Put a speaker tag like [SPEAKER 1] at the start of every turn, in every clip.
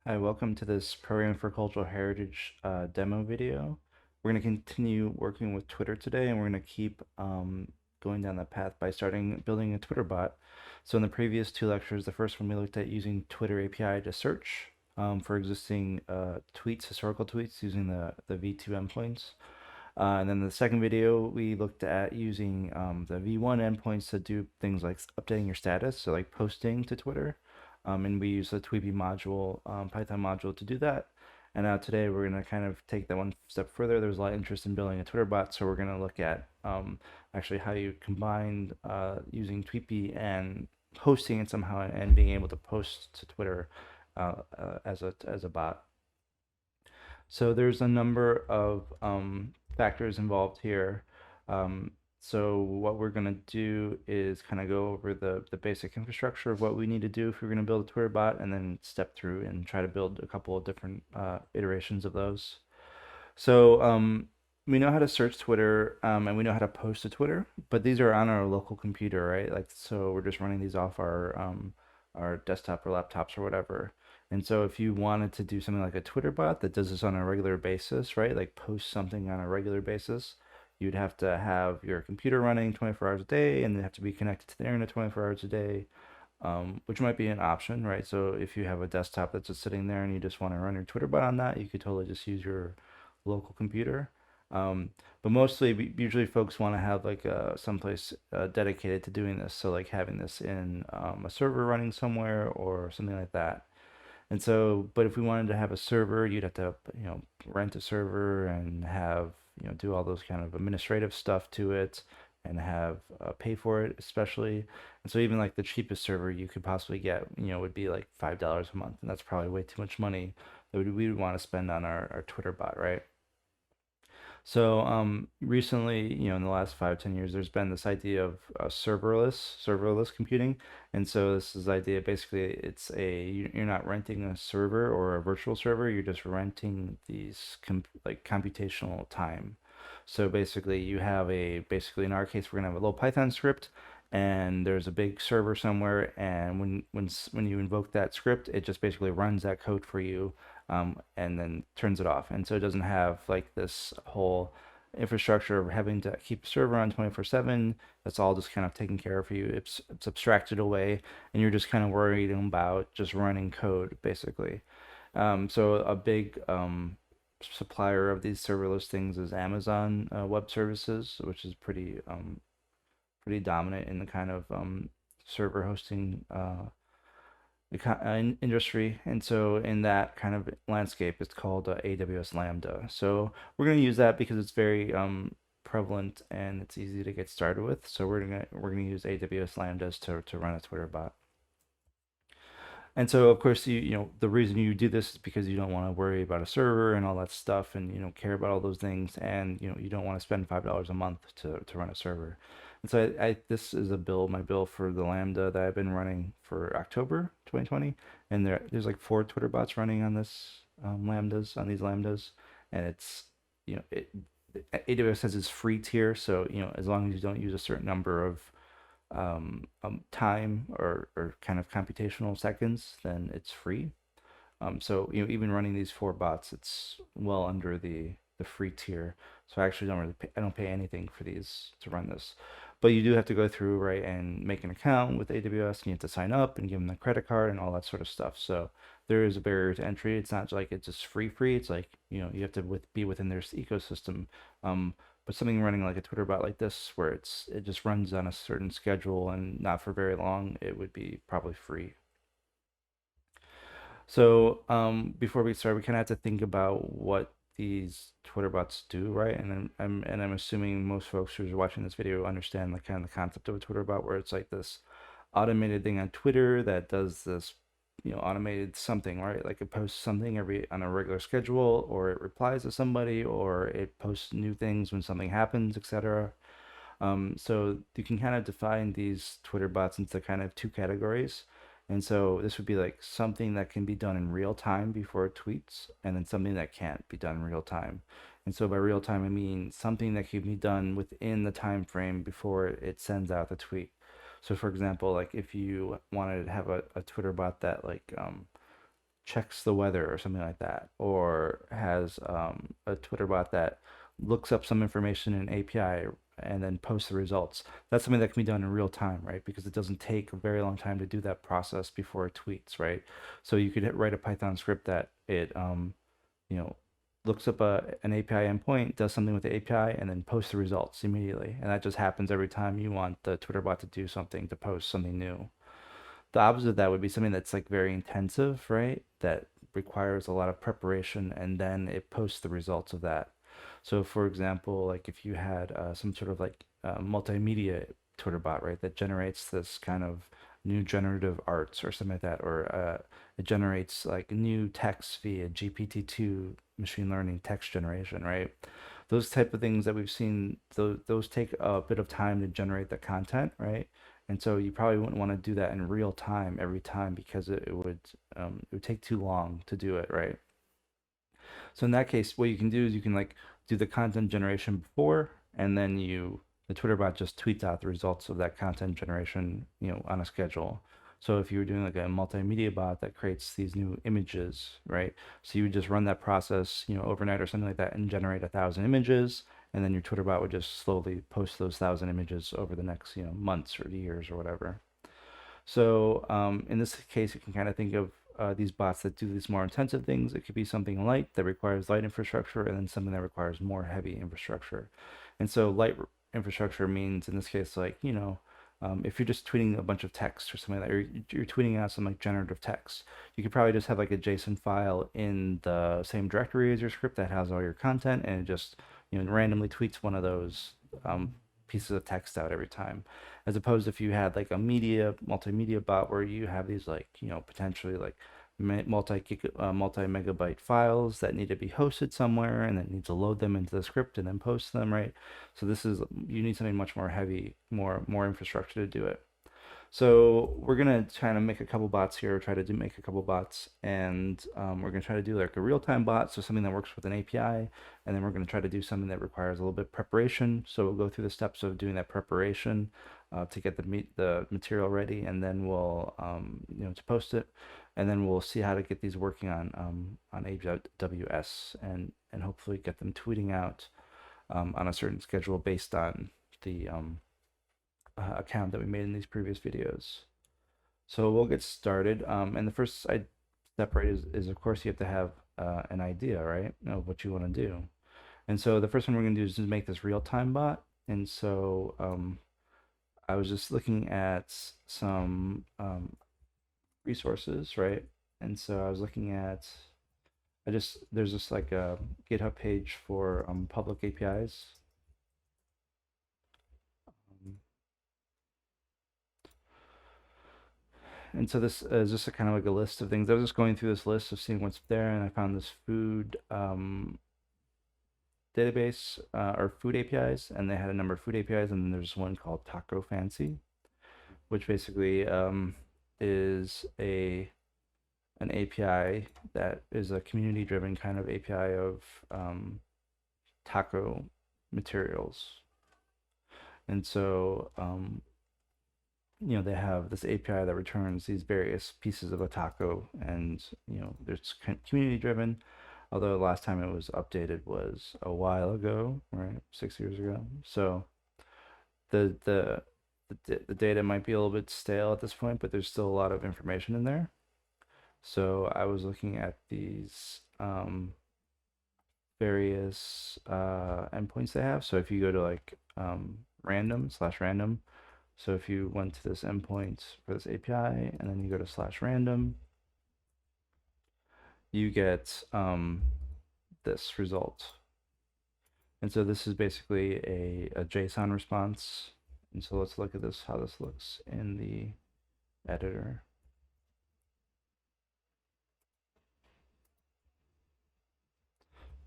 [SPEAKER 1] Hi, welcome to this Program for Cultural Heritage demo video. We're going to continue working with Twitter today, and we're going to keep going down that path by starting building a Twitter bot. So in the previous two lectures, the first one we looked at using Twitter API to search for existing tweets, historical tweets, using the V2 endpoints. And then the second video, we looked at using the V1 endpoints to do things like updating your status, so like posting to Twitter. And we use the Tweepy module, Python module to do that. And now today we're going to kind of take that one step further. There's a lot of interest in building a Twitter bot, so we're going to look at actually how you combine using Tweepy and hosting it somehow and being able to post to Twitter as a bot. So there's a number of factors involved here. So what we're going to do is kind of go over the basic infrastructure of what we need to do if we're going to build a Twitter bot, and then step through and try to build a couple of different iterations of those. So we know how to search Twitter, and we know how to post to Twitter, but these are on our local computer, right? Like, so we're just running these off our desktop or laptops or whatever. And so if you wanted to do something like a Twitter bot that does this on a regular basis, right? Like post something on a regular basis, you'd have to have your computer running 24 hours a day, and they have to be connected to the internet 24 hours a day, which might be an option, right? So if you have a desktop that's just sitting there and you just want to run your Twitter bot on that, you could totally just use your local computer. Um, but mostly, usually folks want to have like someplace dedicated to doing this. So like having this in a server running somewhere or something like that. And so, but if we wanted to have a server, you'd have to, rent a server and have, do all those kind of administrative stuff to it and have pay for it, especially. And so even like the cheapest server you could possibly get, would be like $5 a month. And that's probably way too much money that we would want to spend on our Twitter bot, right? So recently, in the last 5, 10 years, there's been this idea of serverless computing. And so this is the idea, basically, you're not renting a server or a virtual server, you're just renting these like computational time. So basically basically in our case, we're gonna have a little Python script, and there's a big server somewhere, and when you invoke that script, it just basically runs that code for you, and then turns it off. And so it doesn't have like this whole infrastructure of having to keep a server on 24/7. That's all just kind of taken care of for you. It's abstracted away, and you're just kind of worried about just running code basically. So a big supplier of these serverless things is Amazon Web Services, which is pretty dominant in the kind of server hosting industry. And so in that kind of landscape, it's called AWS Lambda. So we're going to use that because it's very prevalent and it's easy to get started with. So we're gonna use AWS Lambdas to run a Twitter bot. And so, of course, the reason you do this is because you don't want to worry about a server and all that stuff, and you don't care about all those things, and you don't want to spend $5 a month to run a server. And so, this is my bill for the Lambda that I've been running for October 2020, and there's like 4 Twitter bots running on this on these Lambdas, and it's you know it AWS has its free tier, so as long as you don't use a certain number of time or kind of computational seconds, then it's free. So even running these 4 bots, it's well under the free tier. So I actually I don't pay anything for these to run this. But you do have to go through, right, and make an account with AWS, and you have to sign up and give them the credit card and all that sort of stuff. So there is a barrier to entry. It's not like it's just free. It's like you have to be within their ecosystem. But something running like a Twitter bot like this, where it just runs on a certain schedule and not for very long, it would be probably free. So before we start, we kind of have to think about what these Twitter bots do, right? And I'm assuming most folks who are watching this video understand like kind of the concept of a Twitter bot, where it's like this automated thing on Twitter that does this, automated something, right? Like it posts something every on a regular schedule, or it replies to somebody, or it posts new things when something happens, etc. So you can kind of define these Twitter bots into kind of 2 categories. And so this would be like something that can be done in real time before it tweets, and then something that can't be done in real time. And so by real time, I mean something that can be done within the time frame before it sends out the tweet. So for example, like if you wanted to have a Twitter bot that like checks the weather or something like that, or has a Twitter bot that looks up some information in an API and then posts the results. That's something that can be done in real time, right? Because it doesn't take a very long time to do that process before it tweets, right? So you could write a Python script that you know, looks up an API endpoint, does something with the API, and then posts the results immediately. And that just happens every time you want the Twitter bot to do something, to post something new. The opposite of that would be something that's like very intensive, right? That requires a lot of preparation and then it posts the results of that. So for example, like if you had some sort of like multimedia Twitter bot, right, that generates this kind of new generative arts or something like that, or it generates like new text via GPT-2 machine learning text generation, right? Those type of things that we've seen, those take a bit of time to generate the content, right? And so you probably wouldn't want to do that in real time every time because it would take too long to do it, right? So in that case, what you can do is you can like do the content generation before, and then the Twitter bot just tweets out the results of that content generation, on a schedule. So if you were doing like a multimedia bot that creates these new images, right? So you would just run that process, overnight or something like that and generate 1,000 images, and then your Twitter bot would just slowly post those 1,000 images over the next, months or years or whatever. So in this case, you can kind of think of these bots that do these more intensive things. It could be something light that requires light infrastructure, and then something that requires more heavy infrastructure. And so light infrastructure means in this case, like, if you're just tweeting a bunch of text or something like that, you're tweeting out some like generative text, you could probably just have like a JSON file in the same directory as your script that has all your content, and it just, randomly tweets one of those pieces of text out every time, as opposed if you had like a multimedia bot where you have these like, potentially like multi megabyte files that need to be hosted somewhere, and then need to load them into the script and then post them, right? So you need something much more heavy, more infrastructure to do it. So we're gonna try to make a couple bots here, try to make a couple bots, and we're gonna try to do like a real-time bot, so something that works with an API, and then we're gonna try to do something that requires a little bit of preparation. So we'll go through the steps of doing that preparation to get the material ready, and then we'll to post it, and then we'll see how to get these working on AWS, and hopefully get them tweeting out on a certain schedule based on the account that we made in these previous videos. So we'll get started. And the first step, right, is of course you have to have an idea, right, of what you want to do. And so the first one we're going to do is just make this real-time bot. And so I was just looking at some resources, right? And so I was looking at, there's just like a GitHub page for public APIs. And so this is just a kind of like a list of things. I was just going through this list of seeing what's there, and I found this food database or food APIs, and they had a number of food APIs, and then there's one called Taco Fancy, which basically is an API that is a community-driven kind of API of taco materials. And so they have this API that returns these various pieces of a taco, and there's community driven. Although the last time it was updated was a while ago, right, 6 years ago. So the the the data might be a little bit stale at this point, but there's still a lot of information in there. So I was looking at these various endpoints they have. So if you go to like random/random, so if you went to this endpoint for this API and then you go to /random, you get this result. And so this is basically a JSON response. And so let's look at this, how this looks in the editor.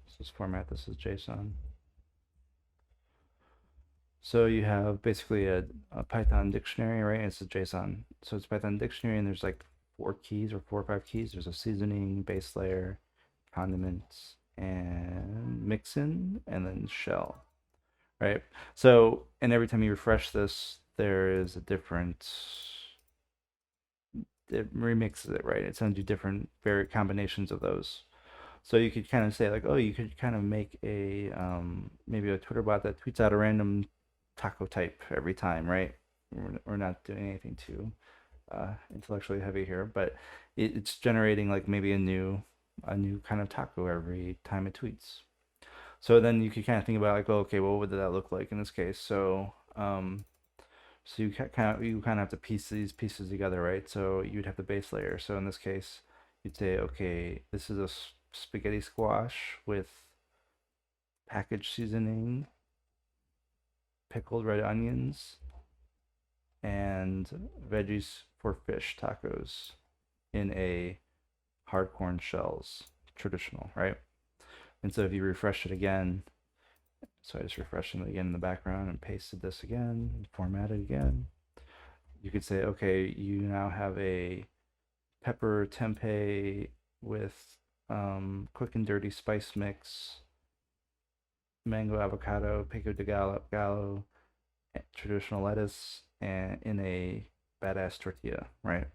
[SPEAKER 1] Let's just format this as JSON. So you have basically a Python dictionary, right? It's a JSON. So it's Python dictionary, and there's like 4 keys or 4 or 5 keys. There's a seasoning, base layer, condiments, and mixin, and then shell, right? So, and every time you refresh this, there is a different it remixes it, right? It sends you different varied combinations of those. So you could kind of say like, oh, you could kind of make a maybe a Twitter bot that tweets out a random taco type every time, right? We're not doing anything too intellectually heavy here, but it's generating like maybe a new kind of taco every time it tweets. So then you could kind of think about like, oh, okay, well, what would that look like in this case? So you kind of have to piece these pieces together, right? So you'd have the base layer. So in this case, you'd say, okay, this is a spaghetti squash with packaged seasoning, pickled red onions, and veggies for fish tacos in a hard corn shells, traditional, right? And so if you refresh it again, so I just refreshed it again in the background and pasted this again, formatted again. You could say, okay, you now have a pepper tempeh with quick and dirty spice mix, mango avocado, pico de gallo, traditional lettuce, and in a badass tortilla, right?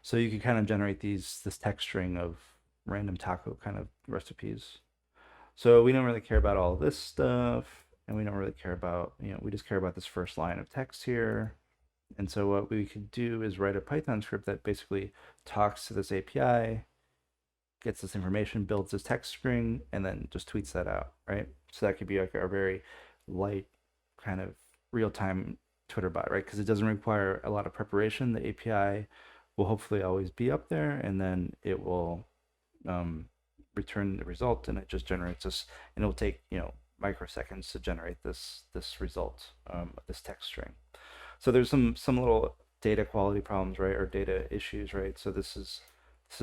[SPEAKER 1] So you can kind of generate this text string of random taco kind of recipes. So we don't really care about all this stuff, and we don't really care about, we just care about this first line of text here. And so what we could do is write a Python script that basically talks to this API, gets this information, builds this text string, and then just tweets that out, right? So that could be like a very light kind of real-time Twitter bot, right? Because it doesn't require a lot of preparation. The API will hopefully always be up there, and then it will return the result, and it just generates this, and it'll take microseconds to generate this result, this text string. So there's some little data quality problems, right, or data issues, right? So this is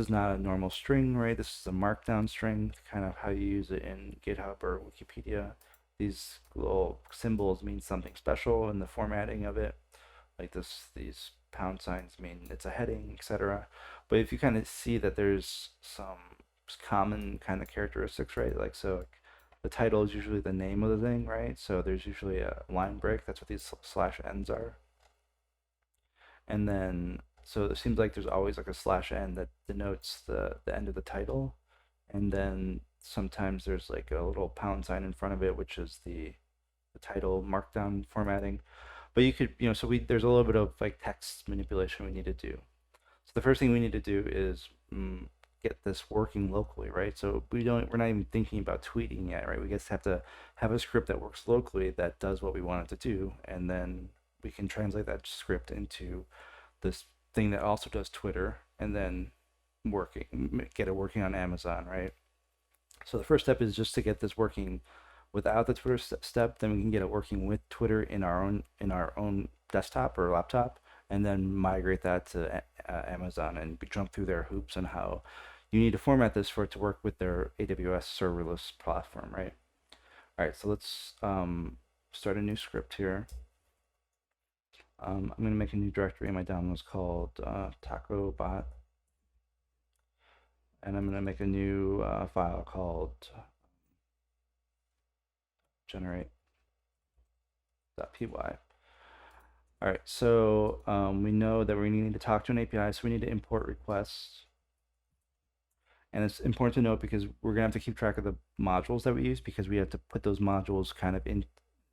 [SPEAKER 1] not a normal string, right? This is a markdown string, kind of how you use it in GitHub or Wikipedia. These little symbols mean something special in the formatting of it, like these pound signs mean it's a heading, etc. But if you kind of see that there's some common kind of characteristics, right? Like so, like, the title is usually the name of the thing, right? So there's usually a line break. That's what these slash ends are. And then so it seems like there's always like a slash n that denotes the end of the title, and then sometimes there's like a little pound sign in front of it, which is the title markdown formatting. But you could, so there's a little bit of like text manipulation we need to do. So the first thing we need to do is get this working locally, right? So we're not even thinking about tweeting yet, right? We just have to have a script that works locally that does what we want it to do, and then we can translate that script into this thing that also does Twitter, and then get it working on Amazon, right? So the first step is just to get this working without the Twitter step. Then we can get it working with Twitter in our own desktop or laptop, and then migrate that to Amazon and jump through their hoops on how you need to format this for it to work with their AWS serverless platform, right? All right, so let's start a new script here. I'm going to make a new directory in my downloads called taco bot, and I'm going to make a new file called generate.py. All right, so we know that we need to talk to an API, so we need to import requests. And it's important to note because we're gonna have to keep track of the modules that we use, because we have to put those modules kind of in.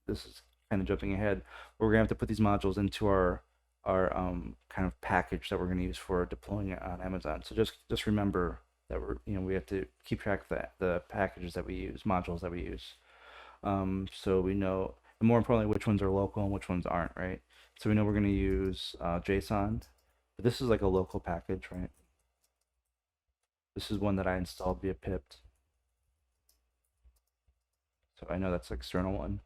[SPEAKER 1] This is kind of jumping ahead. We're gonna have to put these modules into our kind of package that we're gonna use for deploying it on Amazon. So just remember that we have to keep track of the packages that we use, modules that we use. So we know, and more importantly, which ones are local and which ones aren't, right? So we know we're gonna use JSON, but this is like a local package, right? This is one that I installed via pipt. So I know that's the external one.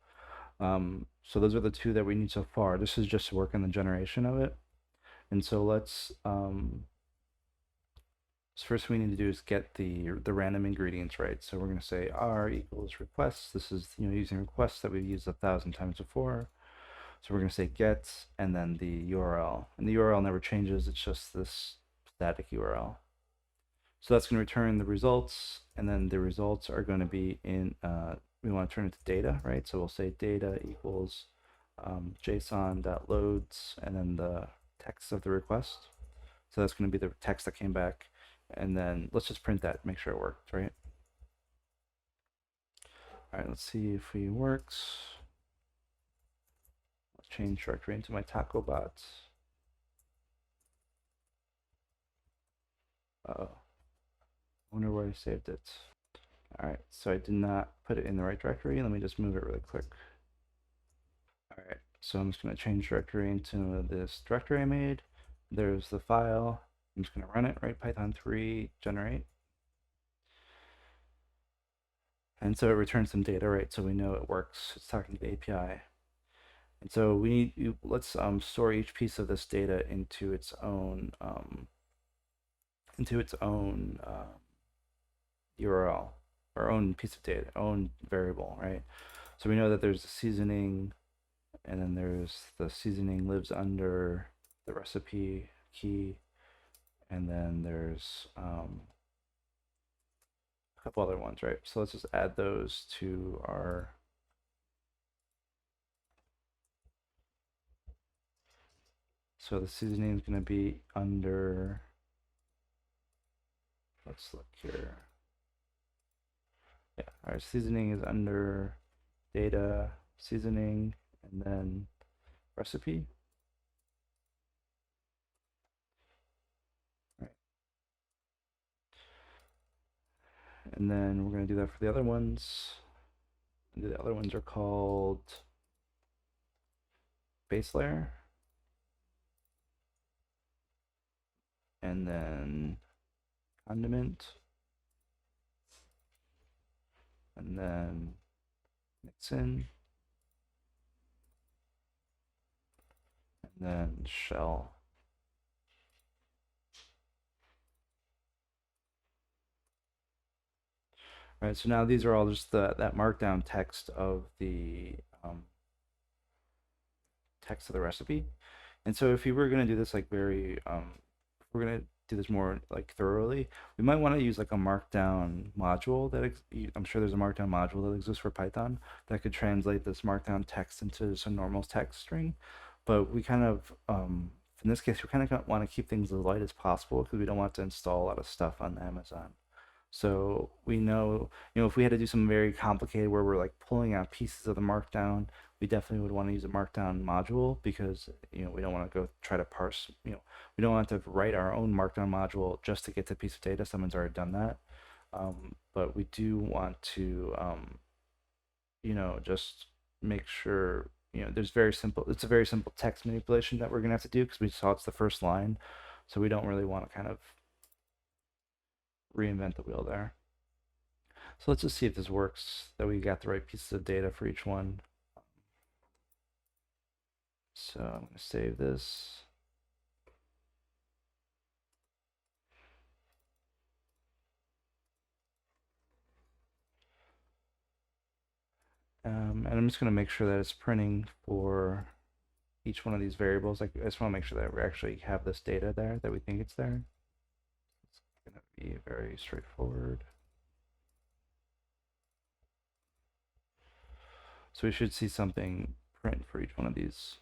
[SPEAKER 1] So those are the two that we need so far. This is just to work on the generation of it. And so let's, so first we need to do is get the random ingredients, right? So we're going to say r equals requests. This is, using requests that we've used 1,000 times before. So we're going to say get, and then the URL. And the URL never changes. It's just this static URL. So that's going to return the results, and then the results are going to be in, we want to turn it to data, right? So we'll say data equals JSON.loads, and then the text of the request. So that's going to be the text that came back. And then let's just print that, make sure it worked, right? All right, let's see if it works. Let's change directory into my taco bot. Uh-oh. I wonder where I saved it. All right, so I did not put it in the right directory. Let me just move it really quick. All right, so I'm just going to change directory into this directory I made. There's the file. I'm just going to run it, right? Python 3 generate. And so it returns some data, right? So we know it works. It's talking to the API. And so we need, let's store each piece of this data into its own URL, our own piece of data, own variable, right? So we know that there's a seasoning, and then there's the seasoning lives under the recipe key, and then there's a couple other ones, right? So let's just add those to our so the seasoning is going to be under, let's look here. Yeah, our seasoning is under data, seasoning, and then recipe. Right. And then we're going to do that for the other ones. And the other ones are called base layer. And then condiment. And then mix in. And then shell. Right, so now these are all just that markdown text of the text of the recipe. And so if you were going to do this like very, if we're going to do this more like thoroughly, we might want to use like a markdown module that I'm sure there's a markdown module that exists for Python that could translate this markdown text into some normal text string. But we kind of, in this case, we kind of want to keep things as light as possible because we don't want to install a lot of stuff on Amazon. So we know, if we had to do something very complicated where we're like pulling out pieces of the markdown, we definitely would want to use a markdown module because, we don't want to go try to parse, we don't want to write our own markdown module just to get to a piece of data. Someone's already done that. But we do want to, just make sure, it's a very simple text manipulation that we're going to have to do because we saw it's the first line. So we don't really want to kind of reinvent the wheel there. So let's just see if this works, that we got the right pieces of data for each one. So I'm going to save this. And I'm just going to make sure that it's printing for each one of these variables. Like, I just want to make sure that we actually have this data there, that we think it's there. It's going to be very straightforward. So we should see something print for each one of these.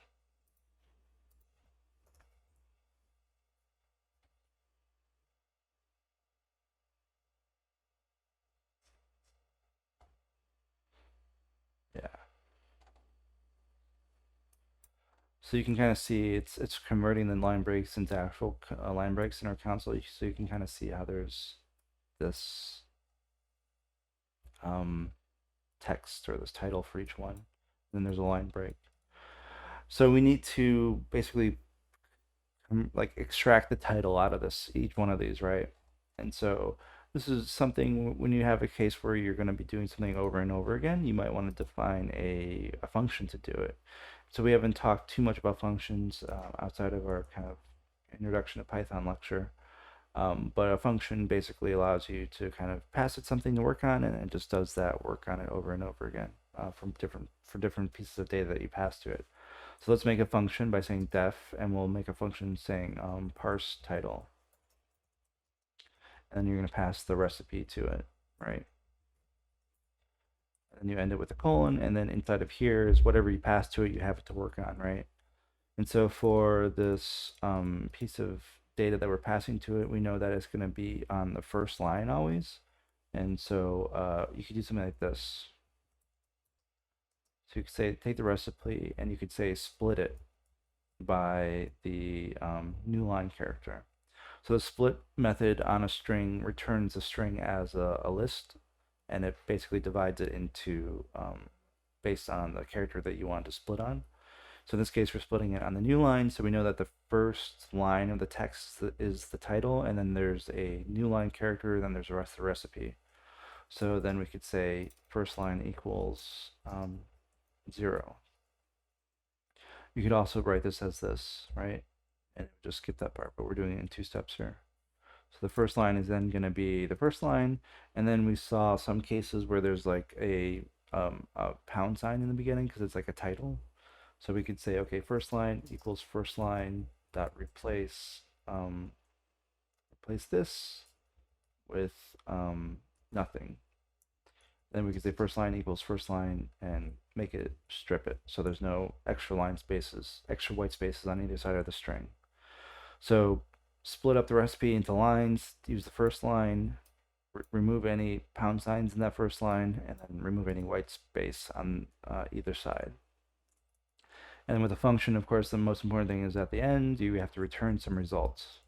[SPEAKER 1] Yeah. So you can kind of see it's converting the line breaks into actual line breaks in our console. So you can kind of see how there's this text or this title for each one. Then there's a line break. So we need to basically like extract the title out of each one of these, right? And so this is something when you have a case where you're going to be doing something over and over again, you might want to define a function to do it. So we haven't talked too much about functions outside of our kind of introduction to Python lecture. But a function basically allows you to kind of pass it something to work on, and it just does that work on it over and over again for different pieces of data that you pass to it. So let's make a function by saying def, and we'll make a function saying parse title. And then you're going to pass the recipe to it, right? And you end it with a colon, and then inside of here is whatever you pass to it, you have it to work on, right? And so for this piece of data that we're passing to it, we know that it's going to be on the first line always. And so you could do something like this. So you could say, take the recipe and you could say split it by the new line character. So the split method on a string returns a string as a list, and it basically divides it into based on the character that you want to split on. So in this case, we're splitting it on the new line, so we know that the first line of the text is the title, and then there's a new line character, then there's the rest of the recipe. So then we could say first line equals 0. You could also write this as this, right? And just skip that part, but we're doing it in 2 steps here. So the first line is then going to be the first line, and then we saw some cases where there's like a pound sign in the beginning because it's like a title. So we could say, okay, first line equals first line dot replace replace this with nothing. Then we could say first line equals first line and make it strip it so there's no extra line spaces, extra white spaces on either side of the string. So split up the recipe into lines, use the first line, remove any pound signs in that first line, and then remove any white space on either side. And with a function, of course, the most important thing is at the end, you have to return some results.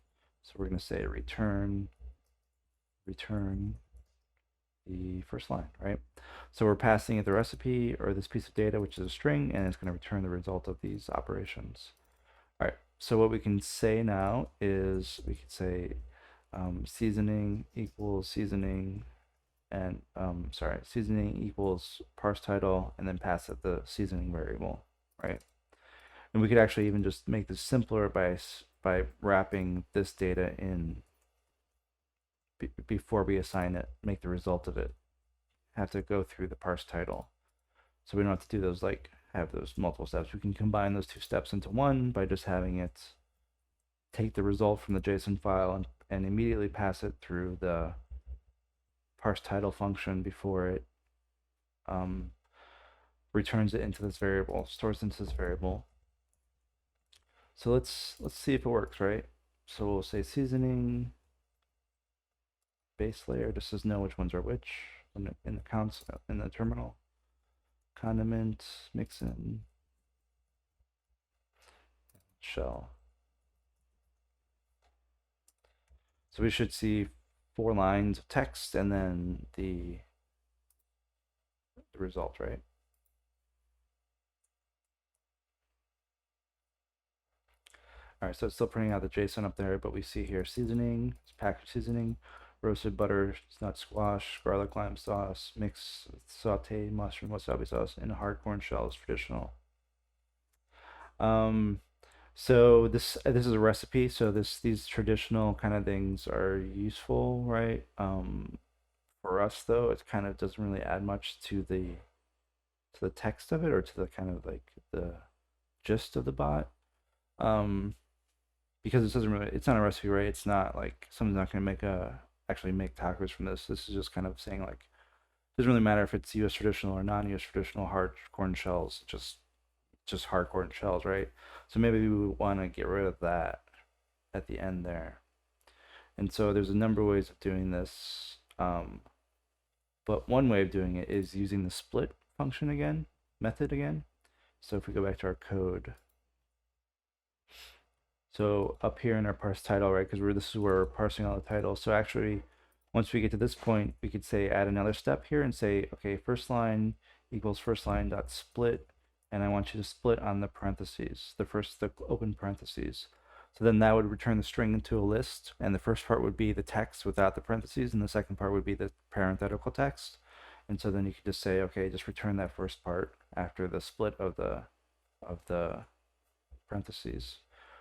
[SPEAKER 1] So we're going to say return the first line, right? So we're passing it the recipe or this piece of data, which is a string, and it's going to return the result of these operations. All right, so what we can say now is we could say seasoning equals seasoning, and seasoning equals parse title, and then pass it the seasoning variable, right? And we could actually even just make this simpler by wrapping this data in before we assign it, make the result of it have to go through the parse title. So we don't have to do those, like have those multiple steps. We can combine those 2 steps into one by just having it take the result from the JSON file and immediately pass it through the parse title function before it returns it into this variable, stores into this variable. So let's see if it works, right? So we'll say seasoning base layer just says know which ones are which in the counts in the terminal. Condiment, mix in, shell. So we should see 4 lines of text and then the result, right? All right, so it's still printing out the JSON up there, but we see here seasoning, it's packaged seasoning, roasted butter, nut squash, garlic lime sauce, mix sauteed mushroom wasabi sauce, and hard corn shells, traditional. So this is a recipe. So these traditional kind of things are useful, right? For us though, it kind of doesn't really add much to the text of it or to the kind of like the gist of the bot. Because it doesn't really, it's not a recipe, right? It's not like someone's not going to actually make tacos from this. This is just kind of saying like, it doesn't really matter if it's U.S. traditional or non-U.S. traditional hard corn shells, just hard corn shells, right? So maybe we would want to get rid of that at the end there. And so there's a number of ways of doing this. But one way of doing it is using the split function again, method again. So if we go back to our code, so up here in our parse title, right, because this is where we're parsing all the titles. So actually, once we get to this point, we could say add another step here and say, okay, first line equals first line dot split, and I want you to split on the parentheses, the open parentheses. So then that would return the string into a list, and the first part would be the text without the parentheses, and the second part would be the parenthetical text. And so then you could just say, okay, just return that first part after the split of the parentheses.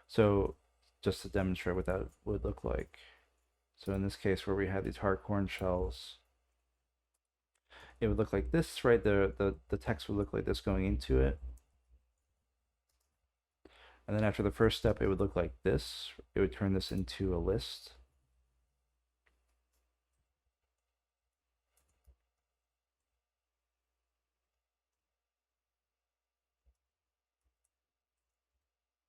[SPEAKER 1] So just to demonstrate what that would look like. So in this case where we have these hard corn shells, it would look like this, right? The text would look like this going into it. And then after the first step, it would look like this. It would turn this into a list.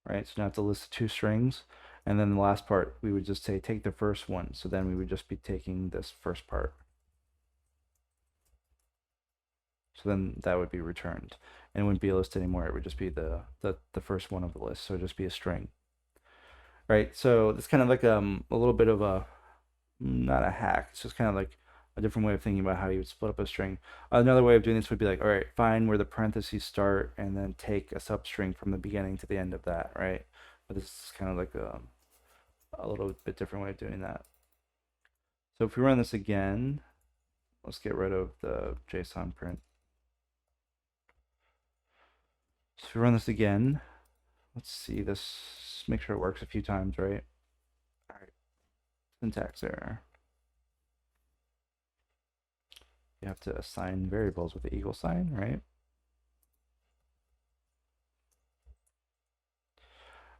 [SPEAKER 1] Right, so now it's a list of 2 strings. And then the last part, we would just say take the first one. So then we would just be taking this first part. So then that would be returned. And it wouldn't be a list anymore. It would just be the first one of the list. So it'd just be a string. Right. So it's kind of like a little bit of a not a hack. It's just kind of like a different way of thinking about how you would split up a string. Another way of doing this would be like, all right, find where the parentheses start and then take a substring from the beginning to the end of that, right? But this is kind of like a little bit different way of doing that. So if we run this again, let's get rid of the JSON print. So if we run this again, let's see this, make sure it works a few times, right? All right, syntax error. You have to assign variables with the equal sign, right?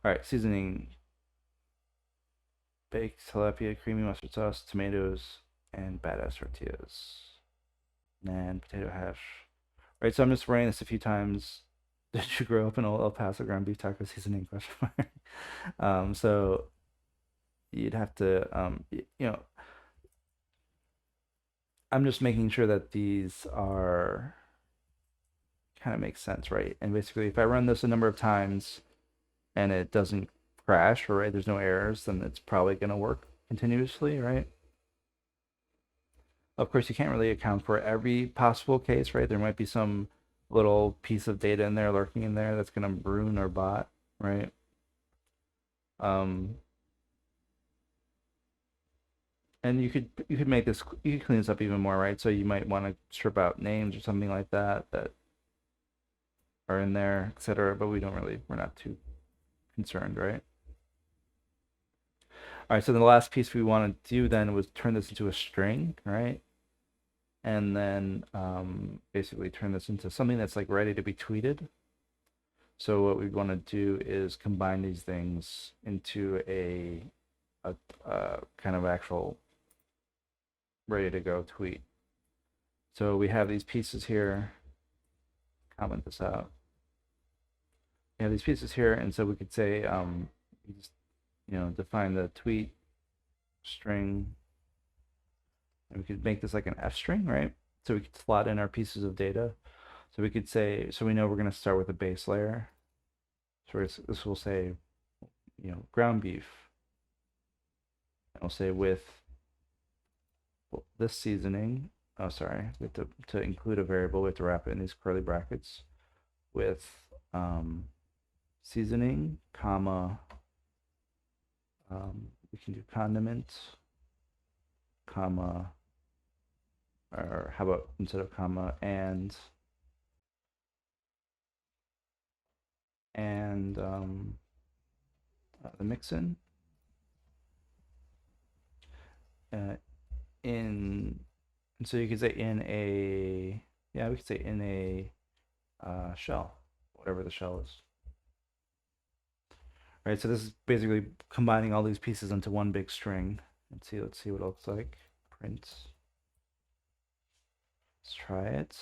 [SPEAKER 1] All right, seasoning, baked tilapia, creamy mustard sauce, tomatoes, and badass tortillas. And potato hash. All right, so I'm just running this a few times. Did you grow up in El Paso ground beef taco seasoning? Question mark. So you'd have to, I'm just making sure that these are kind of make sense, right? And basically, if I run this a number of times and it doesn't crash, or right, there's no errors, then it's probably going to work continuously, right? Of course, you can't really account for every possible case, right? There might be some little piece of data in there lurking in there that's going to ruin our bot, right? Um, and you could make this, you could clean this up even more, right? So you might want to strip out names or something like that that are in there, etc. But we're not too concerned, right? All right, so the last piece we want to do then was turn this into a string, right? And then basically turn this into something that's like ready to be tweeted. So what we want to do is combine these things into a kind of actual ready to go tweet. So we have these pieces here. Comment this out. We have these pieces here, and so we could say, just, define the tweet string, and we could make this like an F string, right? So we could slot in our pieces of data. So we could say, so we know we're going to start with a base layer. So this will say, ground beef. And we'll say with this seasoning. Oh, sorry. We have to include a variable. We have to wrap it in these curly brackets with seasoning, comma. We can do condiment, comma, or how about instead of comma and the mix-in in, and so you could say in a, yeah, we could say in a shell, whatever the shell is. Right, so this is basically combining all these pieces into one big string. Let's see what it looks like. Print. Let's try it.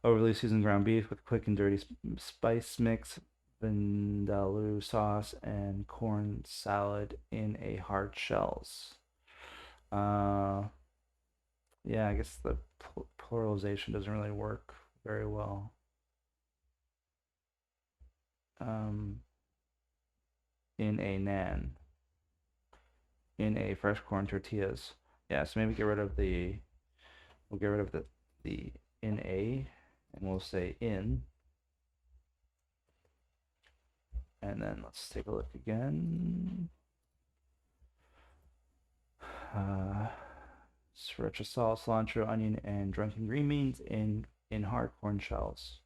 [SPEAKER 1] Overly seasoned ground beef with quick and dirty spice mix, vindaloo sauce, and corn salad in a hard shells. Yeah, I guess the pluralization doesn't really work very well. In a naan, in a fresh corn tortillas. Yeah, so maybe we'll get rid of the in a, and we'll say in, and then let's take a look again. Sriracha sauce, cilantro, onion, and drunken green beans in hard corn shells.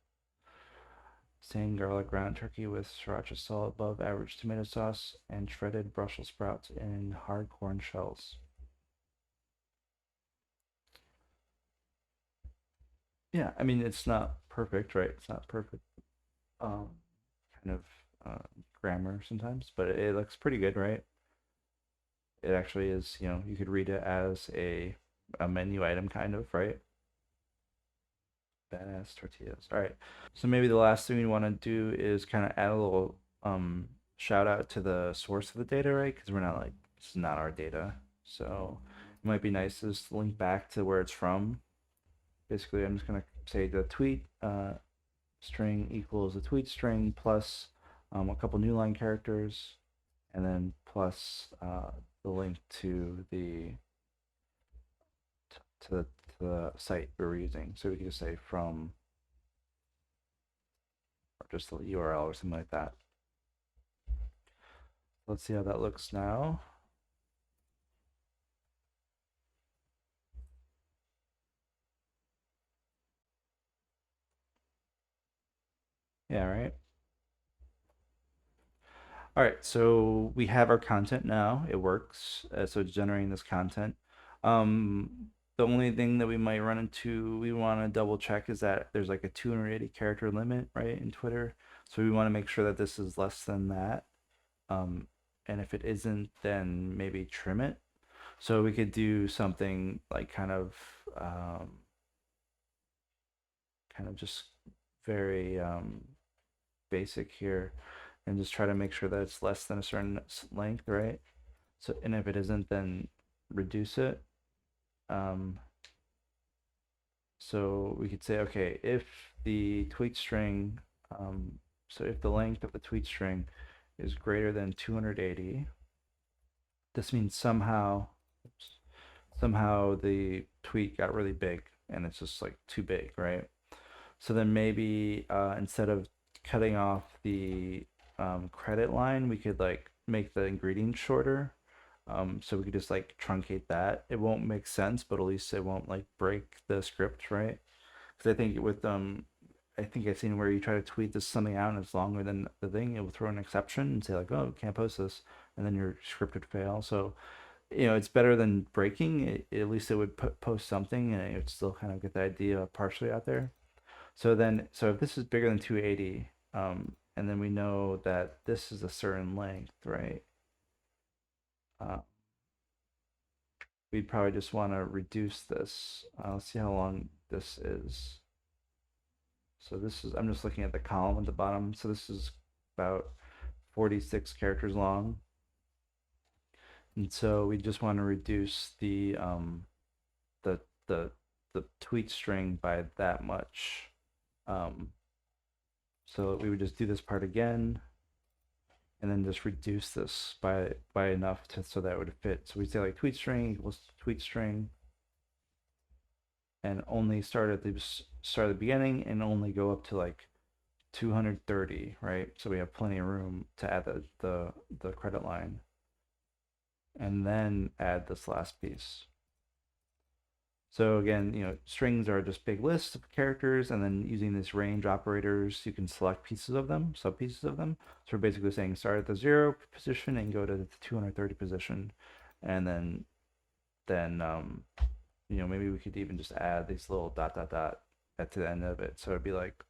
[SPEAKER 1] Sand garlic ground turkey with sriracha sauce, above average tomato sauce, and shredded Brussels sprouts in hard corn shells. Yeah, I mean it's not perfect, right? It's not perfect, um, kind of grammar sometimes, but it looks pretty good, right? It actually is, you could read it as a menu item kind of, right? Badass tortillas. All right. So maybe the last thing we want to do is kind of add a little shout out to the source of the data, right? Because we're not like this is not our data. So it might be nice to just link back to where it's from. Basically, I'm just gonna say the tweet string equals the tweet string plus a couple new line characters, and then plus the link to the to the, to the site we were using. So we can just say from or just the URL or something like that. Let's see how that looks now. Yeah, right. All right, so we have our content now. It works. So it's generating this content. The only thing that we might run into, we want to double check is that there's like a 280 character limit, right, in Twitter. So we want to make sure that this is less than that. And if it isn't, then maybe trim it. So we could do something like kind of just very basic here, and just try to make sure that it's less than a certain length, right? So, and if it isn't, then reduce it. Um, so we could say, okay, if the tweet string, so if the length of the tweet string is greater than 280, this means somehow the tweet got really big and it's just like too big, right? So then maybe instead of cutting off the credit line, we could like make the ingredients shorter. So we could just like truncate that. It won't make sense, but at least it won't like break the script, right? Because I think with I think I've seen where you try to tweet this something out and it's longer than the thing, it will throw an exception and say like, oh, can't post this, and then your script would fail. So it's better than breaking. At least it would post something and it would still kind of get the idea partially out there. So if this is bigger than 280, and then we know that this is a certain length, right? Uh, we'd probably just want to reduce this. Let's see how long this is. So this is, I'm just looking at the column at the bottom. So this is about 46 characters long. And so we just want to reduce the the the tweet string by that much. Um, so we would just do this part again, and then just reduce this by enough to so that it would fit. So we say like tweet string equals tweet string, and only start at the beginning, and only go up to like 230, right? So we have plenty of room to add the credit line, and then add this last piece. So again, strings are just big lists of characters, and then using these range operators, you can select pieces of them, sub pieces of them. So we're basically saying start at the 0 position and go to the 230 position, and then maybe we could even just add these little dot dot dot at the end of it. So it'd be like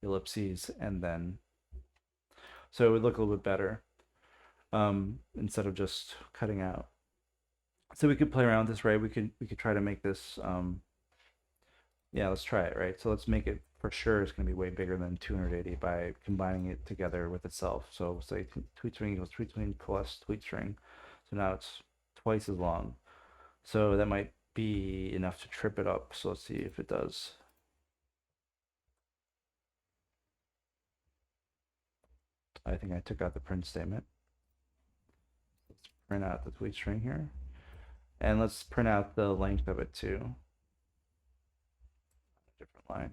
[SPEAKER 1] ellipses, and then so it would look a little bit better instead of just cutting out. So we could play around with this, right? We could try to make this yeah, let's try it, right? So let's make it for sure it's going to be way bigger than 280 by combining it together with itself. So say tweet string equals tweet string plus tweet string. So now it's twice as long. So that might be enough to trip it up. So let's see if it does. I think I took out the print statement. Let's print out the tweet string here. And let's print out the length of it too. Different line.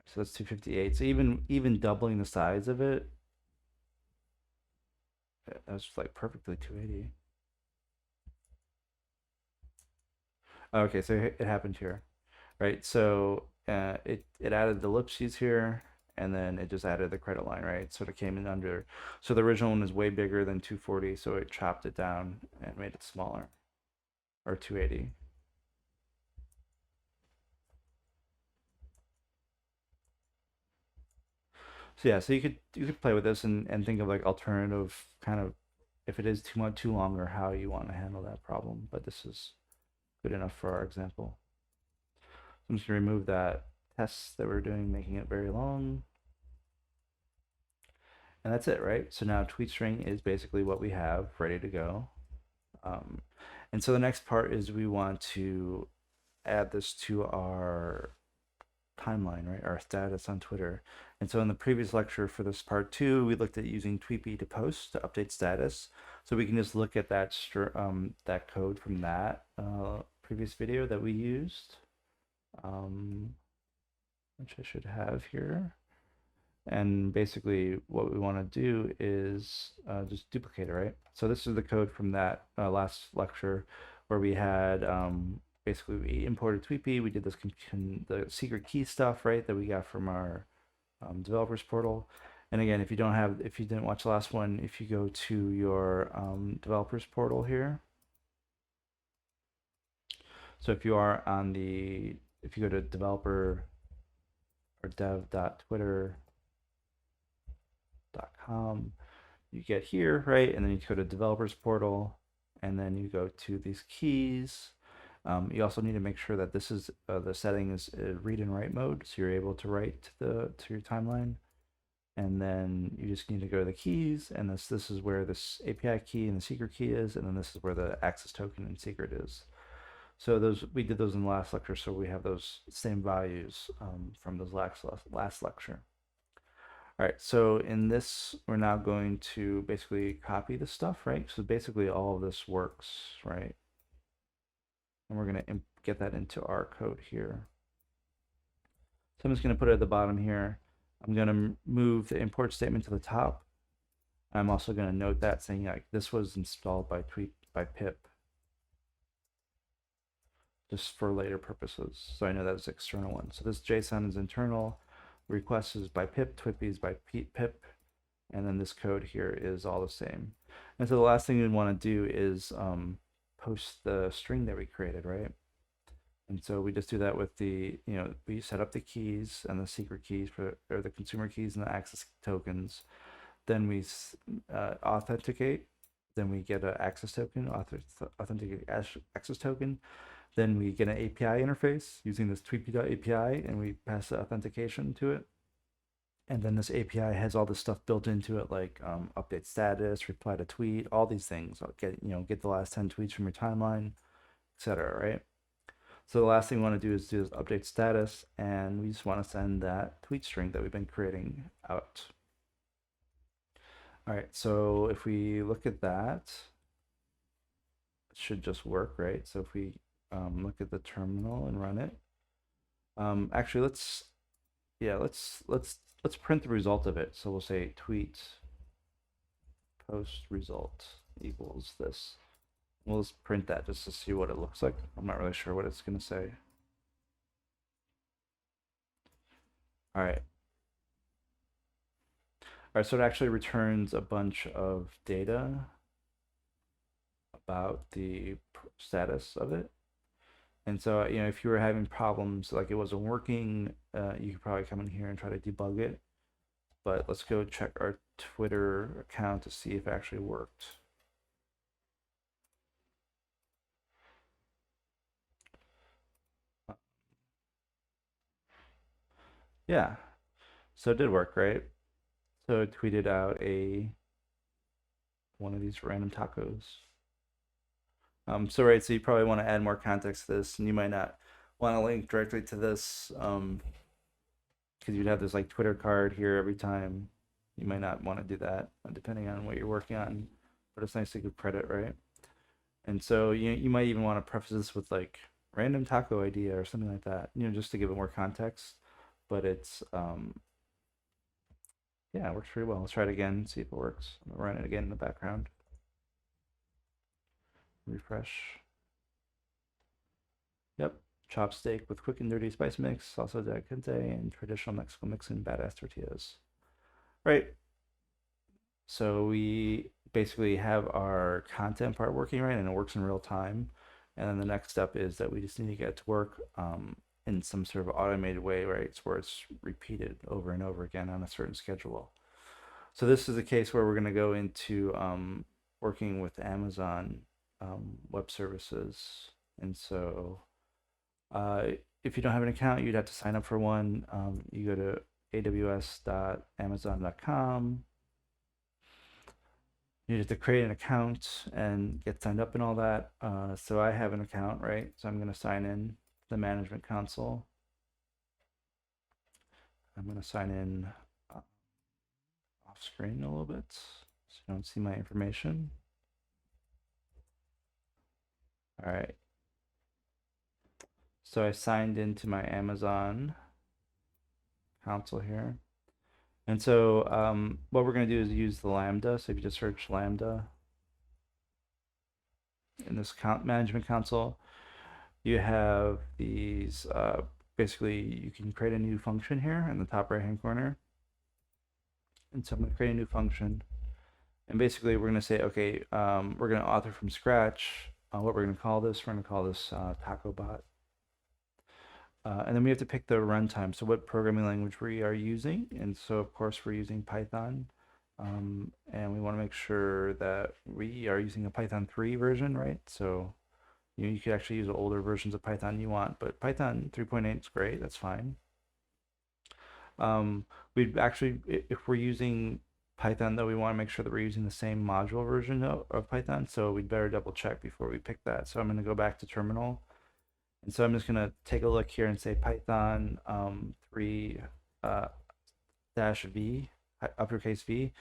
[SPEAKER 1] So that's 258. So even doubling the size of it, that's like perfectly 280. Okay, so it happened here, right? So it added the ellipses here, and then it just added the credit line, right? So it came in under. So the original one is way bigger than 240, so it chopped it down and made it smaller, or 280. So yeah, so you could play with this and think of like alternative kind of if it is too long or how you want to handle that problem. But this is good enough for our example. So I'm just gonna remove that test that we're doing, making it very long. And that's it, right? So now tweet string is basically what we have ready to go. Um, and so the next part is we want to add this to our timeline, right? Our status on Twitter. And so in the previous lecture for this part two, we looked at using tweetbee to post to update status. So we can just look at that code from that previous video that we used, which I should have here. And basically what we want to do is just duplicate it, right? So this is the code from that last lecture where we had basically we imported tweetbee. We did this the secret key stuff, right, that we got from our developers portal. And again, if you didn't watch the last one, if you go to your developers portal here, so if you are on if you go to developer or dev.twitter.com, you get here, right? And then you go to developers portal, and then you go to these keys. You also need to make sure that this is the setting is read and write mode, so you're able to write to your timeline. And then you just need to go to the keys, and this is where this API key and the secret key is, and then this is where the access token and secret is. So those we did those in the last lecture, so we have those same values from those last lecture. All right, so in this, we're now going to basically copy the stuff, right? So basically all of this works, right? And we're going to get that into our code here. So I'm just going to put it at the bottom here. I'm going to move the import statement to the top. I'm also going to note that saying like this was installed by pip, just for later purposes. So I know that's external one. So this JSON is internal. Request is by pip, tweetbee is by pip, and then this code here is all the same. And so the last thing we want to do is post the string that we created, right? And so we just do that with we set up the keys and the secret keys or the consumer keys and the access tokens. Then we authenticate. Then we get an access token, authenticate access token. Then we get an API interface using this tweetbee.api, and we pass the authentication to it. And then this API has all this stuff built into it, like update status, reply to tweet, all these things. Get the last 10 tweets from your timeline, etc. Right? So the last thing we want to do is update status, and we just want to send that tweet string that we've been creating out. All right, so if we look at that, it should just work, right? So if we look at the terminal and run it, actually let's print the result of it. So we'll say tweet post result equals this. We'll just print that just to see what it looks like. I'm not really sure what it's going to say. All right. All right, so it actually returns a bunch of data about the status of it. And so, if you were having problems, like it wasn't working, you could probably come in here and try to debug it. But let's go check our Twitter account to see if it actually worked. Yeah, so it did work, right? So it tweeted out one of these random tacos. So right, so you probably want to add more context to this, and you might not want to link directly to this, because you'd have this like Twitter card here every time. You might not want to do that, depending on what you're working on. But it's nice to give credit, right? And so you might even want to preface this with like random taco idea or something like that, just to give it more context. But it's yeah, it works pretty well. Let's try it again, see if it works. I'm gonna run it again in the background. Refresh. Yep, chopped steak with quick and dirty spice mix, salsa de gente, and traditional Mexican mix in badass tortillas. Right. So we basically have our content part working right, and it works in real time. And then the next step is that we just need to get it to work in some sort of automated way, right? It's where it's repeated over and over again on a certain schedule. So this is a case where we're going to go into working with Amazon Web Services. And so uh, if you don't have an account, you'd have to sign up for one. You go to aws.amazon.com. You have to create an account and get signed up and all that. So I have an account, right? So I'm going to sign in to the management console. I'm going to sign in off screen a little bit so you don't see my information. All right. So I signed into my Amazon console here. And so what we're going to do is use the Lambda. So if you just search Lambda in this management console, you have these, basically you can create a new function here in the top right hand corner. And so I'm going to create a new function. And basically we're going to say, okay, we're going to author from scratch. What we're going to call this, we're going to call this TacoBot. And then we have to pick the runtime. So what programming language we are using. And so of course we're using Python. And we want to make sure that we are using a Python 3 version, right? So you could actually use older versions of Python you want, but Python 3.8 is great. That's fine. We'd actually, if we're using Python, though, we want to make sure that we're using the same module version of Python. So we'd better double check before we pick that. So I'm going to go back to terminal. And so I'm just going to take a look here and say Python 3 dash V, uppercase V.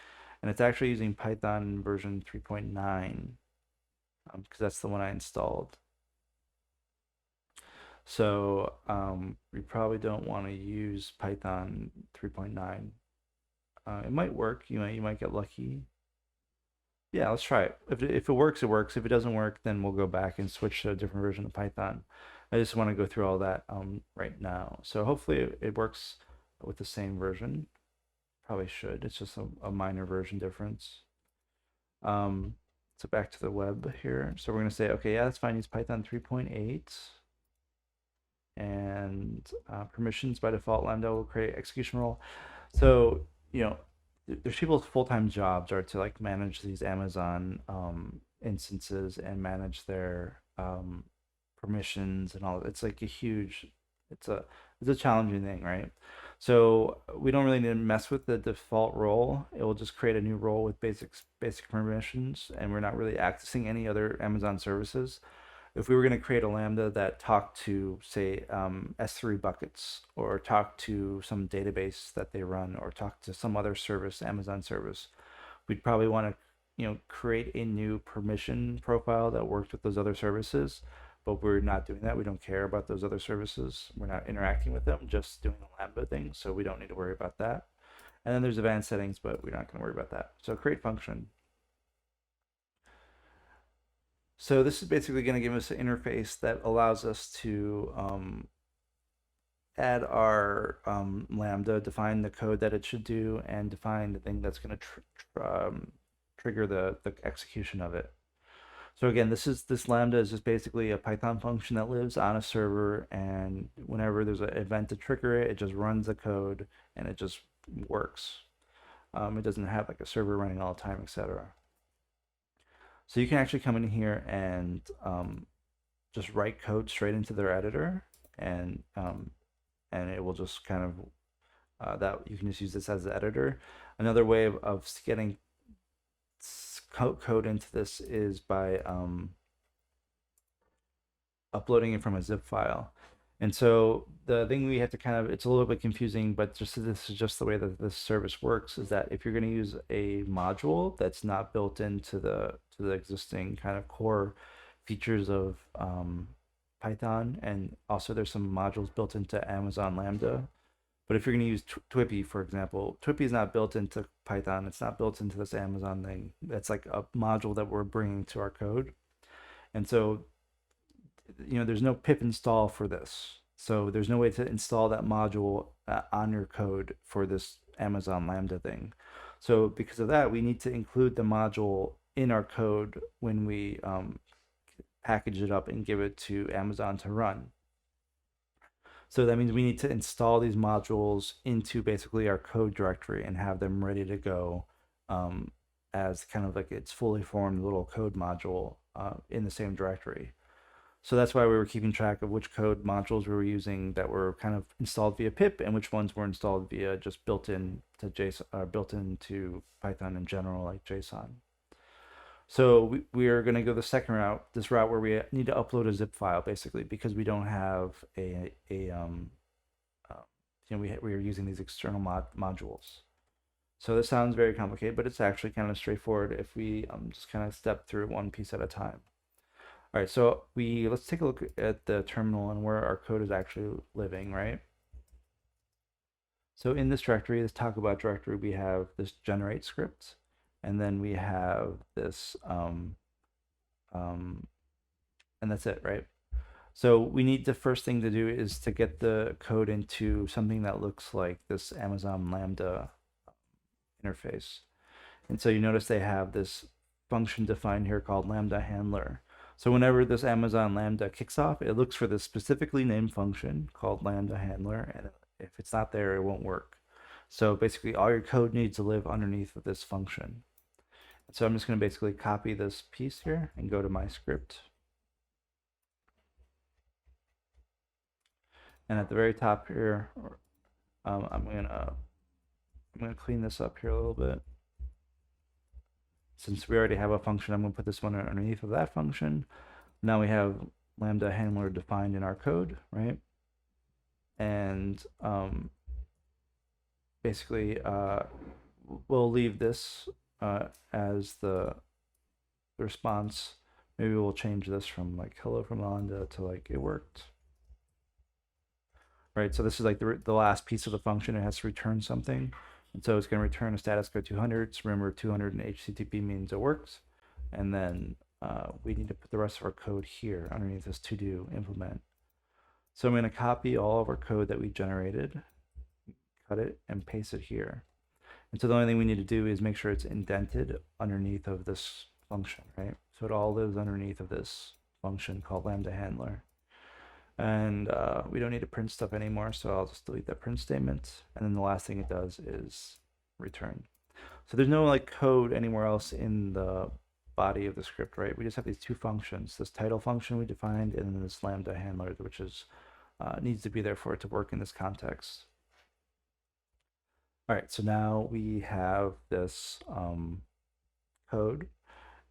[SPEAKER 1] And it's actually using Python version 3.9 because that's the one I installed. So we probably don't want to use Python 3.9. It might work. You might get lucky. Yeah, let's try it. If it works, it works. If it doesn't work, then we'll go back and switch to a different version of Python. I just want to go through all that right now. So hopefully it works with the same version. Probably should. It's just a minor version difference. So back to the web here. So we're going to say, okay, yeah, that's fine. Use Python 3.8. And permissions by default, Lambda will create execution role. So, there's people's full-time jobs are to like manage these Amazon instances and manage their permissions and all. It's like it's a challenging thing, right? So we don't really need to mess with the default role. It will just create a new role with basic permissions, and we're not really accessing any other Amazon services. If we were going to create a Lambda that talked to, say, S3 buckets, or talk to some database that they run, or talk to some other service, Amazon service, we'd probably want to, create a new permission profile that works with those other services. But we're not doing that. We don't care about those other services. We're not interacting with them, just doing the Lambda thing. So we don't need to worry about that. And then there's advanced settings, but we're not going to worry about that. So create function. So this is basically going to give us an interface that allows us to add our Lambda, define the code that it should do, and define the thing that's going to trigger the execution of it. So again, this Lambda is just basically a Python function that lives on a server, and whenever there's an event to trigger it, it just runs the code and it just works. It doesn't have like a server running all the time, etc. So you can actually come in here and just write code straight into their editor, and it will just kind of that you can just use this as the editor. Another way of getting code into this is by uploading it from a zip file. And so the thing we have to it's a little bit confusing, but this is just the way that this service works, is that if you're going to use a module that's not built into the existing kind of core features of Python, and also there's some modules built into Amazon Lambda. But if you're going to use Twippy, for example, Twippy is not built into Python. It's not built into this Amazon thing. That's like a module that we're bringing to our code. And so there's no pip install for this. So there's no way to install that module on your code for this Amazon Lambda thing. So because of that, we need to include the module in our code when we package it up and give it to Amazon to run. So that means we need to install these modules into basically our code directory and have them ready to go um, as kind of like its fully formed little code module in the same directory. So that's why we were keeping track of which code modules we were using that were kind of installed via pip and which ones were installed via just built in to JSON or built into Python in general, like JSON. So we are going to go the second route, this route where we need to upload a zip file basically because we don't have uh, we are using these external modules. So this sounds very complicated, but it's actually kind of straightforward if we just kind of step through one piece at a time. All right, so let's take a look at the terminal and where our code is actually living, right? So in this directory, this talk about directory, we have this generate script, and then we have this, and that's it, right? So we need the first thing to do is to get the code into something that looks like this Amazon Lambda interface. And so you notice they have this function defined here called Lambda handler. So whenever this Amazon Lambda kicks off, it looks for this specifically named function called Lambda handler, and if it's not there, it won't work. So basically all your code needs to live underneath of this function. So I'm just going to basically copy this piece here and go to my script. And at the very top here, I'm gonna clean this up here a little bit. Since we already have a function, I'm gonna put this one underneath of that function. Now we have Lambda handler defined in our code, right? And basically, we'll leave this as the response. Maybe we'll change this from like hello from Lambda to like it worked. Right, so this is like the last piece of the function. It has to return something. And so it's going to return a status code 200. So remember, 200 in HTTP means it works. And then we need to put the rest of our code here underneath this to do implement. So I'm going to copy all of our code that we generated, cut it, and paste it here. And so the only thing we need to do is make sure it's indented underneath of this function, right? So it all lives underneath of this function called Lambda handler. And we don't need to print stuff anymore, so I'll just delete that print statement. And then the last thing it does is return. So there's no like code anywhere else in the body of the script, right? We just have these two functions, this title function we defined, and then this Lambda handler, which is needs to be there for it to work in this context. All right, so now we have this code,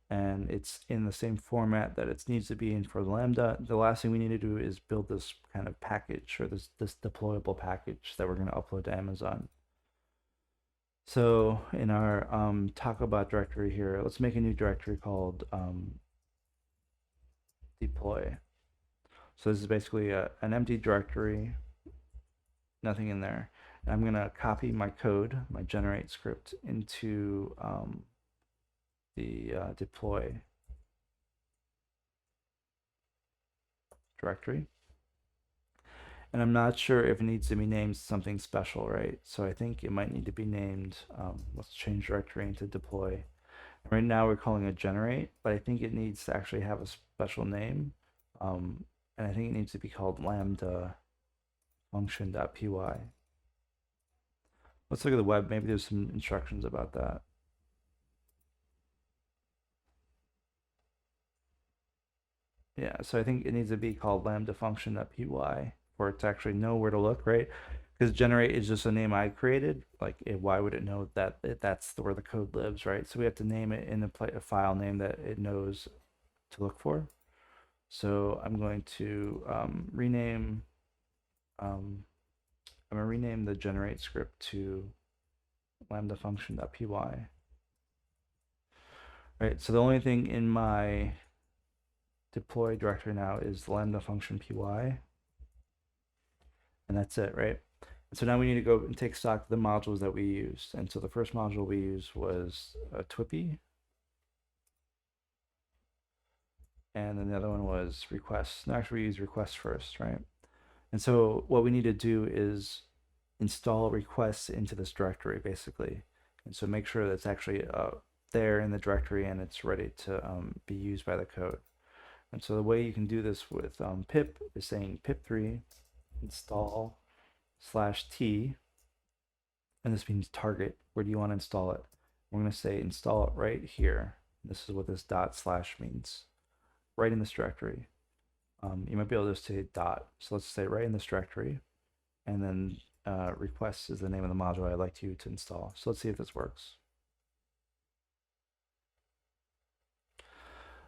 [SPEAKER 1] and it's in the same format that it needs to be in for Lambda. The last thing we need to do is build this kind of package, or this deployable package that we're going to upload to Amazon. So in our talk-about directory here, let's make a new directory called deploy. So this is basically an empty directory, nothing in there. And I'm going to copy my code, my generate script, into the deploy directory. And I'm not sure if it needs to be named something special, right? So I think it might need to be named, let's change directory into deploy. Right now we're calling it generate, but I think it needs to actually have a special name. And I think it needs to be called lambda function.py. Let's look at the web. Maybe there's some instructions about that. Yeah, so I think it needs to be called lambda function.py for it to actually know where to look, right? Because generate is just a name I created. Like, why would it know that that's where the code lives, right? So we have to name it in a file name that it knows to look for. So I'm going to rename. I'm gonna rename the generate script to lambda function.py. Right. So the only thing in my deploy directory now is lambda function py, and that's it, right? And so now we need to go and take stock of the modules that we used. And so the first module we used was twippy, and then the other one was requests. No, actually we use requests first, right? And so what we need to do is install requests into this directory basically, and so make sure that's actually there in the directory and it's ready to be used by the code. And so the way you can do this with pip is saying pip3 install slash t, and this means target. Where do you want to install it? We're going to say install it right here. This is what this dot slash means, right in this directory. You might be able to just say dot. So let's say right in this directory, and then request is the name of the module I'd like you to install. So let's see if this works.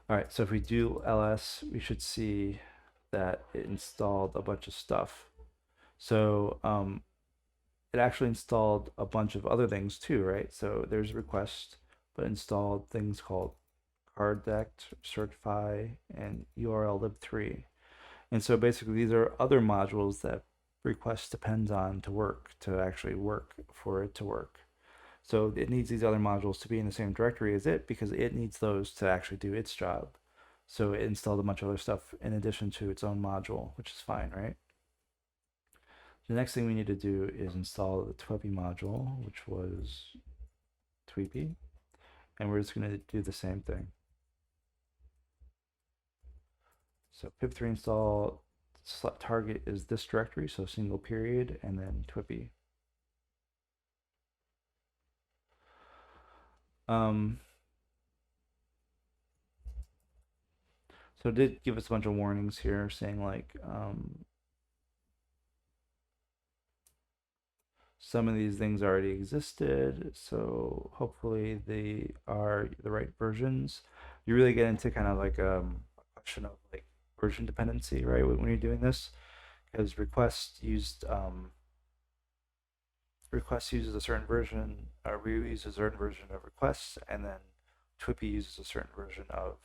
[SPEAKER 1] All right, so if we do ls, we should see that it installed a bunch of stuff. So it actually installed a bunch of other things too, right? So there's request, but installed things called carddect, certify, and URL lib3. And so basically these are other modules that request depends on to actually work for it to work. So it needs these other modules to be in the same directory as it because it needs those to actually do its job. So it installed a bunch of other stuff in addition to its own module, which is fine, right? The next thing we need to do is install the tweepy module, which was tweepy, and we're just going to do the same thing. So pip3 install target is this directory, so single period, and then tweepy. So it did give us a bunch of warnings here saying like some of these things already existed, so hopefully they are the right versions. You really get into kind of like a question of like version dependency, right? When you're doing this, because request uses a certain version, Review uses a certain version of requests, and then tweepy uses a certain version of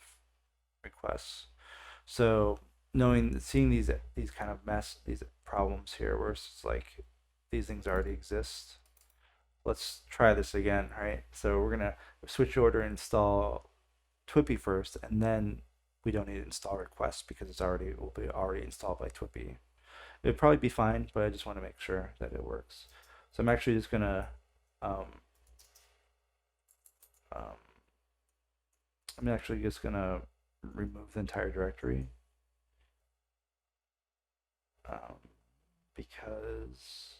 [SPEAKER 1] requests. So seeing these kind of these problems here, where it's like these things already exist. Let's try this again, right? So we're gonna switch order install tweepy first, and then we don't need to install request because will be already installed by tweepy. It'd probably be fine, but I just want to make sure that it works. So I'm actually just gonna um, um, I'm actually just gonna remove the entire directory because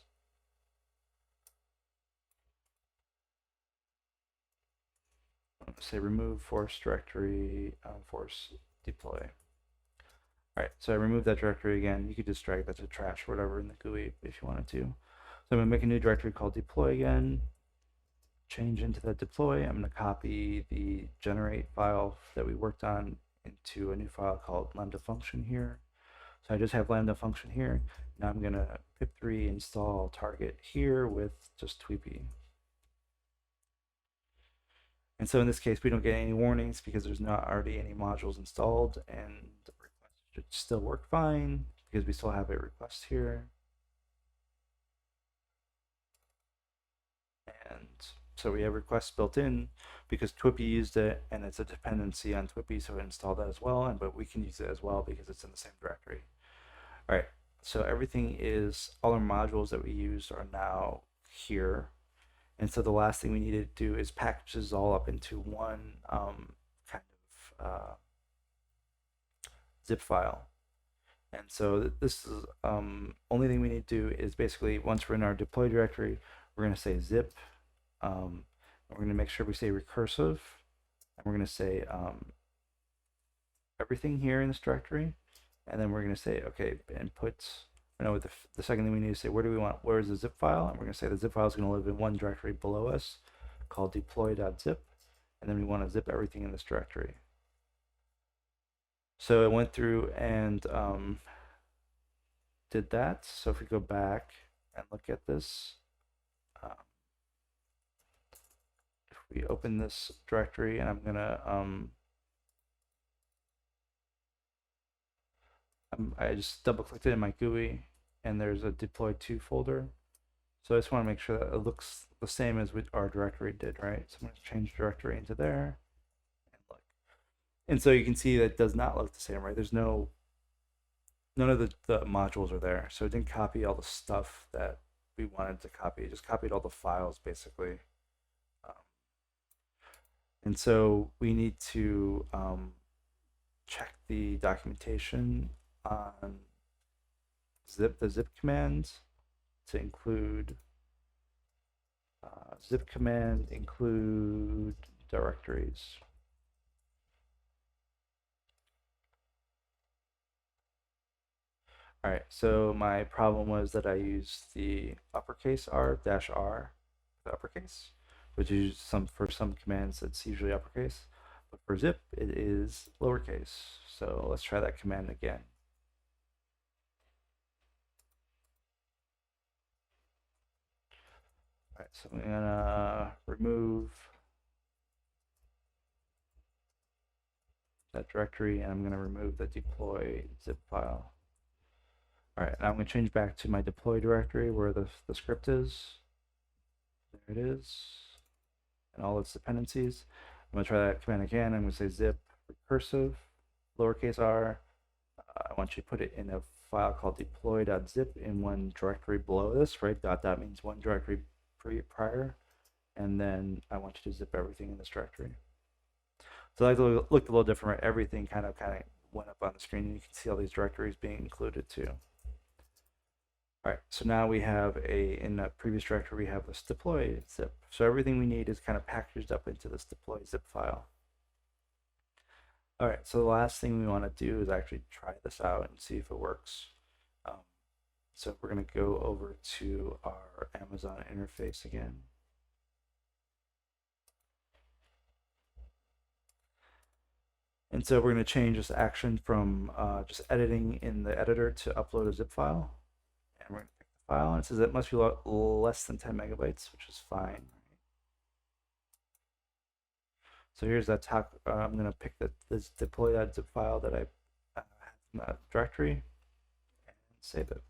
[SPEAKER 1] I'm gonna say remove force directory force deploy. All right, so I removed that directory again. You could just drag that to trash or whatever in the GUI if you wanted to. So I'm gonna make a new directory called deploy again. Change into that deploy. I'm gonna copy the generate file that we worked on into a new file called lambda function here. So I just have lambda function here. Now I'm gonna pip3 install target here with just tweepy. And so in this case, we don't get any warnings because there's not already any modules installed, and the request should still work fine because we still have a request here. And so we have requests built in because tweepy used it, and it's a dependency on tweepy, so it installed that as well. But we can use it as well because it's in the same directory. All right, so all our modules that we used are now here. And so the last thing we need to do is package this all up into one kind of zip file. And so this is only thing we need to do is basically once we're in our deploy directory, we're going to say zip. We're going to make sure we say recursive, and we're going to say everything here in this directory, and then we're going to say okay inputs. The second thing we need to say, where is the zip file? And we're going to say the zip file is going to live in one directory below us called deploy.zip. And then we want to zip everything in this directory. So it went through and did that. So if we go back and look at this, if we open this directory, and I'm going to I just double clicked it in my GUI, and there's a deploy to folder. So I just want to make sure that it looks the same as what our directory did, right? So I'm going to change directory into there and look. And so you can see that it does not look the same, right? There's none of the modules are there. So it didn't copy all the stuff that we wanted to copy. It just copied all the files basically. And so we need to check the documentation on the zip command to include zip command include directories. All right, so my problem was that I used the uppercase R dash R, the uppercase, which is for some commands it's usually uppercase, but for zip it is lowercase. So let's try that command again. All right, so I'm gonna remove that directory and I'm gonna remove the deploy zip file. All right, now I'm gonna change back to my deploy directory where the script is. There it is, and all its dependencies. I'm gonna try that command again. I'm gonna say zip recursive, lowercase r. I want you to put it in a file called deploy.zip in one directory below this, right? Dot dot means one directory prior, and then I want you to zip everything in this directory. So that looked a little different, right? Everything kind of went up on the screen, and you can see all these directories being included too. All right, so now we have in the previous directory, we have this deploy zip. So everything we need is kind of packaged up into this deploy zip file. All right, so the last thing we want to do is actually try this out and see if it works. So we're going to go over to our Amazon interface again. And so we're going to change this action from just editing in the editor to upload a zip file. And we're going to pick the file, and it says it must be less than 10 megabytes, which is fine. So here's that top. I'm going to pick this deploy.zip file that I have in that directory and save it.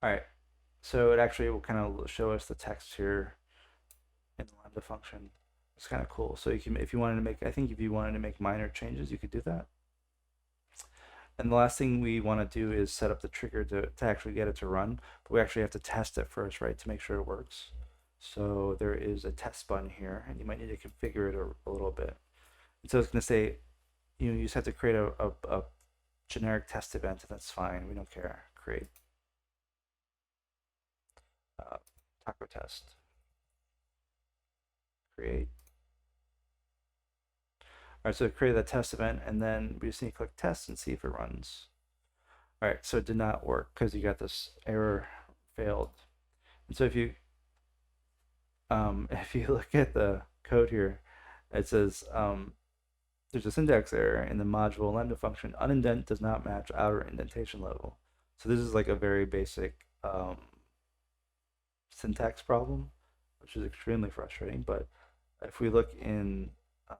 [SPEAKER 1] All right, so it actually will kind of show us the text here in the Lambda function. It's kind of cool. So you can, if you wanted to make, I think if you wanted to make minor changes, you could do that. And the last thing we want to do is set up the trigger to actually get it to run, but we actually have to test it first, right, to make sure it works. So there is a test button here, and you might need to configure it a little bit. And so it's going to say, you just have to create a generic test event, and that's fine. We don't care. Create taco test. Create. All right, so create that test event, and then we just need to click test and see if it runs. All right, so it did not work because you got this error failed. And so if you look at the code here, it says there's a syntax error in the module lambda function. Unindent does not match outer indentation level. So this is like a very basic syntax problem, which is extremely frustrating. But if we look in the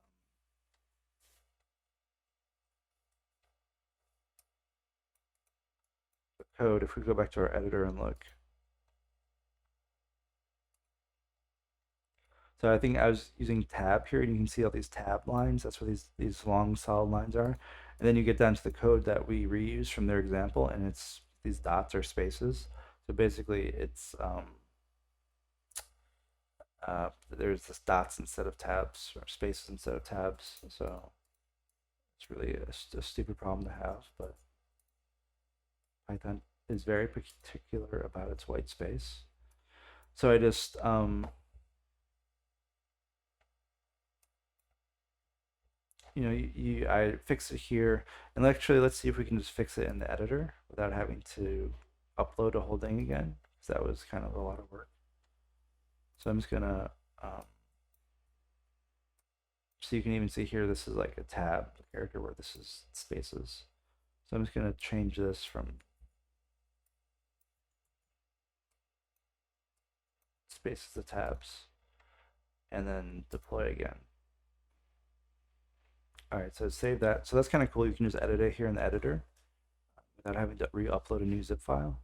[SPEAKER 1] code, if we go back to our editor and look, so I think I was using tab here, and you can see all these tab lines. That's what these long solid lines are. And then you get down to the code that we reuse from their example, and it's these dots or spaces. So basically, it's there's this dots instead of tabs, or spaces instead of tabs. So it's really a stupid problem to have, but Python is very particular about its white space. So I just I fix it here, and actually let's see if we can just fix it in the editor without having to upload a whole thing again, because that was kind of a lot of work. So I'm just gonna so you can even see here, this is like a tab character where this is spaces. So I'm just gonna change this from spaces to tabs, and then deploy again. All right, so save that. So that's kind of cool. You can just edit it here in the editor without having to re-upload a new zip file.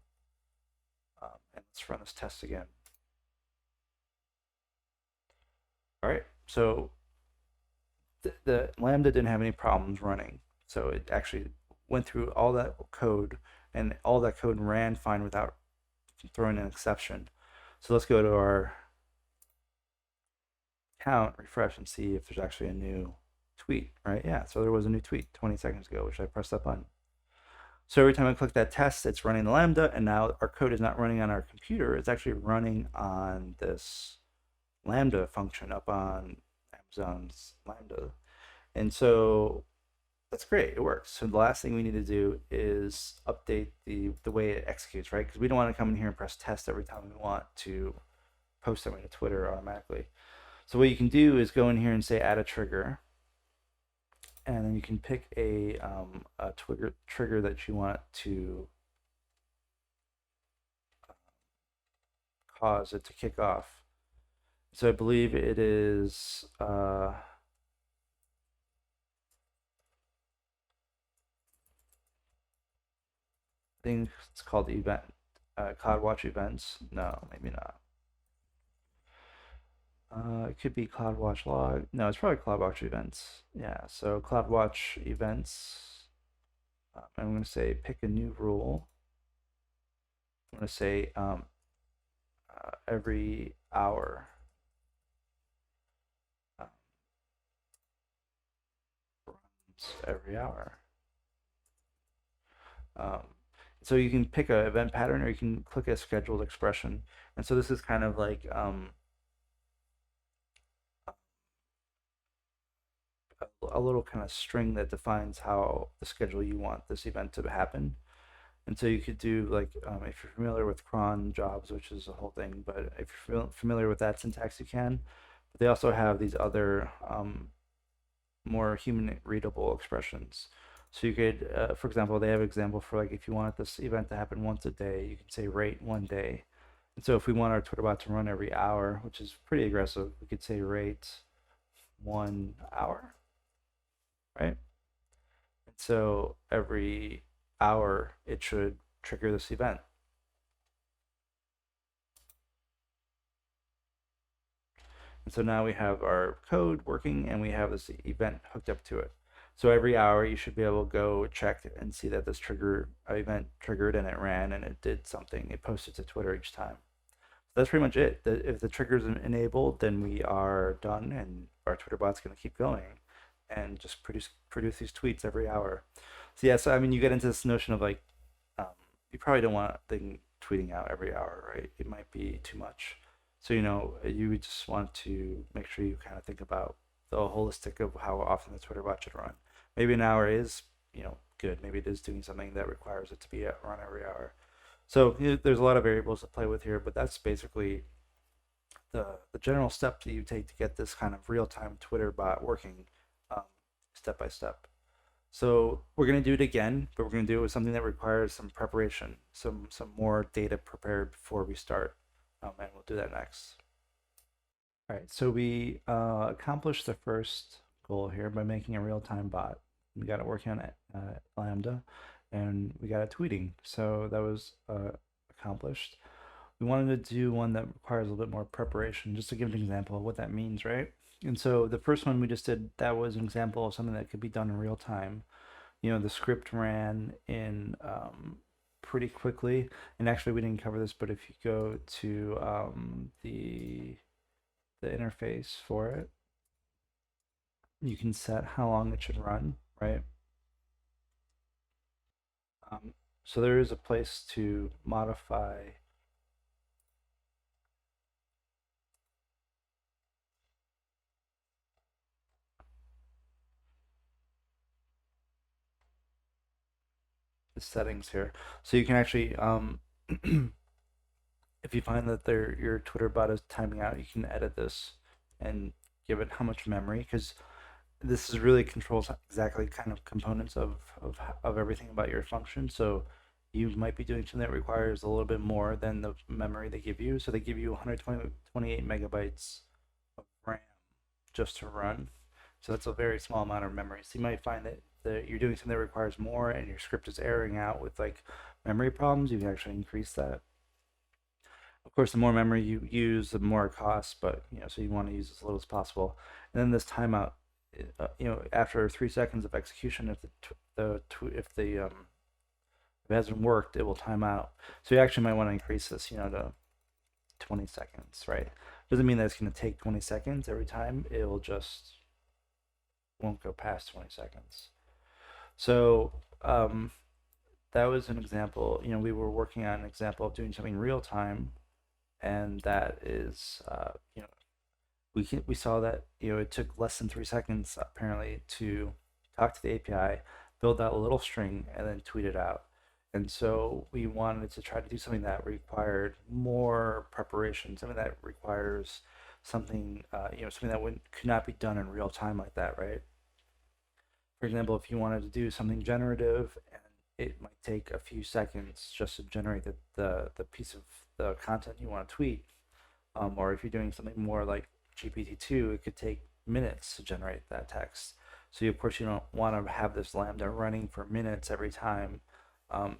[SPEAKER 1] And let's run this test again. All right, so the Lambda didn't have any problems running. So it actually went through all that code, and all that code ran fine without throwing an exception. So let's go to our account, refresh, and see if there's actually a new tweet, right? Yeah, so there was a new tweet 20 seconds ago, which I pressed that button. So every time I click that test, it's running the Lambda, and now our code is not running on our computer. It's actually running on this Lambda function up on Amazon's Lambda. And so that's great. It works. So the last thing we need to do is update the way it executes, right? Because we don't want to come in here and press test every time we want to post something to Twitter automatically. So what you can do is go in here and say add a trigger, and then you can pick a trigger that you want to cause it to kick off. So I believe it is I think it's called event CloudWatch events. No, maybe not. It could be CloudWatch log. No, it's probably CloudWatch events. Yeah, so CloudWatch events. I'm going to say pick a new rule. I'm going to say every hour. Runs every hour. So you can pick an event pattern, or you can click a scheduled expression. And so this is kind of like a little kind of string that defines how the schedule you want this event to happen. And so you could do like, if you're familiar with cron jobs, which is a whole thing, but if you're familiar with that syntax, you can. But they also have these other more human readable expressions. So you could, for example, they have an example for like if you want this event to happen once a day, you can say rate 1 day. And so if we want our Twitter bot to run every hour, which is pretty aggressive, we could say rate 1 hour, right? And so every hour it should trigger this event. And so now we have our code working and we have this event hooked up to it. So every hour you should be able to go check and see that this event triggered and it ran and it did something. It posted to Twitter each time. So that's pretty much it. If the trigger is enabled, then we are done and our Twitter bot's going to keep going and just produce these tweets every hour. So yeah, so I mean, you get into this notion of like, you probably don't want thing tweeting out every hour, right? It might be too much. So you just want to make sure you kind of think about the holistic of how often the Twitter bot should run. Maybe an hour is good. Maybe it is doing something that requires it to be run every hour. So there's a lot of variables to play with here, but that's basically the general step that you take to get this kind of real-time Twitter bot working, step by step. So we're going to do it again, but we're going to do it with something that requires some preparation, some more data prepared before we start, and we'll do that next. All right, so we accomplished the first goal here by making a real-time bot. We got it working on Lambda, and we got it tweeting. So that was accomplished. We wanted to do one that requires a little bit more preparation, just to give an example of what that means, right? And so the first one we just did, that was an example of something that could be done in real time. The script ran in pretty quickly. And actually, we didn't cover this, but if you go to the interface for it, you can set how long it should run, right? So there is a place to modify the settings here. So you can actually, if you find that your Twitter bot is timing out, you can edit this and give it how much memory, because this is really controls exactly kind of components of everything about your function. So you might be doing something that requires a little bit more than the memory they give you. So they give you 128 megabytes of RAM just to run. So that's a very small amount of memory. So you might find that you're doing something that requires more and your script is erroring out with like memory problems. You can actually increase that. Of course, the more memory you use, the more it costs, but so you want to use as little as possible. And then this timeout, after 3 seconds of execution, if it hasn't worked, it will time out. So you actually might want to increase this, to 20 seconds, right? Doesn't mean that it's going to take 20 seconds every time. It will just won't go past 20 seconds. So that was an example. We were working on an example of doing something real time, and that is, we saw that it took less than 3 seconds apparently to talk to the API, build out a little string, and then tweet it out. And so we wanted to try to do something that required more preparation, something that requires something, something that could not be done in real time like that, right? For example, if you wanted to do something generative, and it might take a few seconds just to generate the piece of the content you want to tweet, or if you're doing something more like GPT-2, it could take minutes to generate that text. So of course you don't want to have this Lambda running for minutes every time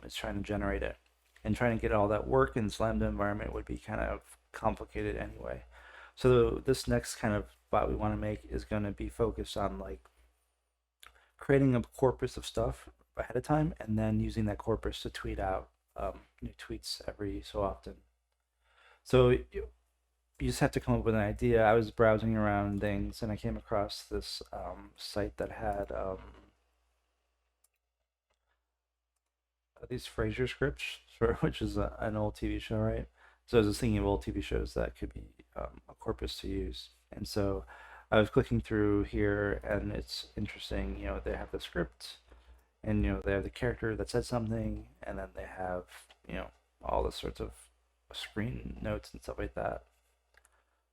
[SPEAKER 1] it's trying to generate it. And trying to get all that work in this Lambda environment would be kind of complicated anyway. So this next kind of bot we want to make is going to be focused on like creating a corpus of stuff ahead of time and then using that corpus to tweet out new tweets every so often. So you just have to come up with an idea. I was browsing around things and I came across this site that had these Frasier scripts, which is an old TV show, right? So I was just thinking of old TV shows that could be a corpus to use. And so I was clicking through here, and it's interesting. They have the script, and they have the character that said something, and then they have all the sorts of screen notes and stuff like that.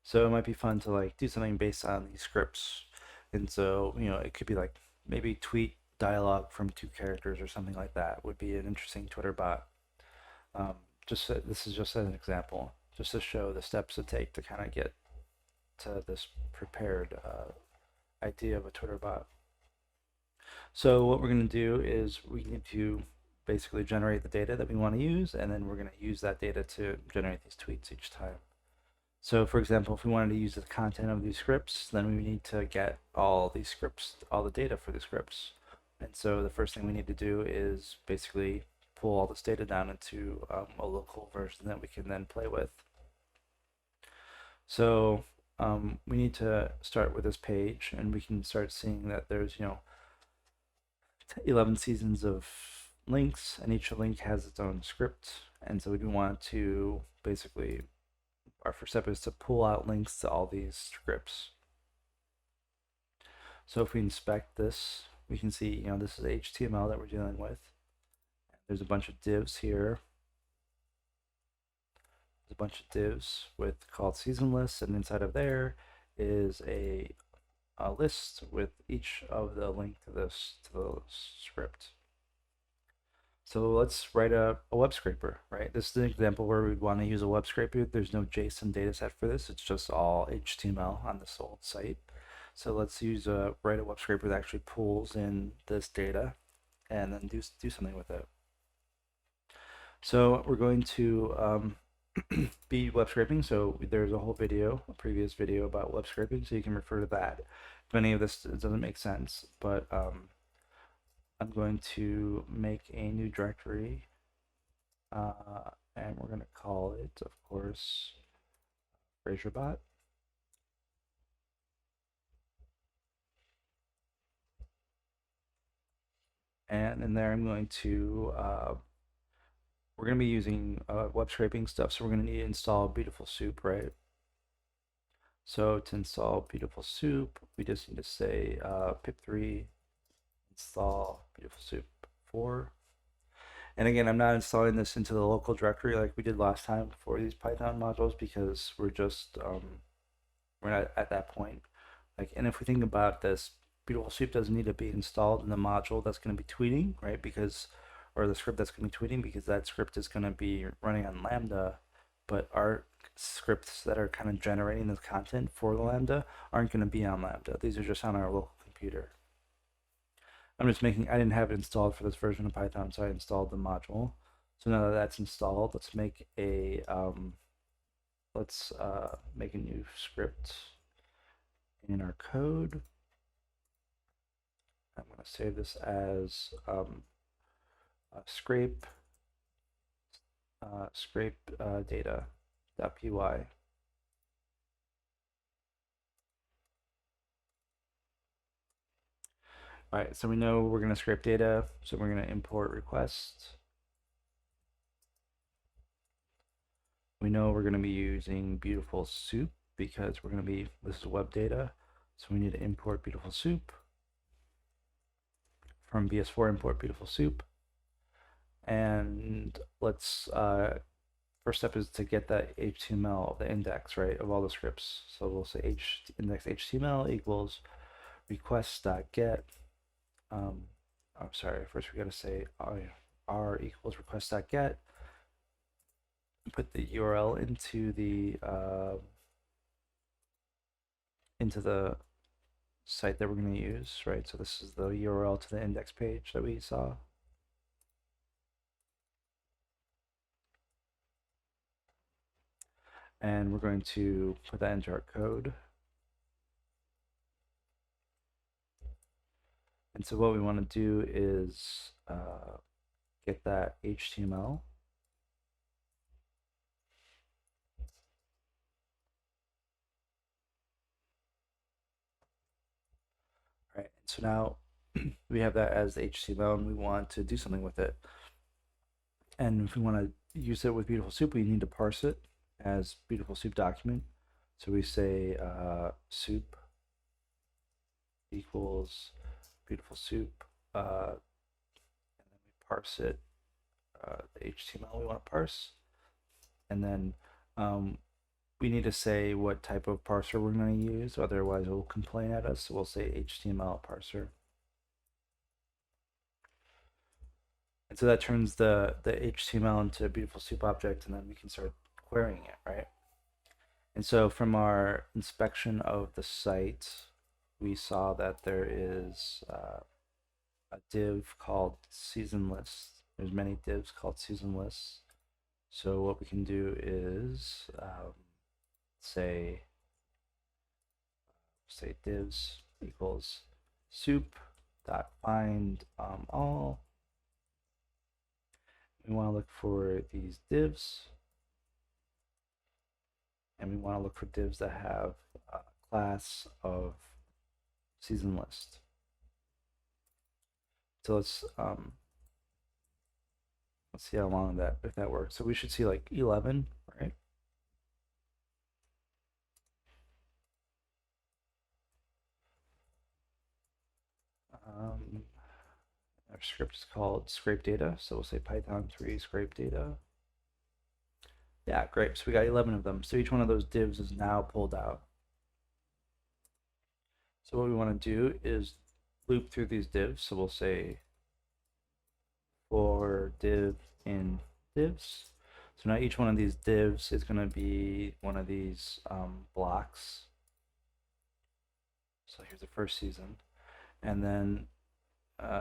[SPEAKER 1] So it might be fun to like do something based on these scripts. And so, it could be like maybe tweet dialogue from two characters or something like that would be an interesting Twitter bot. Um, this is just an example, just to show the steps to take to kind of get to this prepared idea of a Twitter bot. So what we're going to do is we need to basically generate the data that we want to use, and then we're going to use that data to generate these tweets each time. So for example, if we wanted to use the content of these scripts, then we need to get all these scripts, all the data for the scripts. And so the first thing we need to do is basically pull all this data down into a local version that we can then play with. So we need to start with this page, and we can start seeing that there's 11 seasons of links, and each link has its own script. And so we want to basically, our first step is to pull out links to all these scripts. So if we inspect this, we can see, this is HTML that we're dealing with. There's a bunch of divs here. There's a bunch of divs with called season lists, and inside of there is a list with each of the link to the script. So let's write a web scraper, right? This is an example where we'd want to use a web scraper. There's no JSON data set for this. It's just all HTML on this old site. So let's write a web scraper that actually pulls in this data and then do something with it. So we're going to be web scraping. So there's a whole video, a previous video about web scraping, so you can refer to that if any of this doesn't make sense. But I'm going to make a new directory, and we're going to call it, of course, FrasierBot. And in there, I'm going to we're going to be using web scraping stuff, so we're going to need to install Beautiful Soup, right? So to install Beautiful Soup, we just need to say pip3 install Beautiful Soup 4. And again, I'm not installing this into the local directory like we did last time for these Python modules, because we're just we're not at that point. And if we think about this, Beautiful Soup doesn't need to be installed in the module that's going to be tweeting, right? Or the script that's going to be tweeting, because that script is going to be running on Lambda, but our scripts that are kind of generating this content for the Lambda aren't going to be on Lambda. These are just on our local computer. I didn't have it installed for this version of Python, so I installed the module. So now that that's installed, let's make a new script in our code. I'm going to save this as scrape data.py. All right, so we know we're going to scrape data, so we're going to import request. We know we're going to be using beautiful soup because we're going to be, this is web data, so we need to import beautiful soup. From BS4 import beautiful soup. And let's, first step is to get that HTML, the index, right, of all the scripts. So we'll say index HTML equals request.get. I'm sorry, first we got to say r equals request.get. Put the URL into the site that we're going to use, right? So this is the URL to the index page that we saw. And we're going to put that into our code. And so what we want to do is get that HTML. Right, so now we have that as HTML and we want to do something with it. And if we want to use it with Beautiful Soup, we need to parse it as Beautiful Soup document. So we say soup equals Beautiful Soup, and then we parse it, the HTML we want to parse. And then we need to say what type of parser we're going to use, otherwise it will complain at us. So we'll say HTML parser. And so that turns the HTML into a beautiful soup object, and then we can start querying it, right? And so from our inspection of the site, we saw that there is a div called season list. There's many divs called season lists. So what we can do is say divs equals soup dot find all. We want to look for these divs, and we want to look for divs that have a class of season list. So let's see how long if that works. So we should see like 11, right? Our script is called scrape data, so we'll say Python 3 scrape data. Yeah, great. So we got 11 of them. So each one of those divs is now pulled out. So what we want to do is loop through these divs. So we'll say for div in divs. So now each one of these divs is going to be one of these blocks. So here's the first season. And then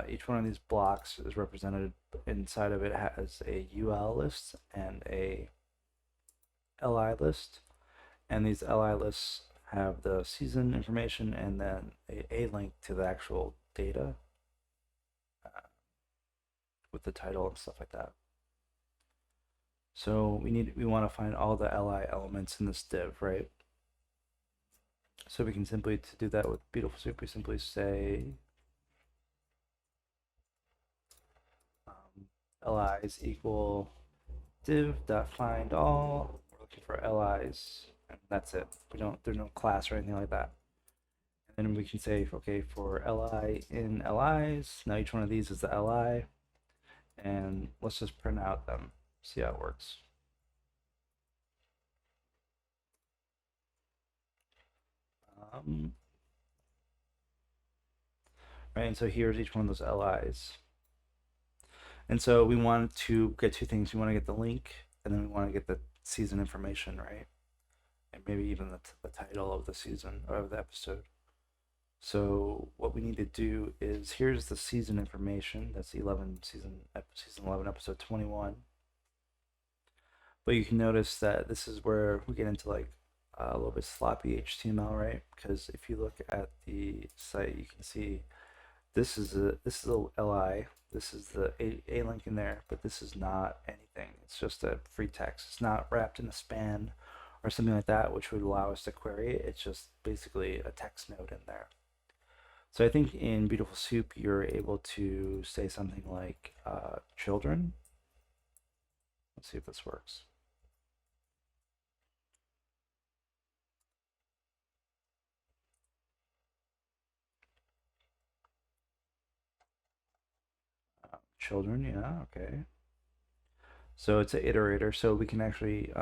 [SPEAKER 1] each one of these blocks is represented inside of it has a UL list and a LI list. And these LI lists have the season information and then a link to the actual data with the title and stuff like that. So we want to find all the LI elements in this div, right? So we can simply, to do that with Beautiful Soup, we simply say LIs equal div.find all. We're looking for LIs, and that's it. There's no class or anything like that. And then we can say, okay, for LI in LIs, now each one of these is the LI, and let's just print out them, see how it works. Right, and so here's each one of those LIs. And so we want to get two things. We want to get the link, and then we want to get the season information, right? And maybe even the title of the season or of the episode. So what we need to do is, here's the season information. That's season 11, episode 21. But you can notice that this is where we get into like a little bit sloppy HTML, right? Because if you look at the site, you can see this is a LI. This is the a link in there, but this is not anything. It's just a free text. It's not wrapped in a span or something like that, which would allow us to query it. It's just basically a text node in there. So I think in Beautiful Soup, you're able to say something like children. Let's see if this works. Children, yeah, okay. So it's an iterator, so we can actually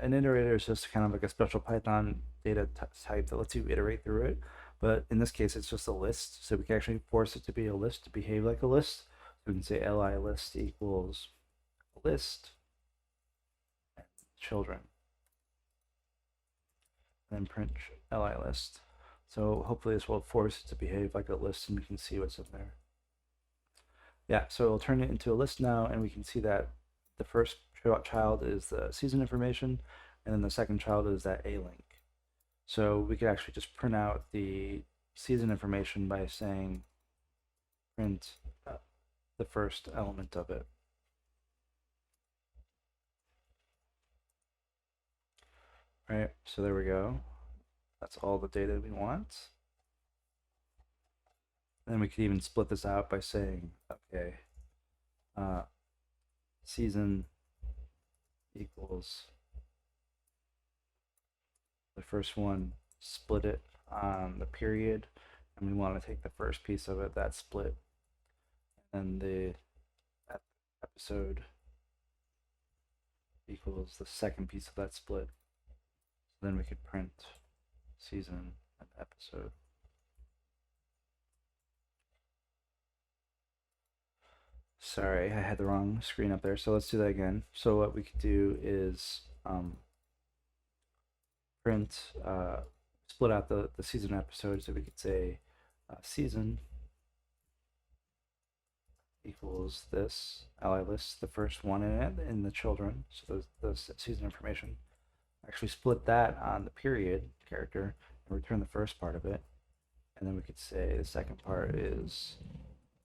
[SPEAKER 1] an iterator is just kind of like a special Python data type that lets you iterate through it. But in this case, it's just a list. So we can actually force it to be a list, to behave like a list. So we can say li list equals list and children, and then print li list. So hopefully this will force it to behave like a list and we can see what's in there. Yeah, so it'll turn it into a list now, and we can see that the first child is the season information, and then the second child is that A link. So we could actually just print out the season information by saying print the first element of it. Right, so there we go. That's all the data we want. And then we could even split this out by saying, okay, season equals the first one, split it on the period, and we want to take the first piece of it, that split, and the episode equals the second piece of that split. So then we could print season and episode. Sorry, I had the wrong screen up there. So let's do that again. So what we could do is print, split out the season episode. So we could say season equals this li list, the first one in it, in the children. So the season information. Actually split that on the period character and return the first part of it. And then we could say the second part is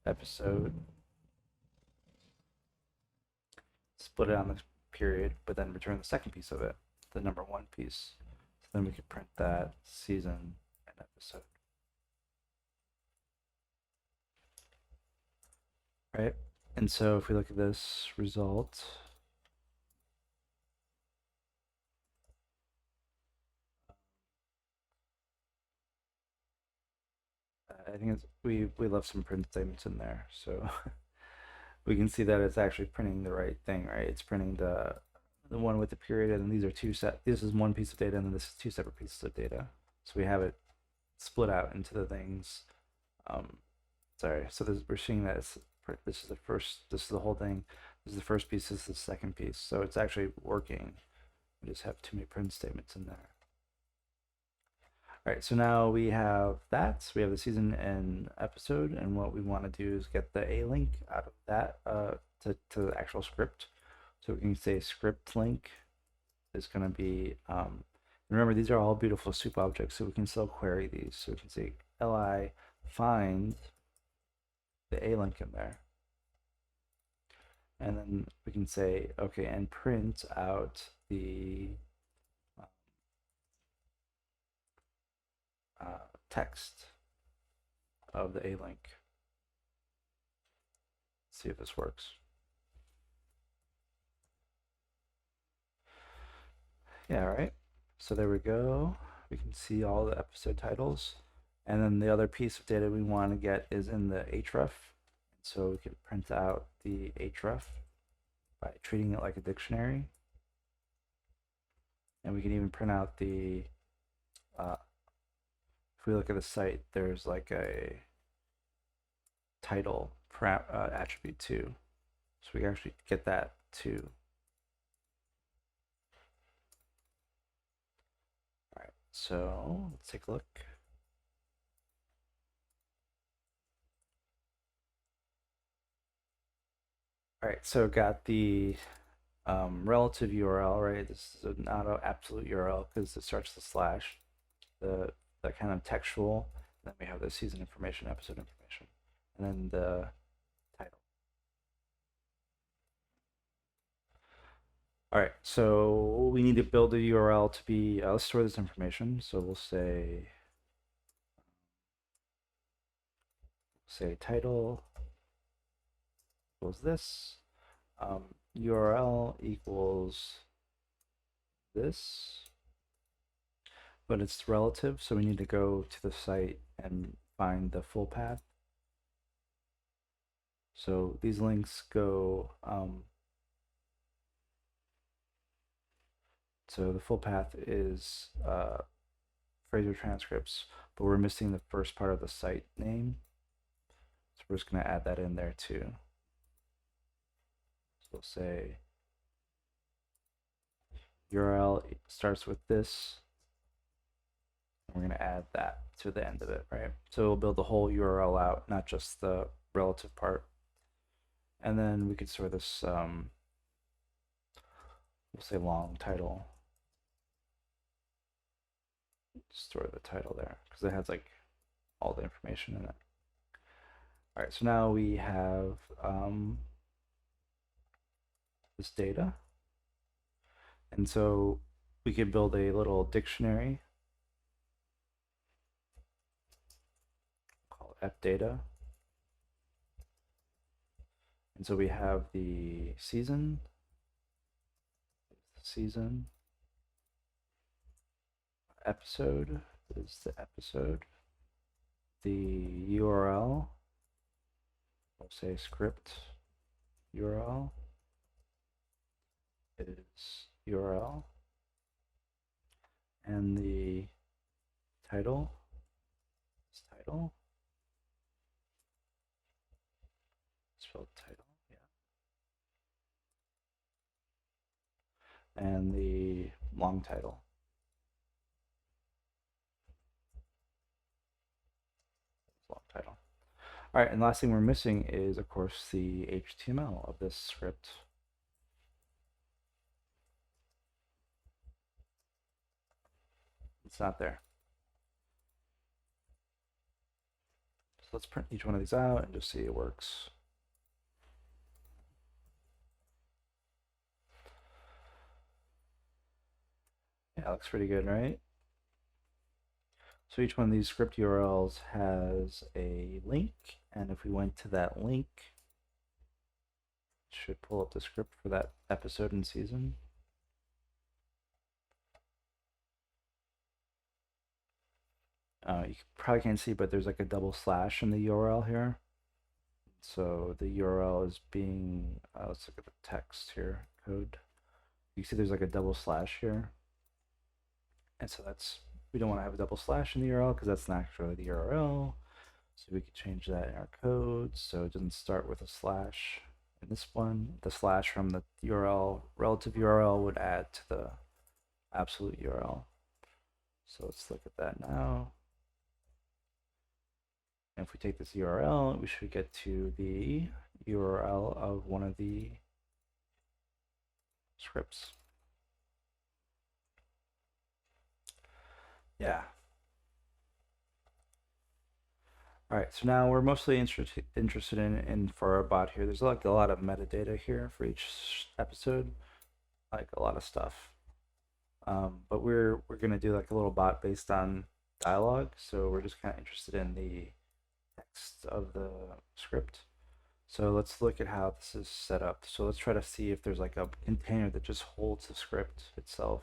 [SPEAKER 1] episode, split it on the period, but then return the second piece of it, the number one piece. So then we could print that season and episode. Right? And so if we look at this result, I think we left some print statements in there. So we can see that it's actually printing the right thing, right? It's printing the one with the period, and these are this is one piece of data, and then this is two separate pieces of data. So we have it split out into the things. Sorry, so we're seeing that this is the first, this is the whole thing. This is the first piece, this is the second piece. So it's actually working. We just have too many print statements in there. All right, so now we have that. So we have the season and episode, and what we want to do is get the A link out of that to the actual script. So we can say script link is going to be, remember these are all Beautiful Soup objects, so we can still query these. So we can say li find the A link in there. And then we can say, okay, and print out the text of the A link. Let's see if this works. Yeah, right. So there we go. We can see all the episode titles. And then the other piece of data we want to get is in the href. So we could print out the href by treating it like a dictionary. And we can even print out the, if we look at the site, there's like a title attribute too. So we can actually get that too. All right, so let's take a look. All right, so got the relative URL, right? This is not an absolute URL because it starts with slash, the kind of textual. Then we have the season information, episode information, and then the title. All right, so we need to build a URL to be, let's store this information. So we'll say title equals this, URL equals this, but it's relative, so we need to go to the site and find the full path. So these links go, so the full path is Frasier transcripts, but we're missing the first part of the site name. So we're just going to add that in there too. So we'll say URL starts with this. And we're going to add that to the end of it, right? So we'll build the whole URL out, not just the relative part. And then we could store this, we'll say long title. Store the title there because it has like all the information in it. All right, so now we have this data. And so we could build a little dictionary, call it fdata. And so we have the season, episode is the episode, the URL, we'll say script URL is URL, and the title is title, spelled title, yeah, and the long title. Long title. All right, and last thing we're missing is, of course, the HTML of this script. It's not there. So let's print each one of these out and just see it works. Yeah, it looks pretty good, right? So each one of these script URLs has a link, and if we went to that link, it should pull up the script for that episode and season. You probably can't see, but there's like a double slash in the URL here. So the URL is being, let's look at the text here, code. You see there's like a double slash here. And so we don't want to have a double slash in the URL because that's not actually the URL. So we could change that in our code so it doesn't start with a slash. In this one, the slash from the URL, relative URL would add to the absolute URL. So let's look at that now. And if we take this URL, we should get to the URL of one of the scripts. Yeah. All right, so now we're mostly interested in for our bot here. There's like a lot of metadata here for each episode, like a lot of stuff. But we're gonna do like a little bot based on dialog, so we're just kind of interested in the text of the script. So let's look at how this is set up. So let's try to see if there's like a container that just holds the script itself.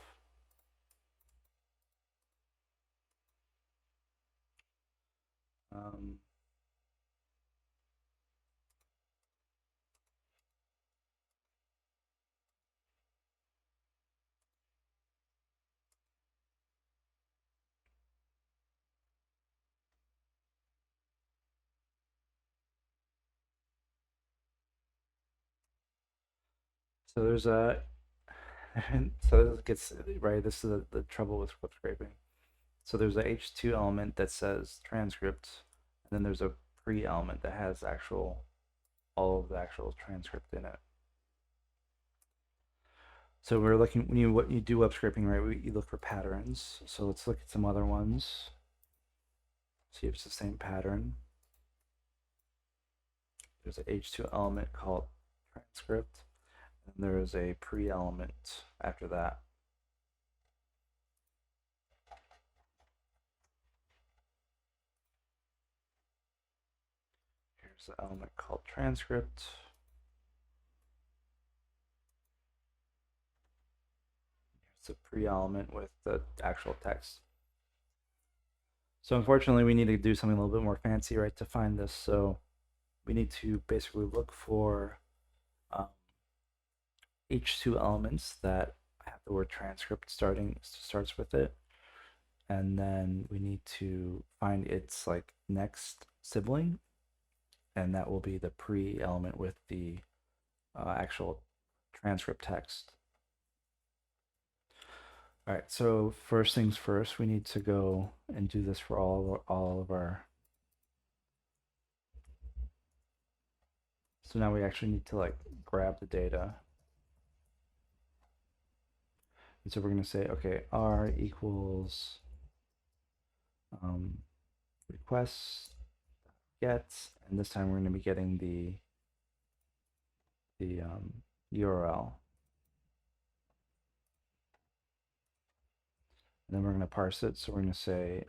[SPEAKER 1] So there's a, so this gets, right, this is the trouble with script scraping. So there's a H2 element that says transcript, and then there's a pre element that has all of the actual transcript in it. So we're looking, when you do web scraping, right, you look for patterns. So let's look at some other ones. See if it's the same pattern. There's an H2 element called transcript. And there is a pre-element after that. Here's the element called transcript. It's a pre-element with the actual text. So unfortunately, we need to do something a little bit more fancy, right, to find this. So we need to basically look for um, H2 elements that have the word transcript starts with it, and then we need to find its like next sibling, and that will be the pre-element with the actual transcript text. All right, so first things first, we need to go and do this for all of our. So now we actually need to like grab the data. And so we're going to say, okay, R equals requests gets, and this time we're going to be getting the URL. And then we're going to parse it. So we're going to say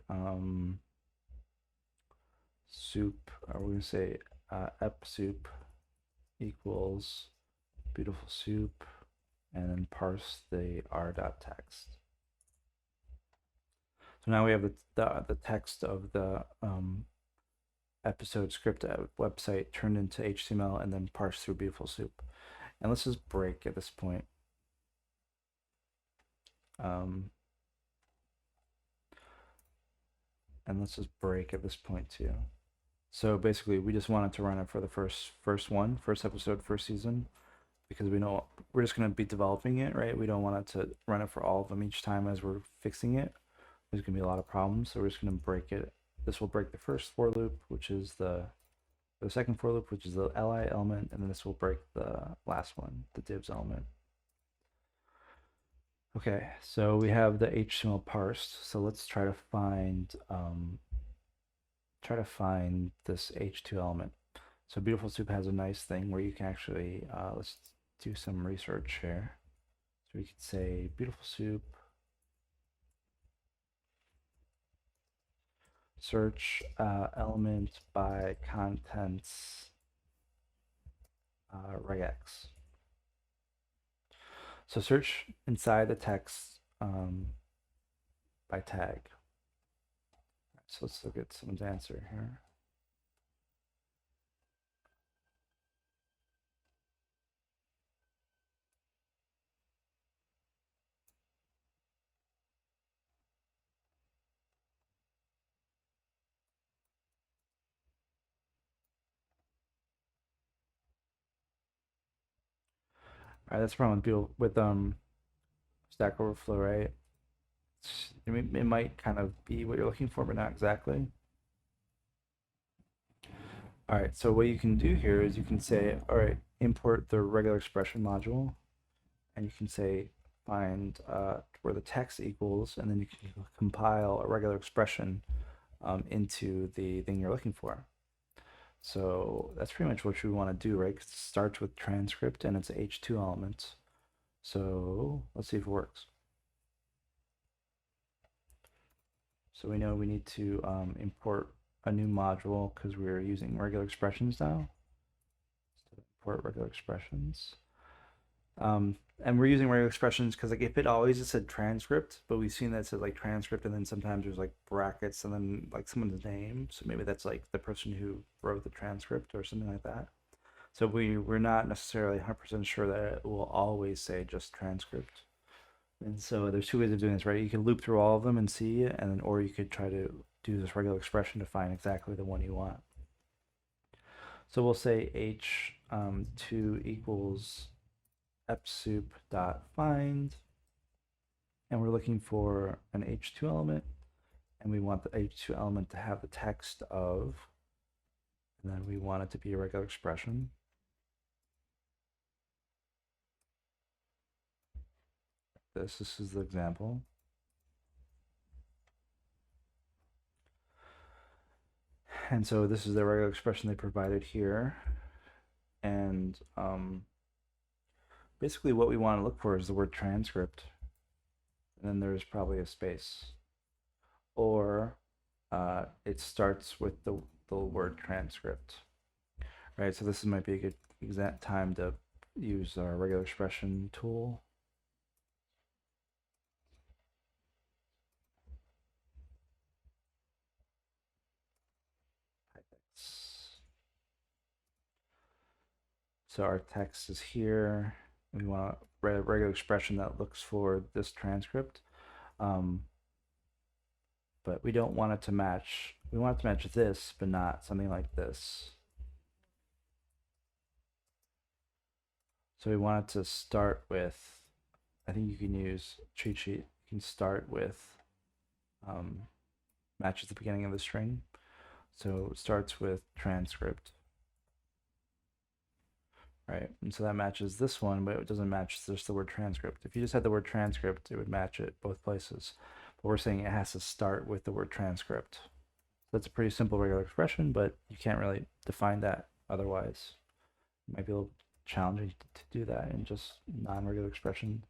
[SPEAKER 1] soup, or we're going to say ep soup equals beautiful soup, and then parse the r.text. So now we have the text of the episode script website turned into HTML and then parsed through beautiful soup. And let's just break at this point. And let's just break at this point too. So basically, we just wanted to run it for the first episode, first season, because we know we're just going to be developing it, right? We don't want it to run it for all of them each time as we're fixing it. There's going to be a lot of problems, so we're just going to break it. This will break the first for loop, which is the second for loop, which is the li element, and then this will break the last one, the divs element. Okay, so we have the HTML parsed. So let's try to find this H2 element. So Beautiful Soup has a nice thing where you can actually let's do some research here. So we could say Beautiful Soup search element by contents regex. So search inside the text by tag. So let's look at someone's answer here. All right, that's the problem with Stack Overflow, right? It might kind of be what you're looking for, but not exactly. All right, so what you can do here is you can say, all right, import the regular expression module, and you can say find where the text equals, and then you can compile a regular expression into the thing you're looking for. So that's pretty much what you want to do, right? 'Cause it starts with transcript and it's H2 elements. So let's see if it works. So we know we need to import a new module because we're using regular expressions now. So import regular expressions. And we're using regular expressions because like if it always just said transcript, but we've seen that it says like transcript and then sometimes there's like brackets and then like someone's name. So maybe that's like the person who wrote the transcript or something like that. So we're not necessarily 100% sure that it will always say just transcript. And so there's two ways of doing this, right? You can loop through all of them and see it, and then or you could try to do this regular expression to find exactly the one you want. So we'll say h2 equals epsoup dot find, and we're looking for an h2 element, and we want the h2 element to have the text of, and then we want it to be a regular expression. This is the example. And so this is the regular expression they provided here. And Basically, what we want to look for is the word transcript, and then there's probably a space, or it starts with the word transcript, right? So this might be a good exact time to use our regular expression tool. So our text is here. We want a regular expression that looks for this transcript. Um, but we don't want it to match, we want it to match this, but not something like this. So we want it to start with, I think you can use cheat sheet. You can start with match at the beginning of the string. So it starts with transcript, right? And so that matches this one, but it doesn't match just the word transcript. If you just had the word transcript, it would match it both places. But we're saying it has to start with the word transcript. That's a pretty simple regular expression, but you can't really define that otherwise. It might be a little challenging to do that in just non-regular expression.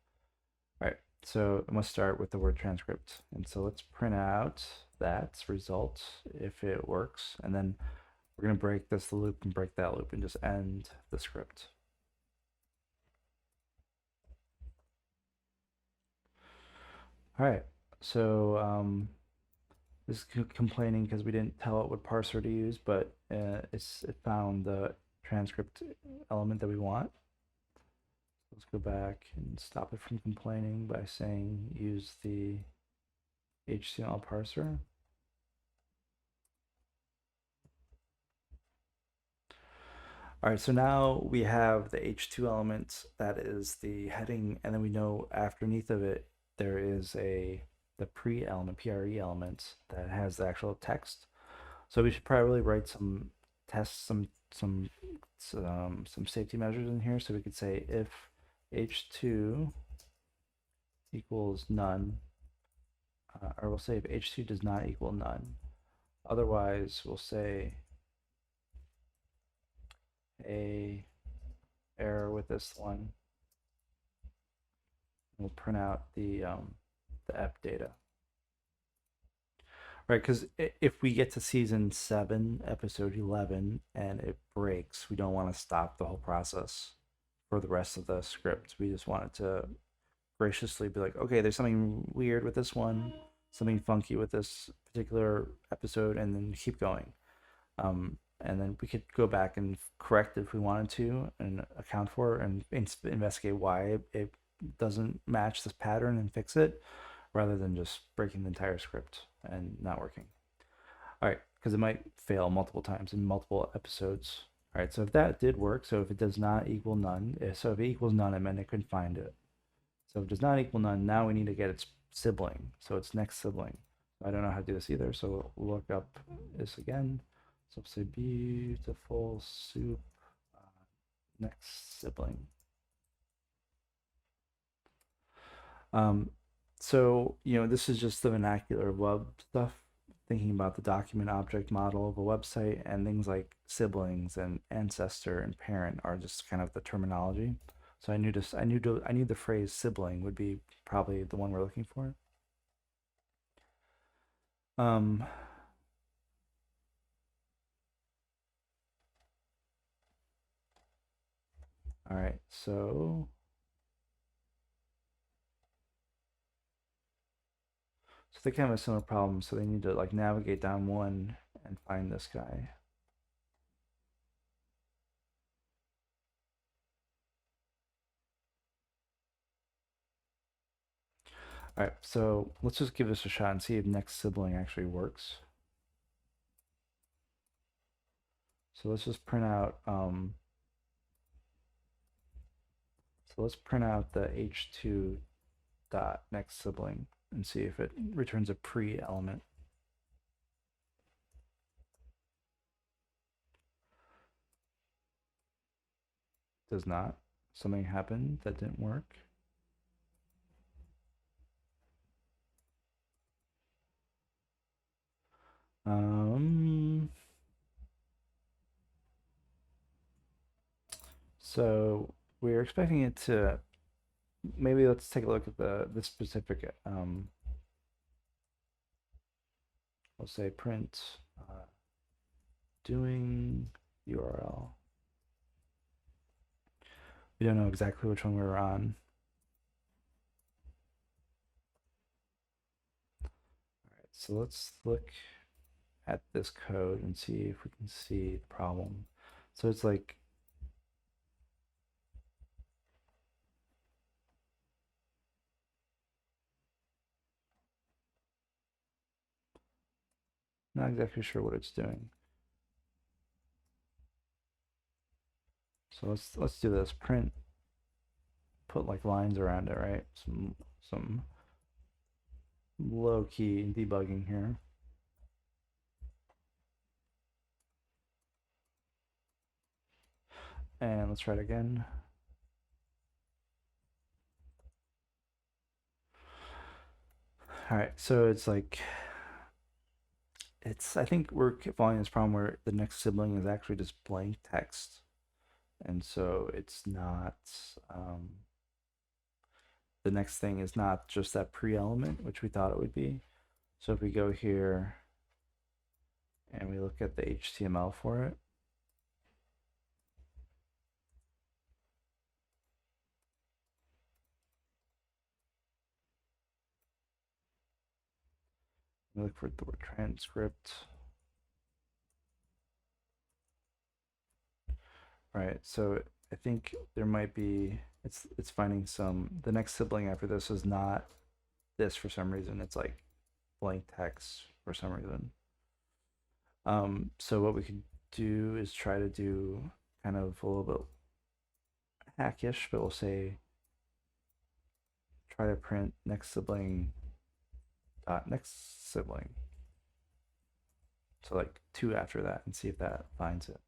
[SPEAKER 1] All right, so it must start with the word transcript. And so let's print out that result if it works. And then we're going to break this loop and break that loop and just end the script. All right, so this is complaining because we didn't tell it what parser to use, but it found the transcript element that we want. Let's go back and stop it from complaining by saying use the HTML parser. All right, so now we have the H2 element that is the heading, and then we know underneath of it there is the pre element, PRE element that has the actual text. So we should probably write some tests, some safety measures in here. So we could say if H2 equals none, or we'll say if H2 does not equal none. Otherwise, we'll say a error with this one. We'll print out the F data. Right, because if we get to season 7, episode 11, and it breaks, we don't want to stop the whole process for the rest of the script. We just want it to graciously be like, okay, there's something weird with this one, something funky with this particular episode, and then keep going. And then we could go back and correct if we wanted to and account for it and investigate why it doesn't match this pattern and fix it rather than just breaking the entire script and not working. All right, because it might fail multiple times in multiple episodes. All right, so if that did work, so if it does not equal none, so if it equals none, it meant it couldn't find it. So if it does not equal none, now we need to get its sibling, so its next sibling. I don't know how to do this either, so we'll look up this again. So say beautiful soup next sibling. So, this is just the vernacular web stuff, thinking about the document object model of a website, and things like siblings and ancestor and parent are just kind of the terminology. So I knew the phrase sibling would be probably the one we're looking for. Um, all right, so they kind of have a similar problem, so they need to like navigate down one and find this guy. All right, so let's just give this a shot and see if next sibling actually works. So let's just print out, so let's print out the h2 dot next sibling and see if it returns a pre element. Does not. Something happened that didn't work. So we're expecting it to, maybe let's take a look at the specific, we'll say print doing URL. We don't know exactly which one we were on. All right, so let's look at this code and see if we can see the problem. So it's like, not exactly sure what it's doing. So let's do this. Print, put like lines around it, right? Some low key debugging here. And let's try it again. All right, so it's like, I think we're following this problem where the next sibling is actually just blank text. And so it's not, the next thing is not just that pre-element, which we thought it would be. So if we go here and we look at the HTML for it, we look for the word transcript. Right, so I think there might be, it's finding the next sibling after this is not this for some reason. It's like blank text for some reason. So what we could do is try to do kind of a little bit hackish, but we'll say try to print next sibling dot next sibling. So like 2 after that and see if that finds it.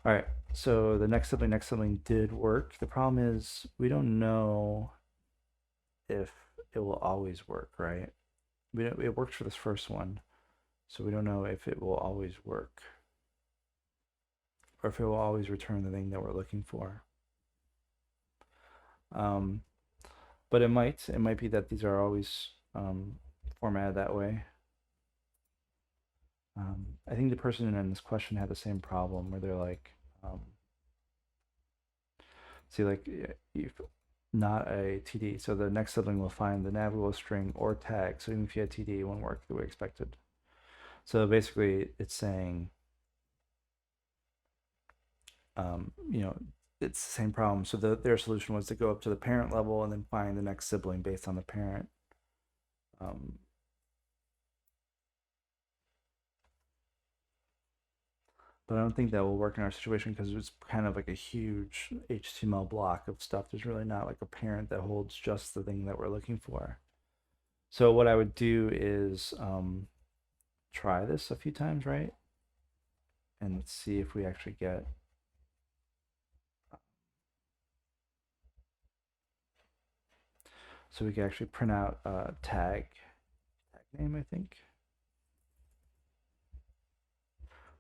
[SPEAKER 1] All right, so the next sibling did work. The problem is we don't know if it will always work, right? It worked for this first one, so we don't know if it will always work or if it will always return the thing that we're looking for. But it might be that these are always formatted that way. I think the person in this question had the same problem where they're like, see, like, if not a TD, so the next sibling will find the navigable string or tag. So even if you had TD, it won't work the way expected. So basically, it's saying, you know, it's the same problem. So their solution was to go up to the parent level and then find the next sibling based on the parent. But I don't think that will work in our situation because it's kind of like a huge HTML block of stuff. There's really not like a parent that holds just the thing that we're looking for. So what I would do is try this a few times, right? And let's see if we actually get. So we can actually print out a tag name, I think.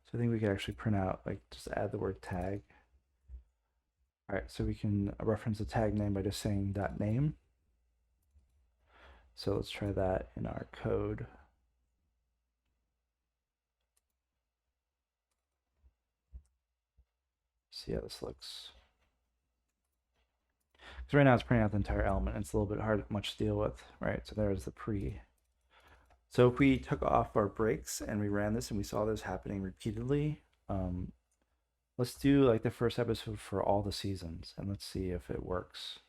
[SPEAKER 1] So I think we could actually print out, like, just add the word tag. All right, so we can reference a tag name by just saying .name. So let's try that in our code. See how this looks. Because right now it's printing out the entire element. It's a little bit much to deal with, right? So there's the pre. So if we took off our breaks and we ran this and we saw this happening repeatedly, let's do like the first episode for all the seasons and let's see if it works.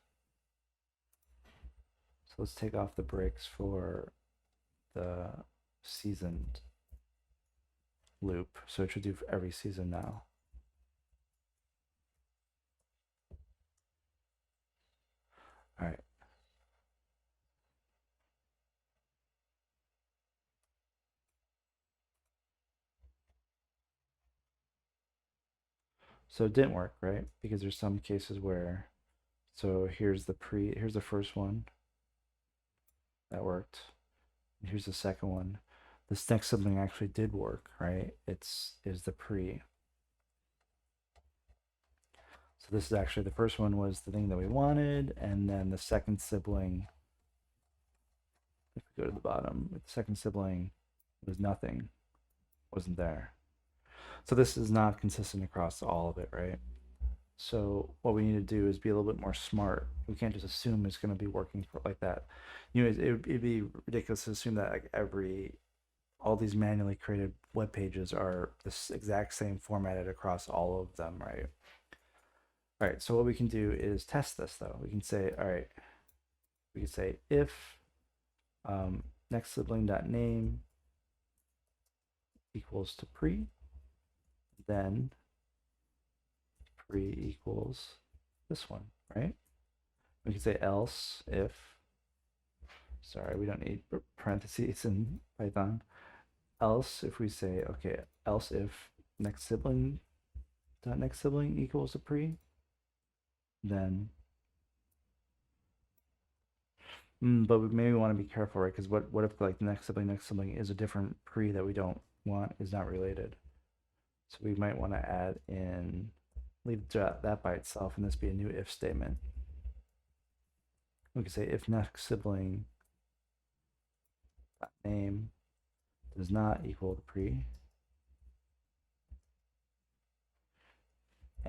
[SPEAKER 1] So let's take off the breaks for the seasoned loop. So it should do for every season now. All right. So it didn't work, right? Because there's some cases where, so here's the first one that worked. And here's the second one. this next sibling actually did work, right? Is the pre. So this is actually, the first one was the thing that we wanted, and then the second sibling, if we go to the bottom, the second sibling was nothing, wasn't there. So this is not consistent across all of it, right? So what we need to do is be a little bit more smart. We can't just assume it's going to be working for like that. It'd be ridiculous to assume that like all these manually created web pages are this exact same formatted across all of them, right? All right, so what we can do is test this though. We can say, all right, we can say if next sibling dot name equals to pre, then pre equals this one, right? We can say else if, sorry, we don't need parentheses in Python. Else if we say, okay, else if next sibling dot next sibling equals to pre, then but we maybe want to be careful, right? Because what if like the next sibling is a different pre that we don't want, is not related. So we might want to add in, leave that by itself, and this be a new if statement. We could say if next sibling name does not equal the pre,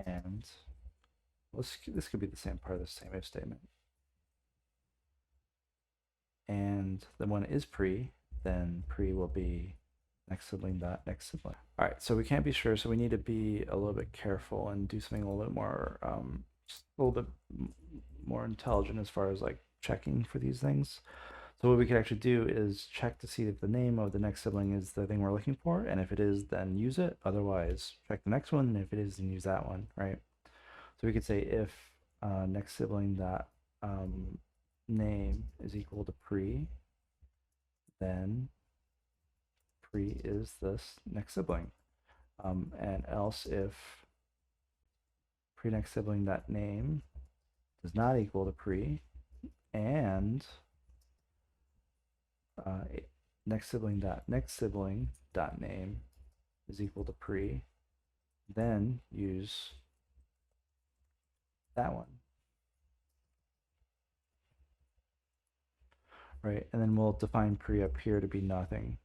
[SPEAKER 1] and this could be the same part of the same if statement. And the one is pre, then pre will be next sibling dot next sibling. All right, so we can't be sure, so we need to be a little bit careful and do something a little bit more, just a little bit more intelligent as far as like checking for these things. So what we could actually do is check to see if the name of the next sibling is the thing we're looking for, and if it is, then use it. Otherwise, check the next one, and if it is, then use that one, right? So we could say if next sibling dot name is equal to pre, then pre is this next sibling. And else if pre next sibling dot name does not equal to pre, and next sibling dot name is equal to pre, then use that one, right? And then we'll define pre up here to be nothing.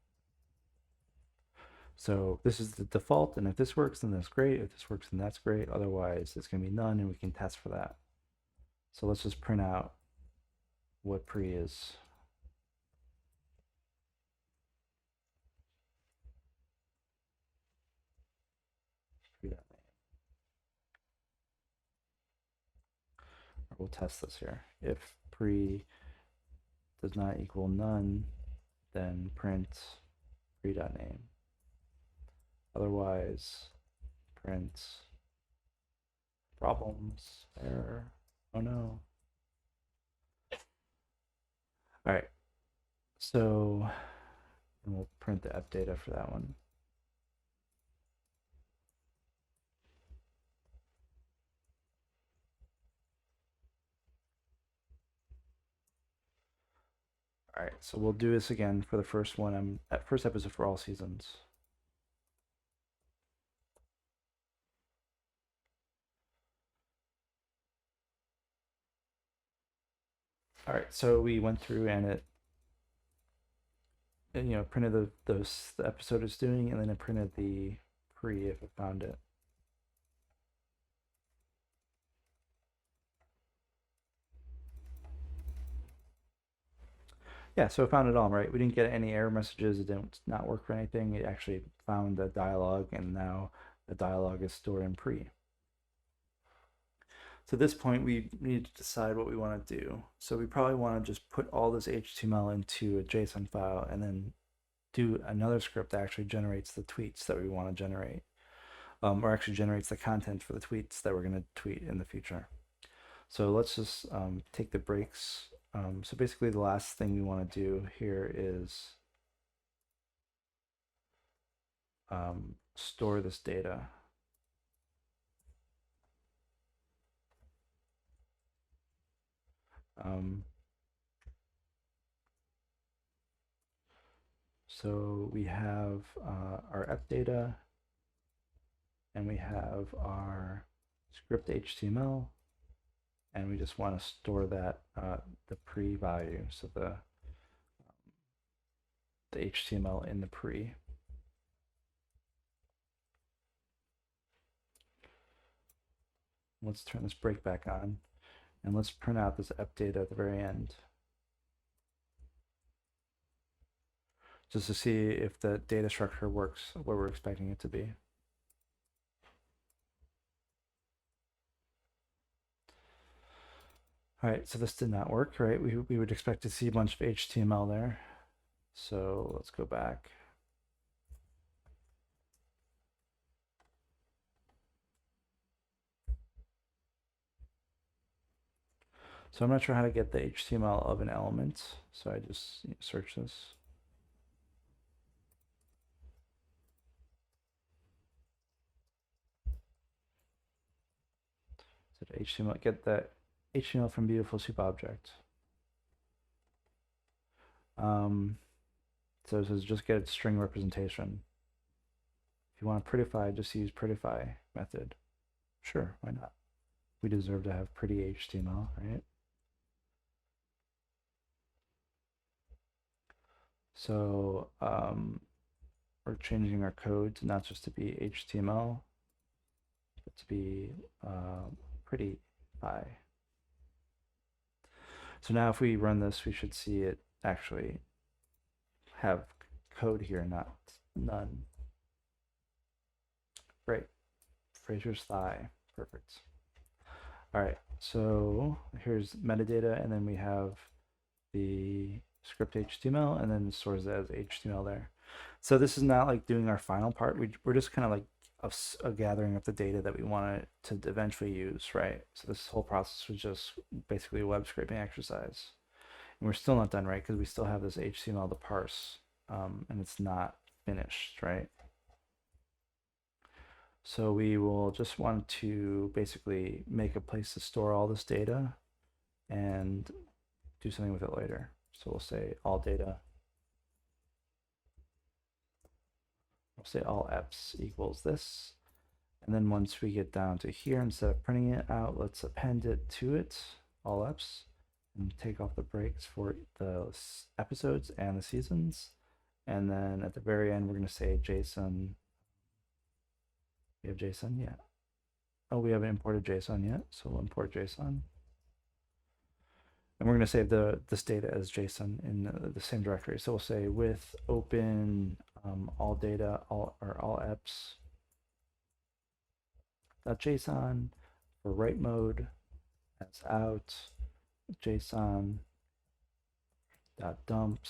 [SPEAKER 1] So this is the default, and if this works, then that's great. If this works, then that's great. Otherwise, it's going to be none, and we can test for that. So let's just print out what pre is. We'll test this here. If pre does not equal none, then print pre.name. Otherwise, print problems, error. Oh no. All right. So, and we'll print the f data for that one. All right, so we'll do this again for the first one. First episode for all seasons. All right, so we went through and it, printed the episode it's doing, and then it printed the pre if it found it. Yeah, so it found it all, right? We didn't get any error messages. It didn't not work for anything. It actually found the dialog, and now the dialog is stored in pre. So at this point, we need to decide what we want to do. So we probably want to just put all this HTML into a JSON file and then do another script that actually generates the tweets that we want to generate, or actually generates the content for the tweets that we're going to tweet in the future. So let's just take the breaks. So basically the last thing we want to do here is store this data. So we have our app data, and we have our script HTML, and we just want to store that the pre value, so the HTML in the pre. Let's turn this break back on, and let's print out this app data at the very end, just to see if the data structure works where we're expecting it to be. All right, so this did not work, right? We would expect to see a bunch of HTML there. So let's go back. So I'm not sure how to get the HTML of an element. So I just search this. So the HTML, get that HTML from beautiful soup object. So it says just get its string representation. If you want to prettify, just use prettify method. Sure, why not? We deserve to have pretty HTML, right? So we're changing our code to not just to be HTML, but to be prettify. So now if we run this, we should see it actually have code here, not none. Great. Frasier's thigh. Perfect. All right, so here's metadata, and then we have the script HTML, and then it stores it as HTML there. So this is not like doing our final part. We're just kind of like a gathering of the data that we want to eventually use, right? So this whole process was just basically a web scraping exercise. And we're still not done, right? Because we still have this HTML to parse, and it's not finished, right? So we will just want to basically make a place to store all this data and do something with it later. So we'll say all data. We'll say all eps equals this. And then once we get down to here, instead of printing it out, let's append it to it, all eps, and take off the breaks for the episodes and the seasons. And then at the very end, we're going to say JSON. We have JSON yet. Oh, we haven't imported JSON yet, so we'll import JSON. And we're going to save this data as JSON in the same directory. So we'll say with open all data, all eps .json for write mode as out JSON dump.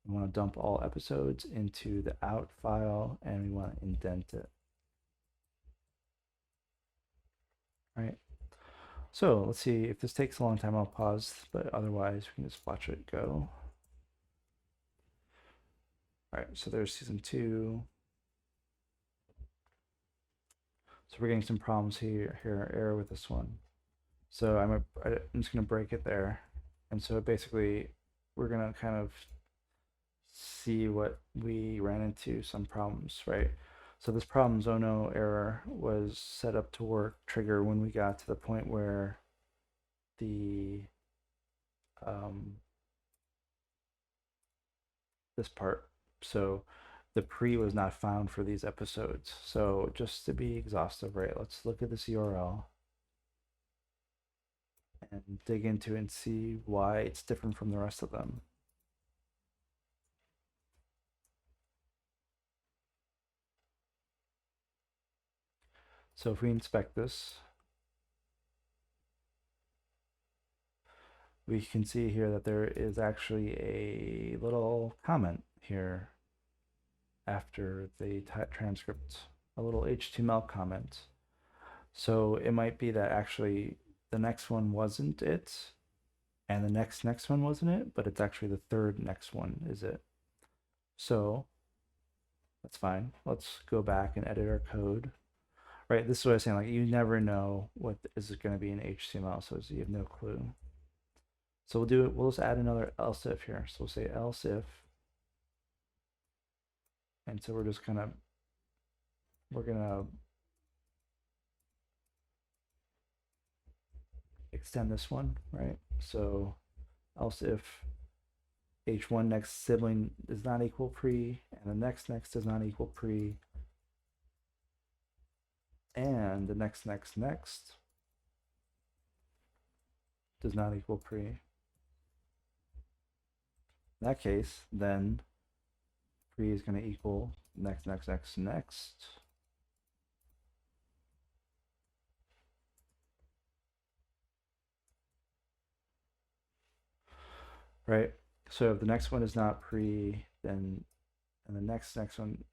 [SPEAKER 1] We want to dump all episodes into the out file, and we want to indent it. All right. So let's see if this takes a long time. I'll pause, but otherwise we can just watch it go. All right, so there's season 2. So we're getting some problems here, error with this one. So I'm just gonna break it there. And so basically we're gonna kind of see what we ran into, some problems, right? So this problem Zono error was set up to work trigger when we got to the point where the this part. So the pre was not found for these episodes. So just to be exhaustive, right, let's look at this URL and dig into it and see why it's different from the rest of them. So if we inspect this, we can see here that there is actually a little comment here after the transcript, a little HTML comment. So it might be that actually the next one wasn't it, and the next one wasn't it, but it's actually the third next one is it. So that's fine. Let's go back and edit our code. Right, this is what I was saying, like you never know what is going to be in HTML, so you have no clue. So we'll just add another else if here. So we'll say else if And so we're gonna extend this one, right? So else if h1 next sibling does not equal pre, and the next does not equal pre, and the next does not equal pre. In that case, then pre is going to equal next. Right? So if the next one is not pre, then and the next one,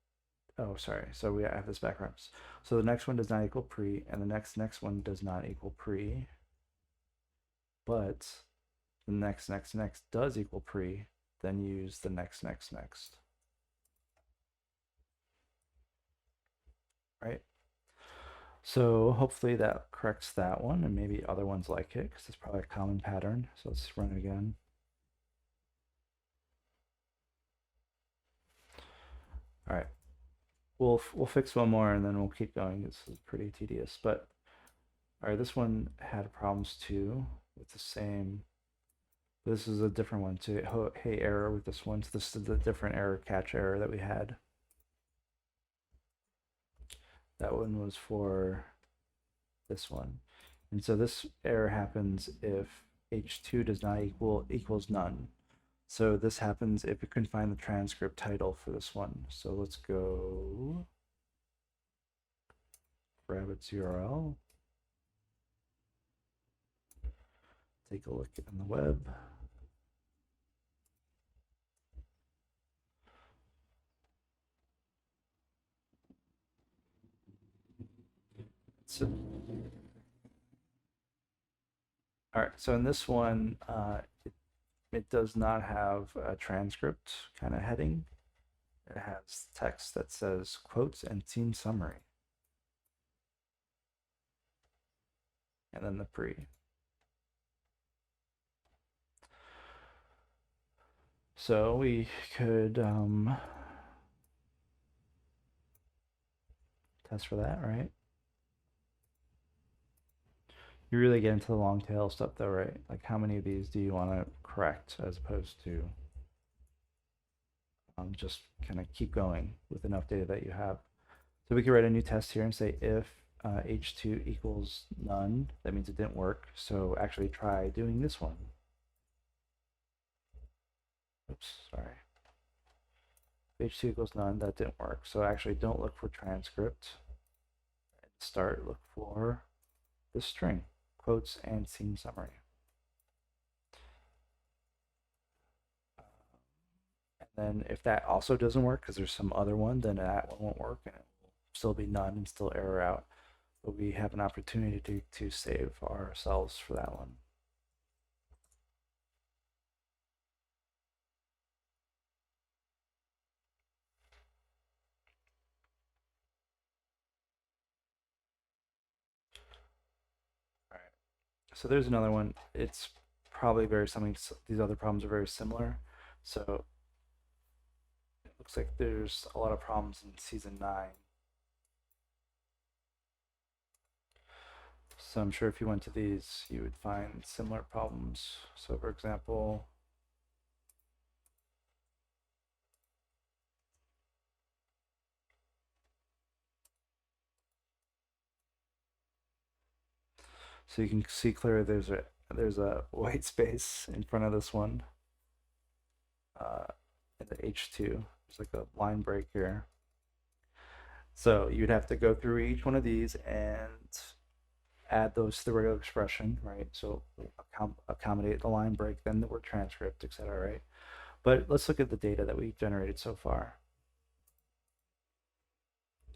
[SPEAKER 1] oh, sorry. So we have this backwards. So the next one does not equal pre, and the next one does not equal pre, but the next does equal pre, then use the next. Right? So hopefully that corrects that one and maybe other ones like it because it's probably a common pattern. So let's run it again. All right. We'll fix one more and then we'll keep going. This is pretty tedious, but all right, this one had problems too with the same. This is a different one too. Hey, error with this one. So this is the different error, catch error that we had. That one was for this one. And so this error happens if h2 does not equals none. So this happens if we couldn't find the transcript title for this one. So let's go grab its URL. Take a look in the web. So, all right, so in this one, it does not have a transcript kind of heading. It has text that says quotes and team summary. And then the pre. So we could test for that, right? You really get into the long tail stuff though, right? Like how many of these do you want to correct as opposed to just kind of keep going with enough data that you have. So we could write a new test here and say if h2 equals none, that means it didn't work. So actually try doing this one. Oops, sorry. If h2 equals none, that didn't work. So actually don't look for transcript. Look for the string, quotes and scene summary. And then if that also doesn't work, because there's some other one, then that one won't work and it will still be none and still error out. But we have an opportunity to save ourselves for that one. All right. So there's another one. It's probably very something. These other problems are very similar. So it looks like there's a lot of problems in season 9. So I'm sure if you went to these, you would find similar problems. So for example, so you can see clearly there's a white space in front of this one in the H2. There's like a line break here. So you'd have to go through each one of these and add those to the regular expression, right? So accommodate the line break, then the word transcript, etc., right? But let's look at the data that we've generated so far.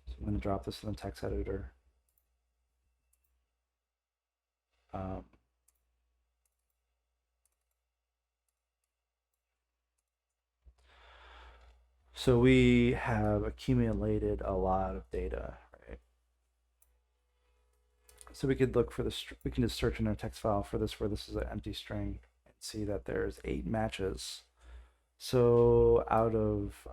[SPEAKER 1] So I'm going to drop this in the text editor. So we have accumulated a lot of data, right? So we could look for we can just search in our text file for this, where this is an empty string, and see that there's 8 matches. So out of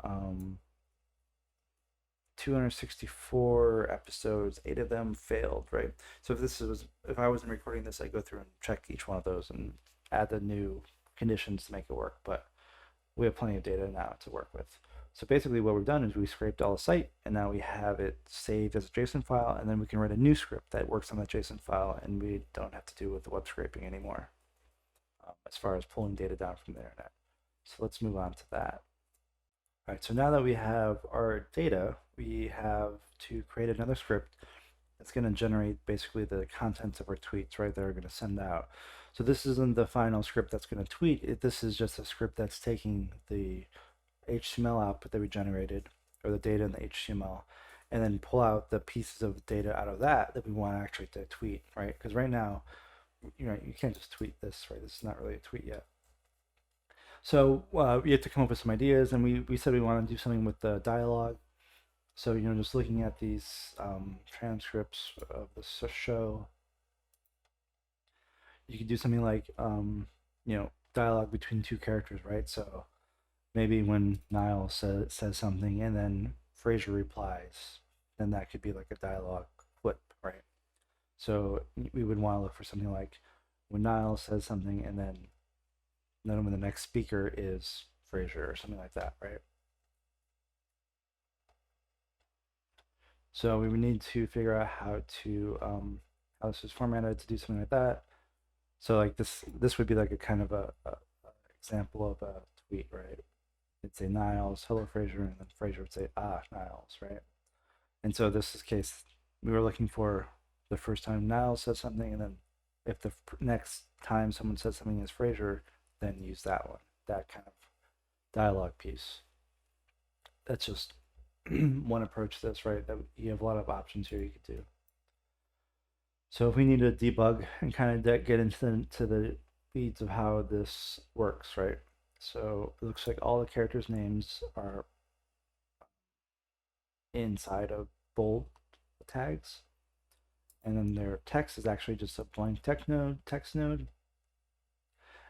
[SPEAKER 1] 264 episodes, 8 of them failed, right? So if I wasn't recording this, I'd go through and check each one of those and add the new conditions to make it work. But we have plenty of data now to work with. So basically what we've done is we scraped all the site and now we have it saved as a JSON file, and then we can write a new script that works on that JSON file, and we don't have to deal with the web scraping anymore as far as pulling data down from the internet. So let's move on to that. All right, so now that we have our data, we have to create another script that's going to generate basically the contents of our tweets, right, that are going to send out. So this isn't the final script that's going to tweet. This is just a script that's taking the HTML output that we generated, or the data in the HTML, and then pull out the pieces of data out of that we want actually to tweet, right? Because right now, you can't just tweet this, right? This is not really a tweet yet. So we have to come up with some ideas, and we said we want to do something with the dialogue. So, just looking at these transcripts of the show, you could do something like, dialogue between two characters, right? So maybe when Niles says something and then Frasier replies, then that could be like a dialogue flip, right? So we would want to look for something like when Niles says something and then when the next speaker is Frasier or something like that, right? So we would need to figure out how this is formatted to do something like that. So like this would be like a kind of a example of a tweet, right? It'd say Niles, hello Frasier, and then Frasier would say, ah, Niles, right? And so this is case we were looking for the first time Niles says something, and then if the next time someone says something as Frasier, then use that one, that kind of dialogue piece. That's just one approach to this, right? That you have a lot of options here you could do. So if we need to debug and kind of get into the weeds of how this works, right? So it looks like all the characters' names are inside of bold tags, and then their text is actually just a blank text node,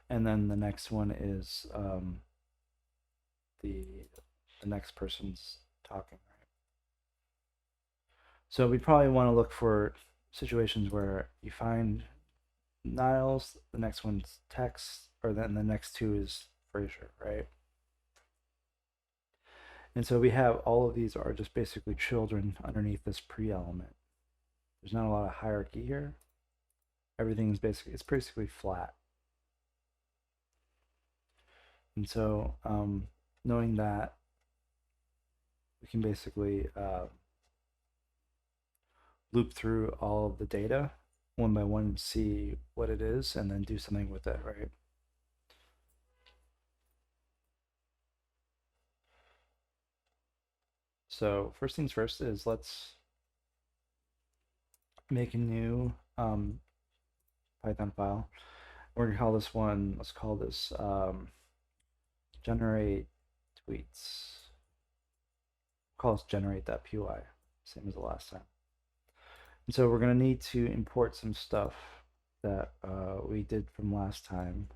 [SPEAKER 1] and then the next one is the next person's talking, right? So we probably want to look for situations where you find Niles, the next one's text, or then the next two is Frasier, right? And so we have all of these are just basically children underneath this pre-element. There's not a lot of hierarchy here. Everything is basically flat. And so knowing that, we can basically loop through all of the data one by one, see what it is, and then do something with it, right? So first things first is let's make a new Python file. We're gonna call this one, let's call this generate tweets. Call this generate.py, same as the last time. And so we're gonna need to import some stuff that we did from last time.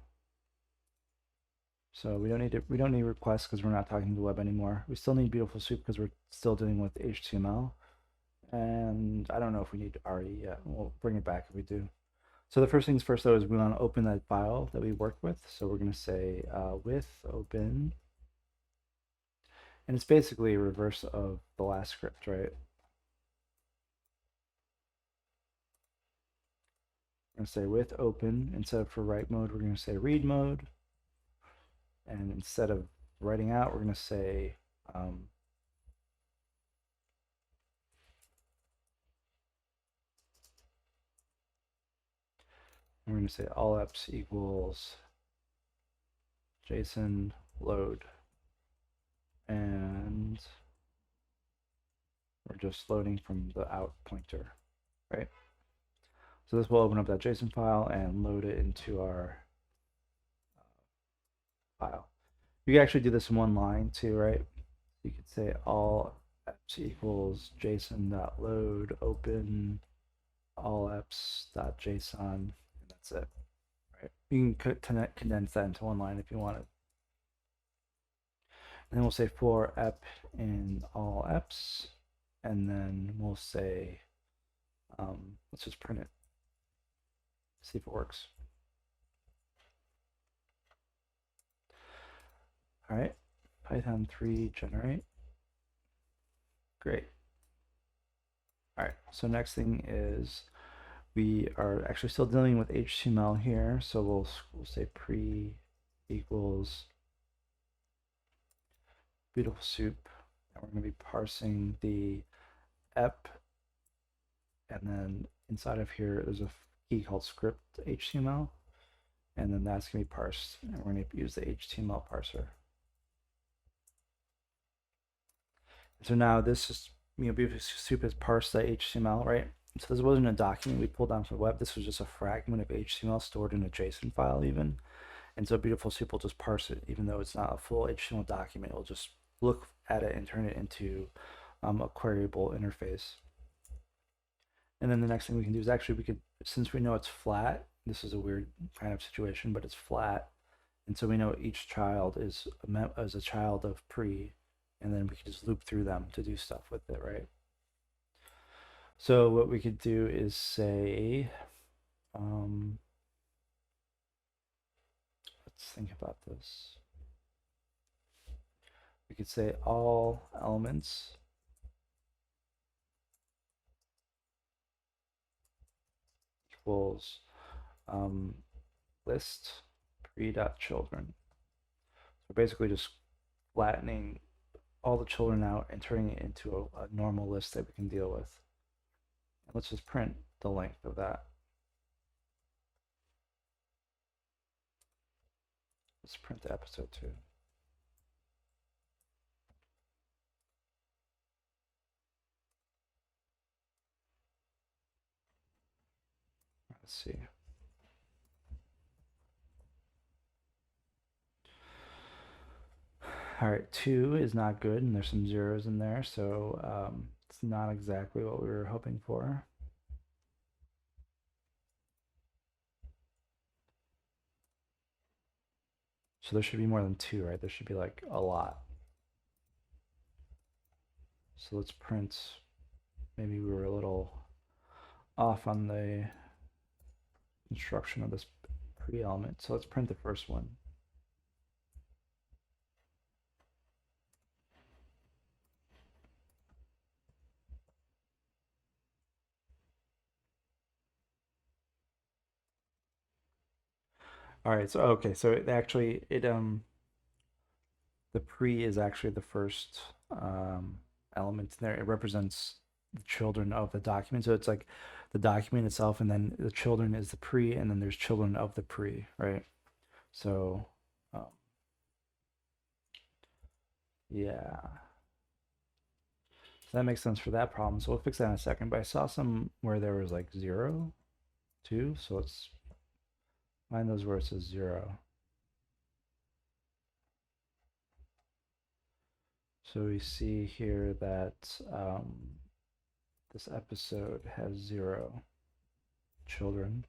[SPEAKER 1] So we don't need requests because we're not talking to the web anymore. We still need Beautiful Soup because we're still dealing with HTML. And I don't know if we need RE yet. We'll bring it back if we do. So the first things first, though, is we want to open that file that we worked with. So we're going to say with open. And it's basically a reverse of the last script, right? We're going to say with open. Instead of for write mode, we're going to say read mode. And instead of writing out, we're going to say we're going to say all apps equals JSON load, and we're just loading from the out pointer, right? So this will open up that JSON file and load it into our file. You can actually do this in one line too, right? You could say all apps equals JSON.load open all apps.json, and that's it, right? You can condense that into one line if you wanted. And then we'll say for app in all apps, and then we'll say, let's just print it, see if it works. All right, Python 3 generate. Great. All right, so next thing is we are actually still dealing with HTML here, so we'll say pre equals beautiful soup, and we're going to be parsing the ep, and then inside of here there's a key called script HTML, and then that's going to be parsed, and we're going to use the HTML parser. So now this is, beautiful soup has parsed the HTML, right? So this wasn't a document we pulled down from the web. This was just a fragment of HTML stored in a JSON file even. And so Beautiful Soup will just parse it, even though it's not a full HTML document. It'll just look at it and turn it into a queryable interface. And then the next thing we can do is actually we could, since we know it's flat, this is a weird kind of situation, but it's flat. And so we know each child is a child of pre, and then we can just loop through them to do stuff with it, right? So what we could do is say, let's think about this. We could say all elements equals list pre.children. So basically just flattening all the children out and turning it into a normal list that we can deal with. And let's just print the length of that. Let's print the episode 2. Let's see. All right, 2 is not good, and there's some zeros in there, so it's not exactly what we were hoping for. So there should be more than 2, right? There should be like a lot. So let's print, maybe we were a little off on the construction of this pre-element. So let's print the first one. All right, so okay, so it actually the pre is actually the first element in there. It represents the children of the document. So it's like the document itself, and then the children is the pre, and then there's children of the pre, right? So yeah. So that makes sense for that problem. So we'll fix that in a second. But I saw some where there was like 0, 2. So let's find those where it says 0. So we see here that this episode has 0 children.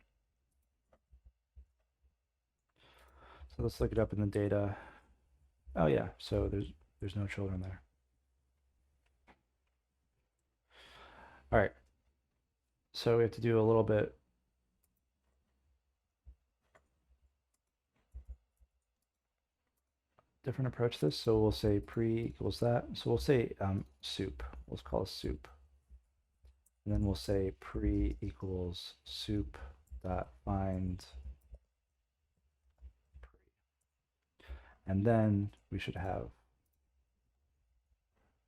[SPEAKER 1] So let's look it up in the data. Oh yeah, so there's no children there. All right. So we have to do a little bit different approach to this. So we'll say pre equals that. So we'll say soup. Let's call it soup. And then we'll say pre equals soup dot find pre. And then we should have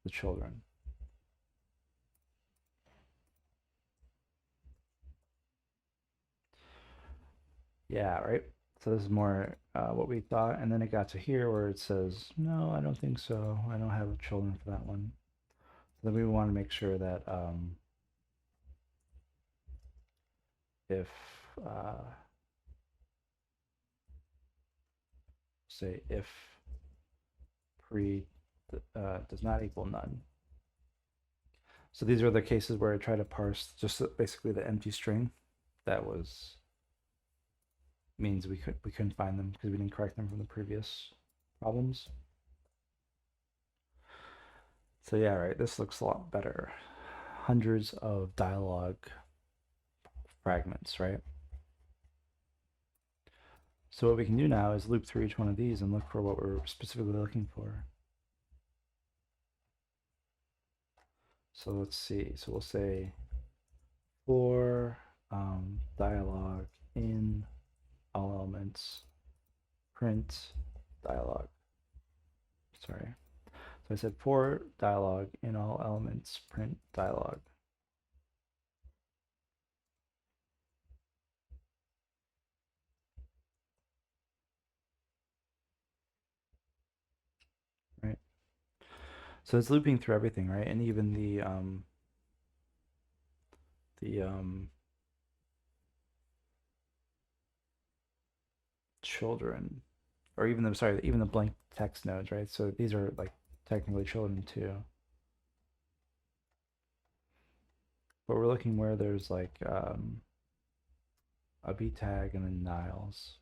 [SPEAKER 1] the children. Yeah, right? So this is more what we thought. And then it got to here where it says, no, I don't think so. I don't have children for that one. So then we want to make sure that if, say, if pre does not equal none. So these are the cases where I try to parse just basically the empty string that was means we couldn't find them because we didn't correct them from the previous problems. So yeah, right, this looks a lot better. hundreds of dialogue fragments, right? So what we can do now is loop through each one of these and look for what we're specifically looking for. So let's see. So we'll say for dialogue in all elements, print dialogue. Sorry. So I said for dialogue in all elements, print dialogue. Right. So it's looping through everything, right? And even the children, or even the sorry, even the blank text nodes, right? So these are like technically children too. But we're looking where there's like a B tag and then Niles.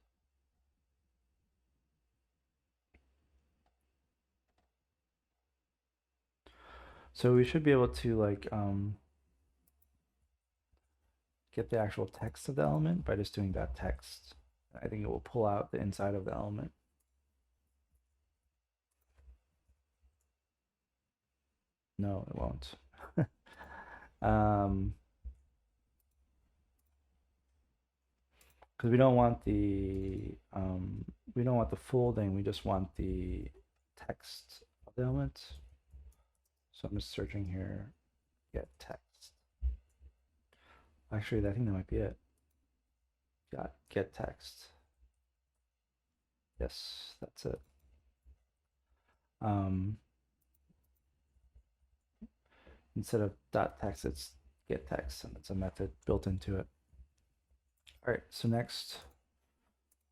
[SPEAKER 1] So we should be able to like get the actual text of the element by just doing that text. I think it will pull out the inside of the element. No, it won't. Because we don't want the full thing. We just want the text of the element. So I'm just searching here, get text. Actually, I think that might be it. Got get text. Yes, that's it. Um, Instead of dot text, it's get text, and it's a method built into it. All right, so next,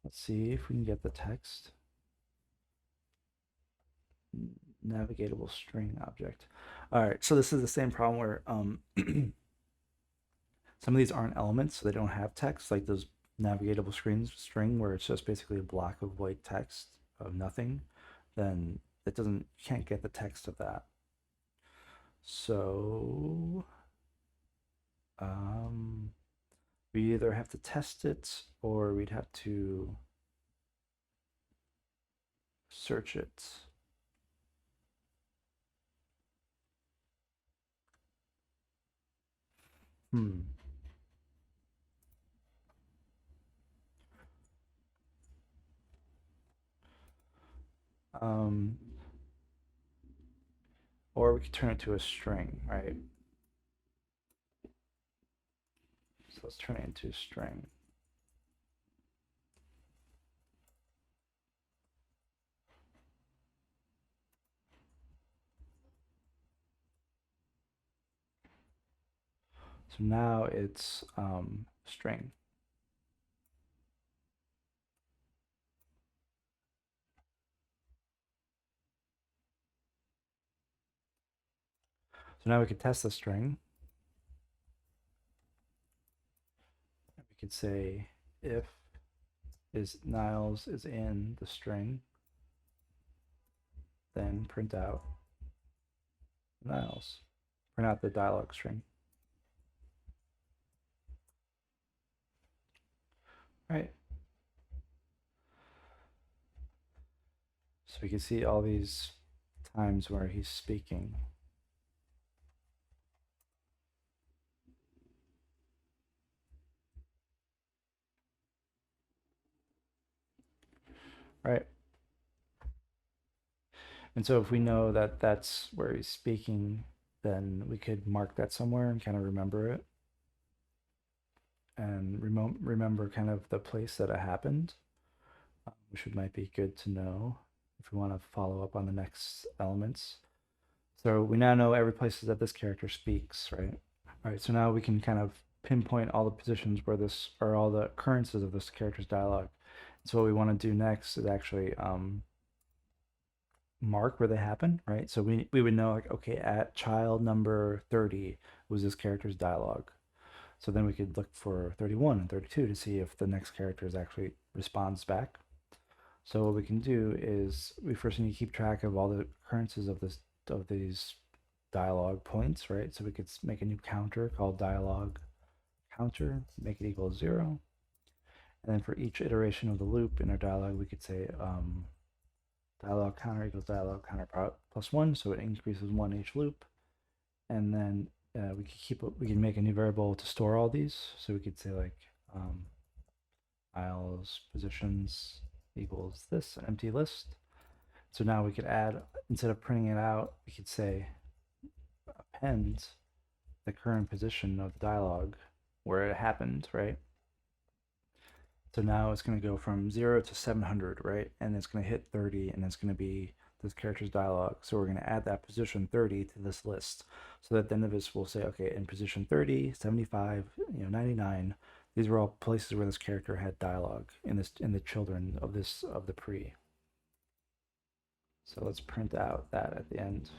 [SPEAKER 1] let's see if we can get the text. Navigatable string object. All right, so this is the same problem where some of these aren't elements, so they don't have text, like those navigatable string where it's just basically a block of white text of nothing. Then it doesn't, you can't get the text of that. So we either have to test it or we'd have to search it. Hmm. Um, or we could turn it to a string, right? So let's turn it into a string. So now it's string. So now we could test the string. We could say if is Niles is in the string, then print out Niles. Print out the dialog string. Right. So we can see all these times where he's speaking. Right. And so if we know that that's where he's speaking, then we could mark that somewhere and kind of remember it and remember kind of the place that it happened, which might be good to know if we want to follow up on the next elements. So we now know every place that this character speaks, right? All right, so now we can kind of pinpoint all the positions where this, or all the occurrences of this character's dialogue. So what we want to do next is actually mark where they happen, right? So we would know like, okay, at child number 30 was this character's dialogue. So then we could look for 31 and 32 to see if the next character is actually responds back. So what we can do is we first need to keep track of all the occurrences of these dialog points, right? So we could make a new counter called dialog counter, make it equal to 0. And then for each iteration of the loop in our dialog, we could say dialog counter equals dialog counter plus 1, so it increases 1 each loop. And then we can make a new variable to store all these. So we could say like Niles positions equals this, an empty list. So now we could add, instead of printing it out, we could say append the current position of the dialog where it happened, right? So now it's going to go from 0 to 700, right? And it's going to hit 30, and it's going to be this character's dialog. So we're going to add that position 30 to this list. So that at the end of this, we'll say, okay, in position 30, 75, 99, these were all places where this character had dialogue in the children of the pre. So let's print out that at the end.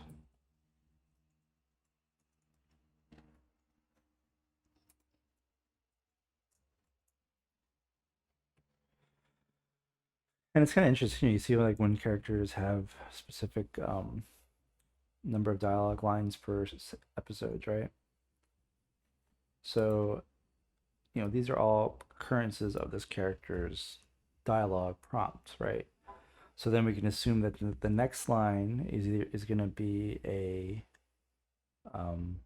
[SPEAKER 1] And it's kind of interesting. You see, like when characters have specific number of dialogue lines per episodes, right? So, these are all occurrences of this character's dialogue prompt, right? So then we can assume that the next line is going to be um,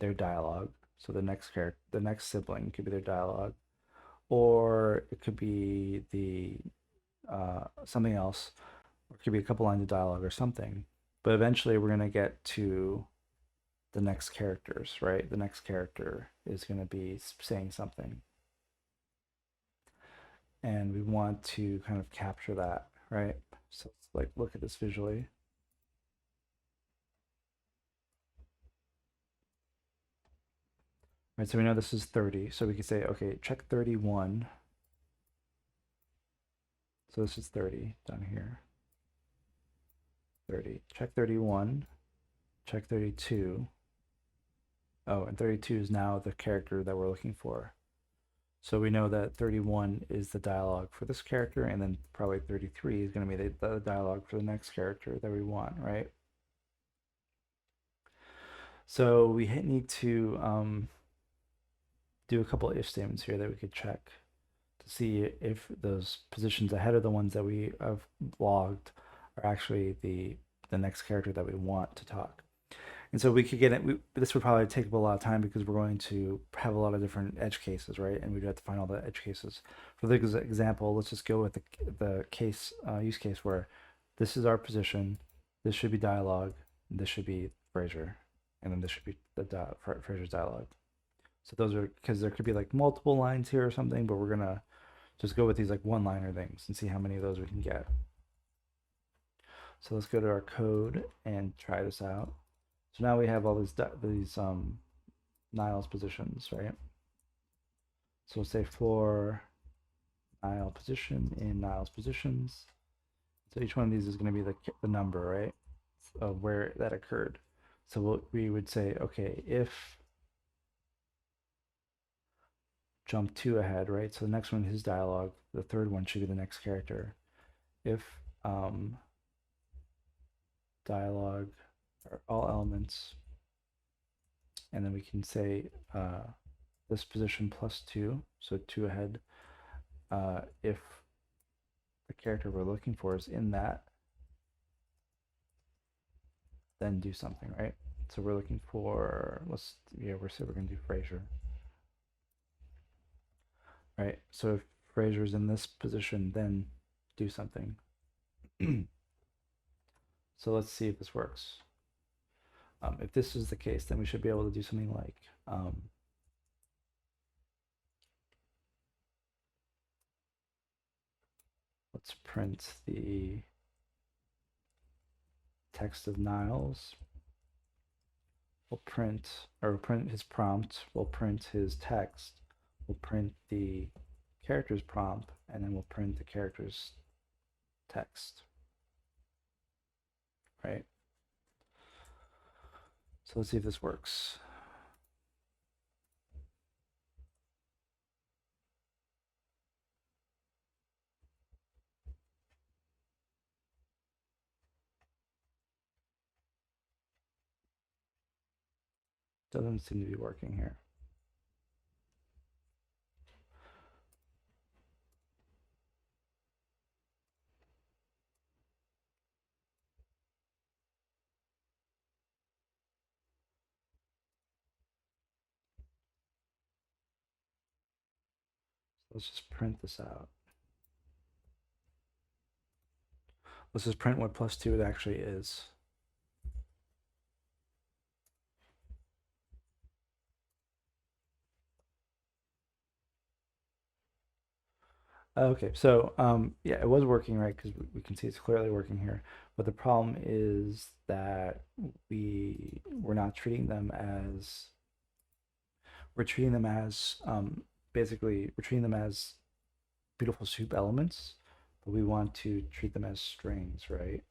[SPEAKER 1] their dialogue. So the next sibling could be their dialogue, or it could be the something else, or it could be a couple lines of dialogue or something. But eventually, we're going to get to the next characters, right? The next character is going to be saying something. And we want to kind of capture that, right? So let's like look at this visually. Right, so we know this is 30. So we could say, okay, check 31. So this is 30 down here. 30. Check 31. Check 32. Oh, and 32 is now the character that we're looking for. So we know that 31 is the dialogue for this character, and then probably 33 is going to be the dialogue for the next character that we want, right? So we need to do a couple if statements here that we could check to see if those positions ahead of the ones that we have logged are actually the next character that we want to talk. And so we could get it. This would probably take up a lot of time because we're going to have a lot of different edge cases, right? And we'd have to find all the edge cases. For the example, let's just go with the case use case where this is our position. This should be dialogue. This should be Frasier, and then this should be the Frasier's dialogue. So those are because there could be like multiple lines here or something, but we're gonna just go with these like one-liner things and see how many of those we can get. So let's go to our code and try this out. So now we have all these Niles positions, right? So we'll say for Nile position in Niles positions. So each one of these is going to be the number, right, of where that occurred. So we would say, okay, if jump 2 ahead, right? So the next one is dialogue. The third one should be the next character. If dialogue are all elements, and then we can say this position plus 2, so 2 ahead, if the character we're looking for is in that, then do something, right? So we're looking for, we're going to do Frasier, right? So if Frasier's in this position, then do something. So let's see if this works. If this is the case, then we should be able to do something like let's print the text of Niles. We'll print his prompt. We'll print his text. We'll print the character's prompt, and then we'll print the character's text, right? So let's see if this works. Doesn't seem to be working here. Let's just print this out. Let's just print what +2 it actually is. Okay, so yeah, it was working right because we can see it's clearly working here. But the problem is that we're not treating them as we're treating them as basically we're treating them as beautiful soup elements, but we want to treat them as strings, right?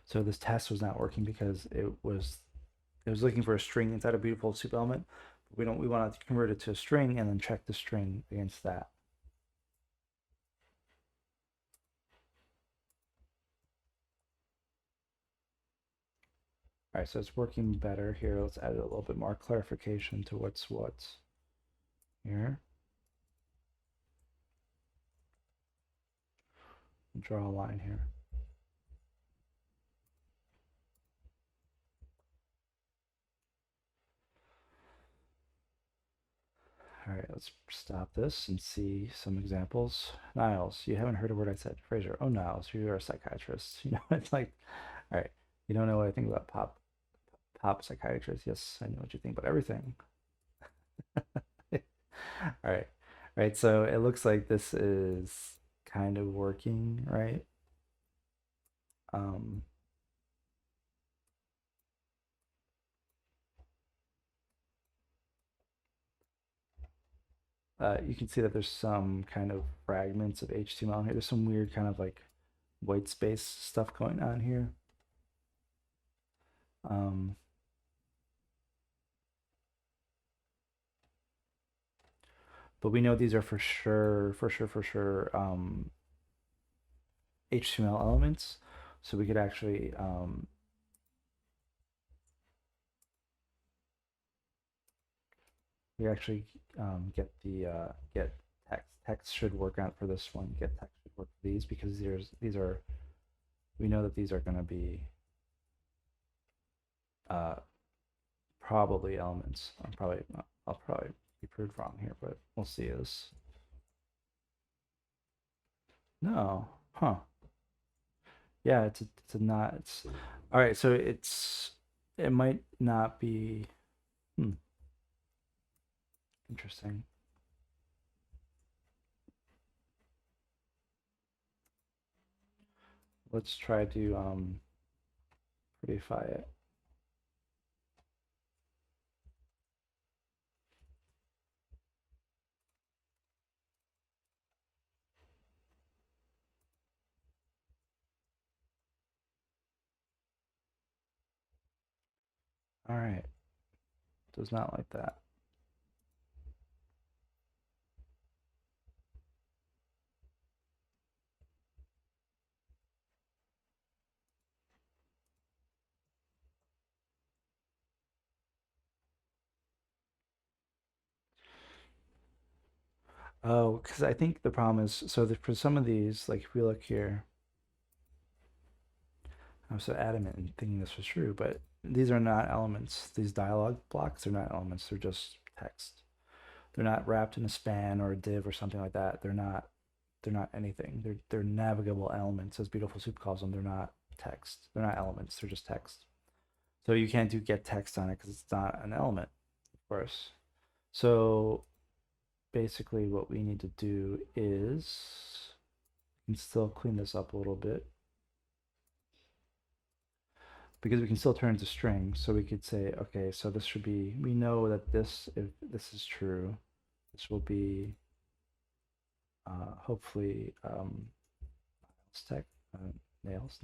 [SPEAKER 1] So this test was not working because it was looking for a string inside a beautiful soup element. We want to convert it to a string and then check the string against that. All right, so it's working better here. Let's add a little bit more clarification to what's what here. Draw a line here. All right, let's stop this and see some examples. Niles, you haven't heard a word I said. Frasier, oh Niles, you are a psychiatrist. You know, it's like, all right, you don't know what I think about pop psychiatrists. Yes, I know what you think about everything. All right. All right. So it looks like this is kind of working, right? Um, you can see that there's some kind of fragments of HTML here. There's some weird kind of like white space stuff going on here. Um, but we know these are for sure HTML elements. So we could actually get the get text. Text should work out for this one. Get text should work for these because these are we know that these are going to be uh, probably elements. I'll probably be proved wrong here, but we'll see this. No, huh? Yeah, it's a not. It's all right. So it might not be. Hmm, interesting. Let's try to prettify it. All right, does not like that. Oh, because I think the problem is so that for some of these, like if we look here, I was so adamant in thinking this was true, but these are not elements. These dialog blocks are not elements. They're just text. They're not wrapped in a span or a div or something like that. They're not anything. They're navigable elements, as Beautiful Soup calls them. They're not text. They're not elements. They're just text. So you can't do get text on it because it's not an element, of course. So basically what we need to do is we can still clean this up a little bit because we can still turn it to string. So we could say, okay, so this should be, we know that this, if this is true, this will be hopefully tech, Niles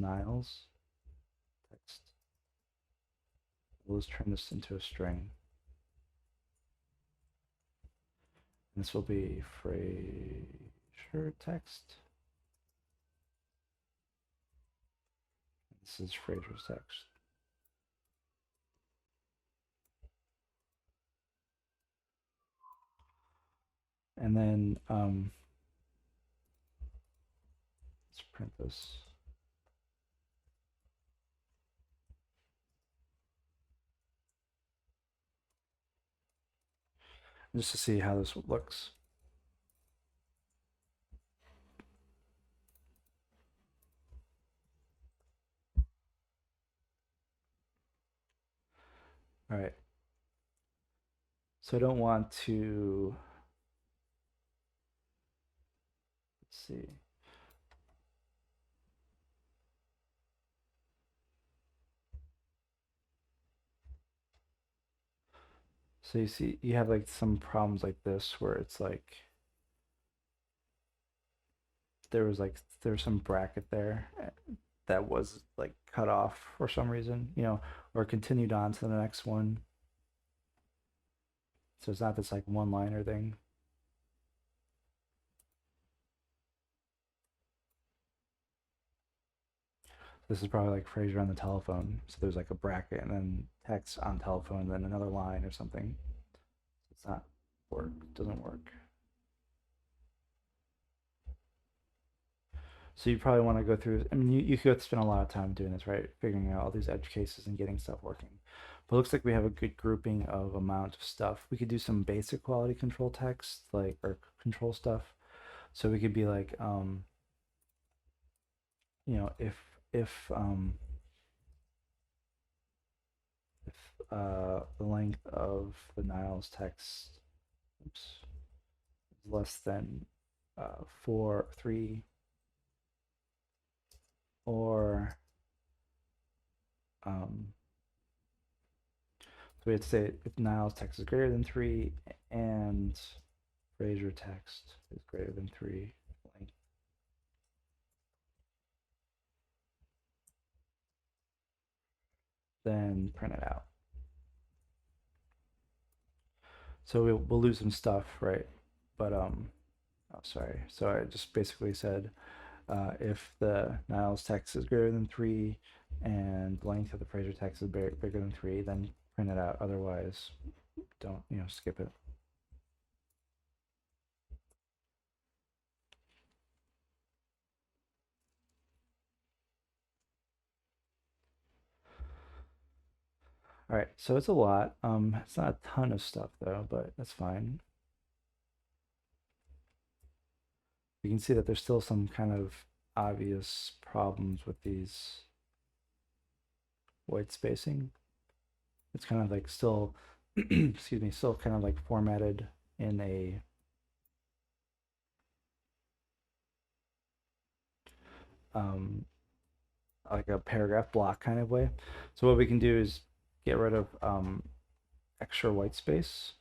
[SPEAKER 1] text. We'll just turn this into a string. And this will be Frasier text. This is Frasier's text. And then let's print this. Just to see how this looks. All right. So I don't want to, let's see. So you see, you have like some problems like this where it's like there's some bracket there that was like cut off for some reason, or continued on to the next one. So it's not this like one liner thing. This is probably like Frasier on the telephone. So there's like a bracket and then text on telephone, and then another line or something. It's not work, doesn't work. So you probably want to go through, I mean, you could spend a lot of time doing this, right? Figuring out all these edge cases and getting stuff working. But it looks like we have a good grouping of amount of stuff. We could do some basic quality control text, like, or control stuff. So we could be like, if the length of the Niles text, oops, is less than 3, or um, so we have to say if Niles text is greater than 3 and Frasier text is greater than 3 length, then print it out. So we'll lose some stuff, right? But oh sorry. So I just basically said if the Niles text is greater than 3 and length of the Frasier text is bigger than 3, then print it out. Otherwise, don't, skip it. All right, so it's a lot. It's not a ton of stuff though, but that's fine. You can see that there's still some kind of obvious problems with these white spacing. It's kind of like still, excuse me, still kind of like formatted in a um, like a paragraph block kind of way. So what we can do is get rid of extra white space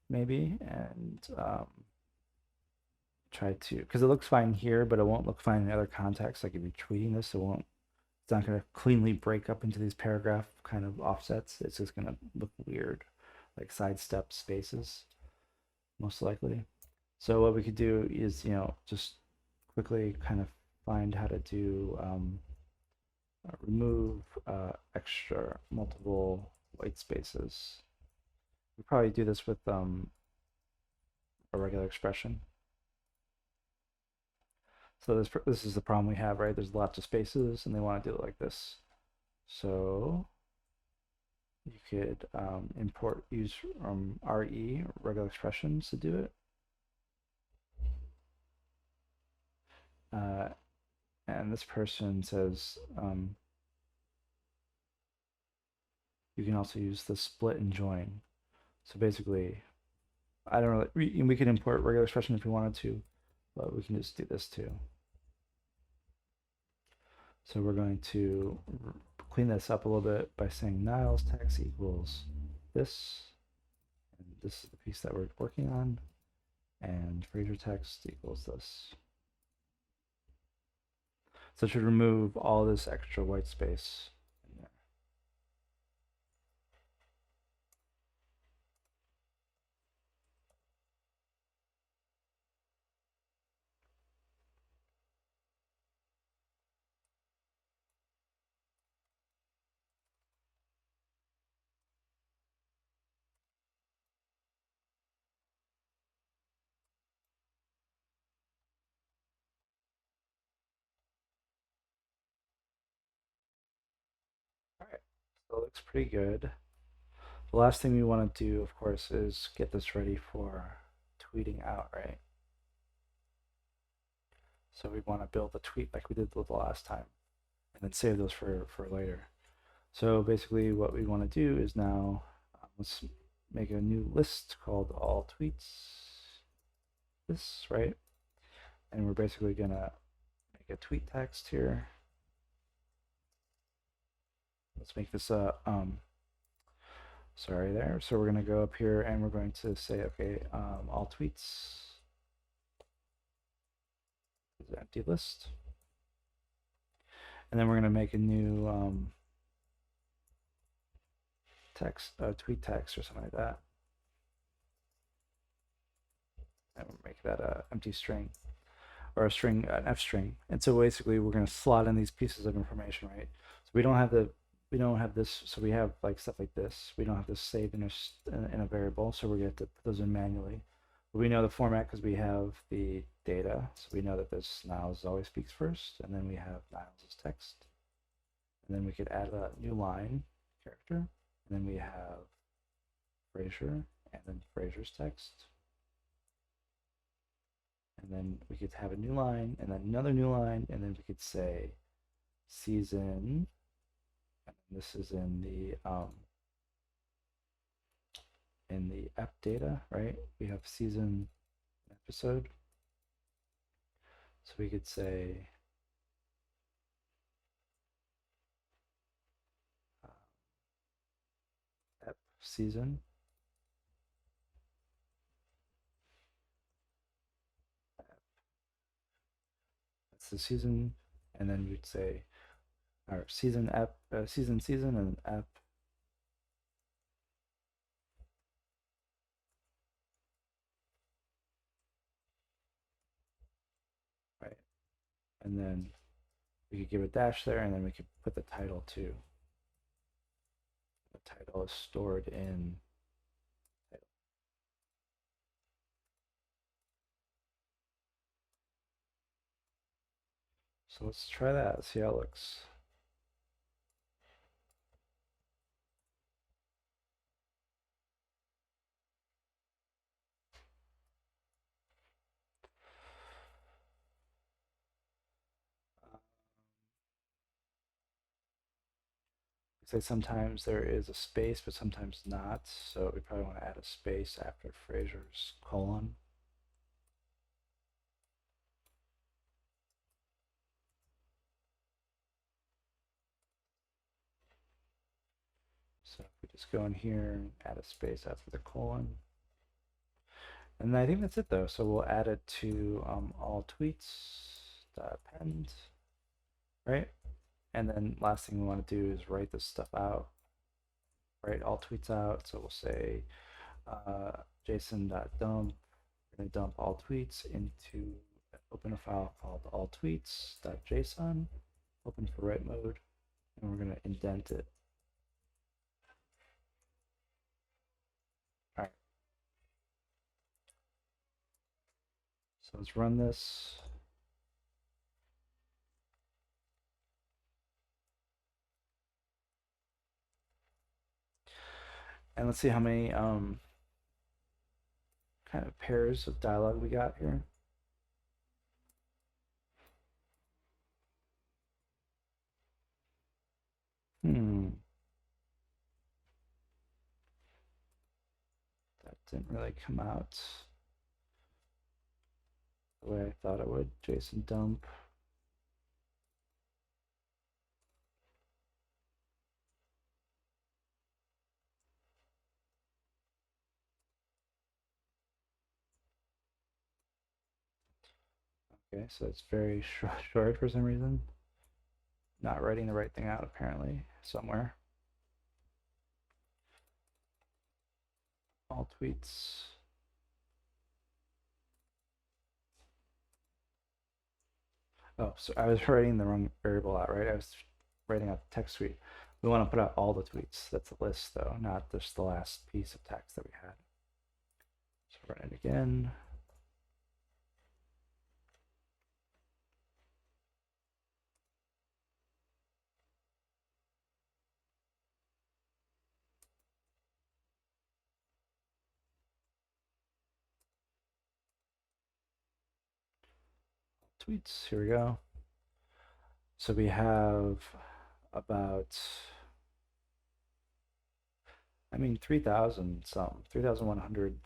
[SPEAKER 1] maybe, and try to, because it looks fine here, but it won't look fine in other contexts. Like if you're tweeting this, it's not going to cleanly break up into these paragraph kind of offsets. It's just going to look weird, like sidestep spaces, most likely. So what we could do is, just quickly kind of find how to do remove extra multiple white spaces. We probably do this with a regular expression. So this is the problem we have, right? There's lots of spaces, and they want to do it like this. So you could use RE, regular expressions, to do it. And this person says you can also use the split and join. So basically, I don't really, we can import regular expression if we wanted to, but we can just do this too. So we're going to clean this up a little bit by saying Niles text equals this, and this is the piece that we're working on, and Frasier text equals this. So it should remove all this extra white space in there. looks pretty good. The last thing we want to do, of course, is get this ready for tweeting out, right? So we want to build a tweet like we did the last time, and then save those for later. So basically what we want to do is now, let's make a new list called all tweets, this, right? And we're basically gonna make a tweet text here. Let's make this sorry there. So we're gonna go up here and we're going to say, okay, all tweets is empty list. And then we're gonna make a new text, tweet text or something like that. And we'll make that a empty string or a string, an F string. And so basically we're going to slot in these pieces of information, right? So we don't have this. So we have like stuff like this. We don't have this saved in a variable. So we're going to put those in manually. But we know the format because we have the data. So we know that this Niles always speaks first. And then we have Niles' text. And then we could add a new line character. And then we have Frasier and then Frasier's text. And then we could have a new line and then another new line, and then we could say season, and this is in the app data, right? We have season episode. So we could say app season. That's the season, and then we'd say our season app, season and app. Right, and then we could give a dash there, and then we could put the title too. The title is stored in title. So let's try that, see how it looks. Say sometimes there is a space, but sometimes not. So we probably want to add a space after Frasier's colon. So if we just go in here and add a space after the colon. And I think that's it though. So we'll add it to all tweets append, right? And then last thing we want to do is write this stuff out, write all tweets out. So we'll say json.dump. We're going to dump all tweets into, open a file called all tweets.json, open for write mode, and we're going to indent it. All right. So let's run this. And let's see how many kind of pairs of dialogue we got here. That didn't really come out the way I thought it would. JSON dump. Okay, so it's very short for some reason. Not writing the right thing out apparently somewhere. All tweets. Oh, so I was writing the wrong variable out, right? I was writing out the text tweet. We want to put out all the tweets. That's a list though, not just the last piece of text that we had. So run it again. tweets. Here we go. So we have about, 3,000 some, 3,100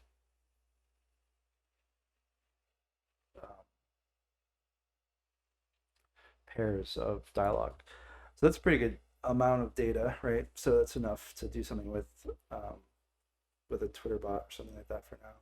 [SPEAKER 1] pairs of dialogue. So that's a pretty good amount of data, right? So that's enough to do something with a Twitter bot or something like that for now.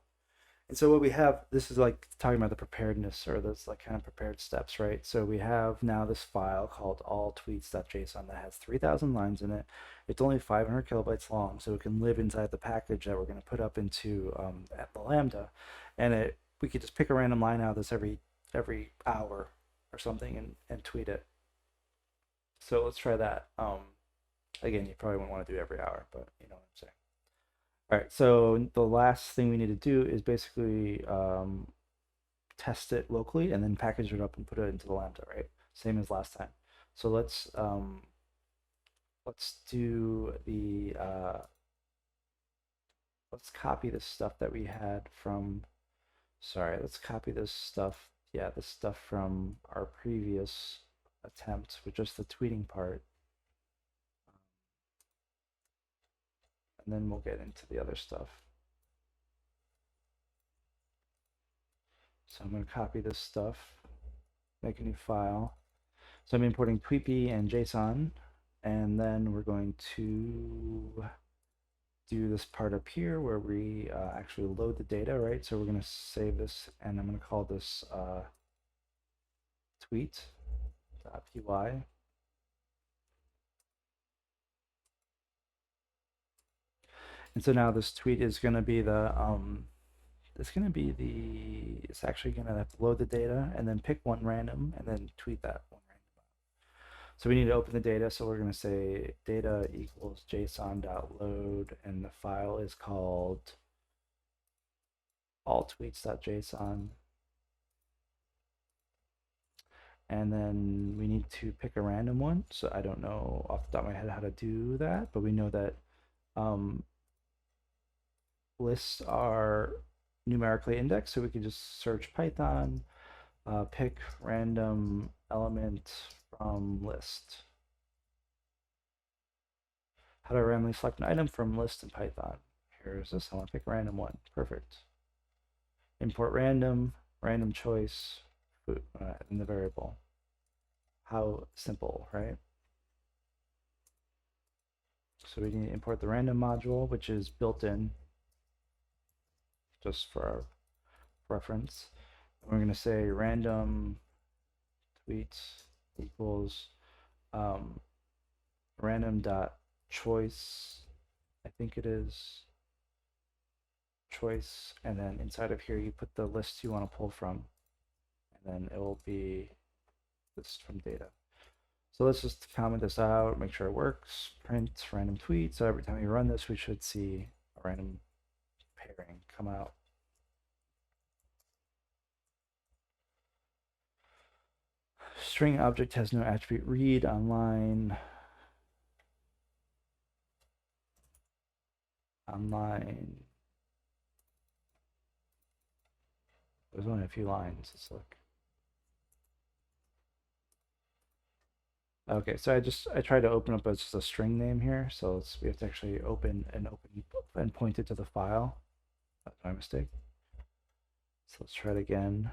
[SPEAKER 1] And so what we have, this is like talking about the preparedness or those like kind of prepared steps, right? So we have now this file called alltweets.json that has 3,000 lines in it. It's only 500 kilobytes long, so it can live inside the package that we're going to put up into at the Lambda, and we could just pick a random line out of this every hour or something and tweet it. So let's try that. Again, you probably wouldn't want to do every hour, but you know what I'm saying. All right, so the last thing we need to do is basically test it locally and then package it up and put it into the Lambda, right? Same as last time. So let's do the let's copy the stuff that we had from. Sorry, let's copy this stuff. Yeah, this stuff from our previous attempt with just the tweeting part. And then we'll get into the other stuff. So I'm going to copy this stuff, make a new file. So I'm importing tweetb and JSON, and then we're going to do this part up here where we actually load the data, right? So we're going to save this, and I'm going to call this tweet.py. And so now this tweet is going to be it's actually going to have to load the data and then pick one random and then tweet that one random. So we need to open the data. So we're going to say data equals json.load, and the file is called alltweets.json. And then we need to pick a random one. So I don't know off the top of my head how to do that, but we know that lists are numerically indexed, so we can just search Python, pick random element from list. How do I randomly select an item from list in Python? Here's this. I want to pick a random one. Perfect. Import random, random choice, in the variable. How simple, right? So we need to import the random module, which is built in, just for our reference. And we're going to say random tweets equals random dot choice, I think it is choice, and then inside of here you put the list you want to pull from, and then it will be list from data. So let's just comment this out, make sure it works, print random tweet. So every time we run this, we should see a random pairing come out. String object has no attribute read online. There's only a few lines. Let's look. Okay, so I tried to open up as a string name here, so we have to actually open and point it to the file. That's my mistake. So let's try it again.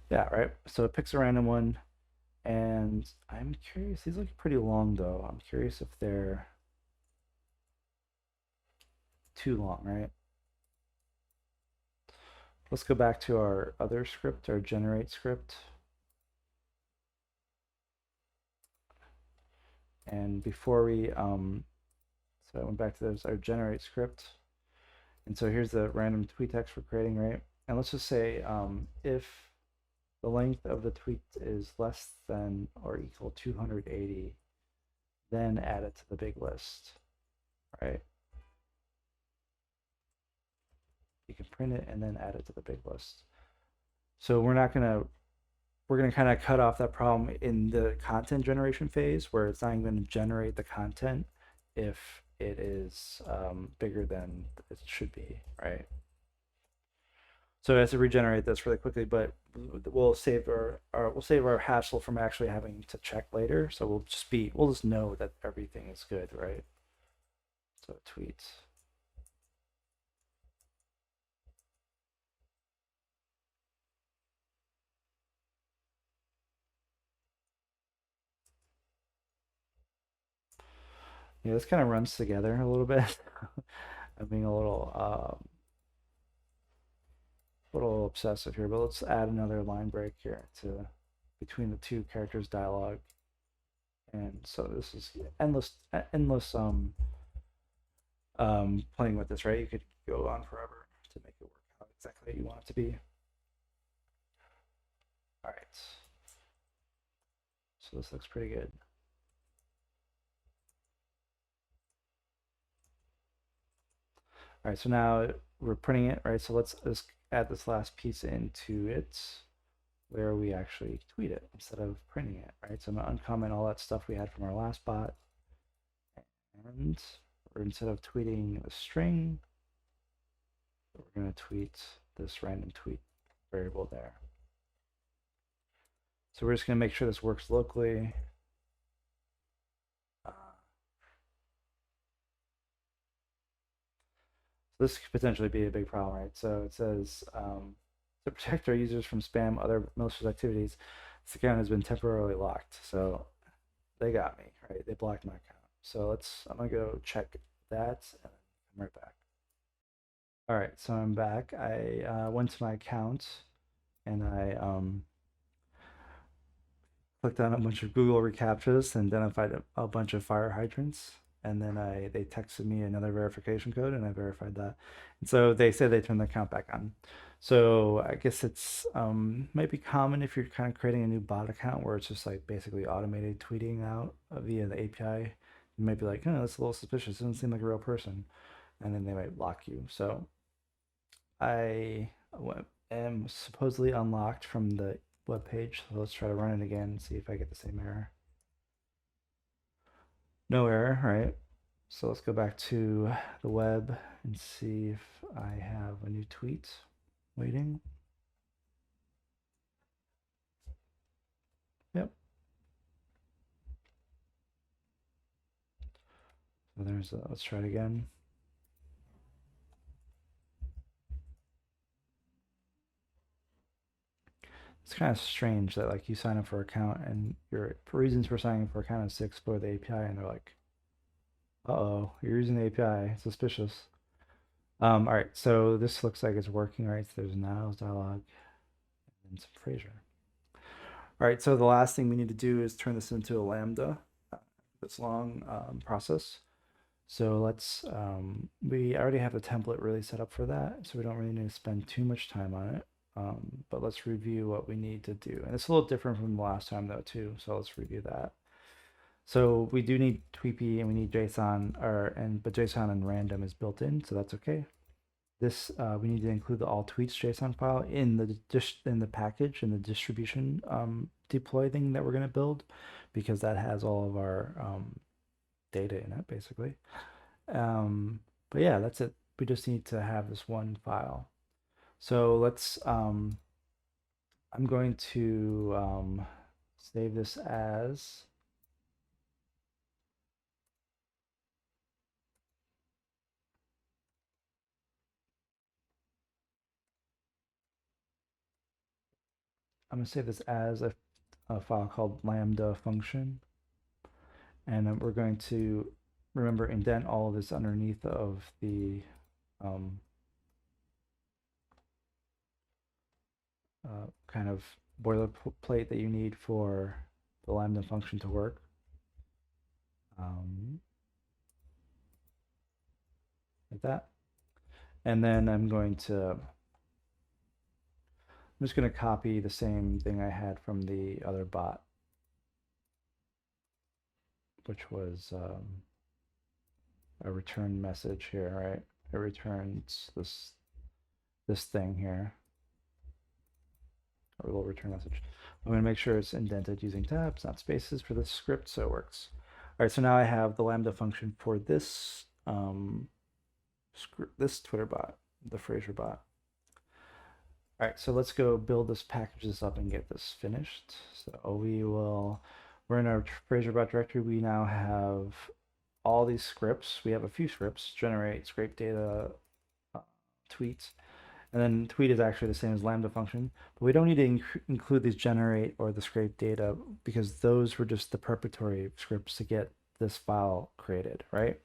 [SPEAKER 1] Yeah, right. So it picks a random one, and I'm curious. These look pretty long, though. I'm curious if they're too long, right? Let's go back to our other script, our generate script. And before we, so I went back to our generate script. And so here's the random tweet text we're creating, right? And let's just say if the length of the tweet is less than or equal to 280, then add it to the big list, right? You can print it and then add it to the big list. So we're gonna kind of cut off that problem in the content generation phase where it's not even going to generate the content if it is bigger than it should be, right? So it has to regenerate this really quickly, but we'll save our hassle from actually having to check later. So we'll just know that everything is good, right? So tweets. Yeah, this kind of runs together a little bit. I'm being a little obsessive here, but let's add another line break here to between the two characters dialogue. And so this is endless playing with this, right? You could go on forever to make it work out exactly how you want it to be. All right. So this looks pretty good. All right, so now we're printing it, right? So let's just add this last piece into it where we actually tweet it instead of printing it, right? So I'm gonna uncomment all that stuff we had from our last bot. And instead of tweeting a string, we're gonna tweet this random tweet variable there. So we're just gonna make sure this works locally. This could potentially be a big problem, right? So it says to protect our users from spam, other malicious activities, this account has been temporarily locked. So they got me, right? They blocked my account. So I'm gonna go check that and come right back. All right, so I'm back. I went to my account and I clicked on a bunch of Google reCAPTCHAs and identified a bunch of fire hydrants. And then they texted me another verification code and I verified that. And so they said they turned the account back on. So I guess it's might be common if you're kind of creating a new bot account where it's just like basically automated tweeting out via the API. You might be like, oh, that's a little suspicious. It doesn't seem like a real person. And then they might block you. So I am supposedly unlocked from the web page. So let's try to run it again and see if I get the same error. No error, right? So let's go back to the web and see if I have a new tweet waiting. Yep. So let's try it again. It's kind of strange that like you sign up for an account and your reasons for signing up for an account is to explore the API and they're like, uh-oh, you're using the API, suspicious. All right, so this looks like it's working, right? So there's Niles dialog and some Frasier. All right, so the last thing we need to do is turn this into a Lambda, this long process. So we already have the template really set up for that, so we don't really need to spend too much time on it. But let's review what we need to do. And it's a little different from the last time though too, so let's review that. So we do need Tweepy and we need JSON, but JSON and random is built in, so that's okay. This we need to include the all tweets JSON file in the package in the distribution deploy thing that we're going to build, because that has all of our data in it basically. But yeah, that's it. We just need to have this one file. So I'm going to save this as a file called lambda function. And we're going to remember indent all of this underneath of the kind of boilerplate that you need for the lambda function to work. Like that. And then I'm just going to copy the same thing I had from the other bot, which was a return message here, right? It returns this thing here. or a little return message. I'm going to make sure it's indented using tabs, not spaces for this script, so it works. All right, so now I have the Lambda function for this this Twitter bot, the Frasier bot. All right, so let's go build this, package this up, and get this finished. So we're in our Frasier bot directory. We now have all these scripts. We have a few scripts: generate, scrape data, tweet, and then tweet is actually the same as Lambda function. But we don't need to include these generate or the scrape data because those were just the preparatory scripts to get this file created, right?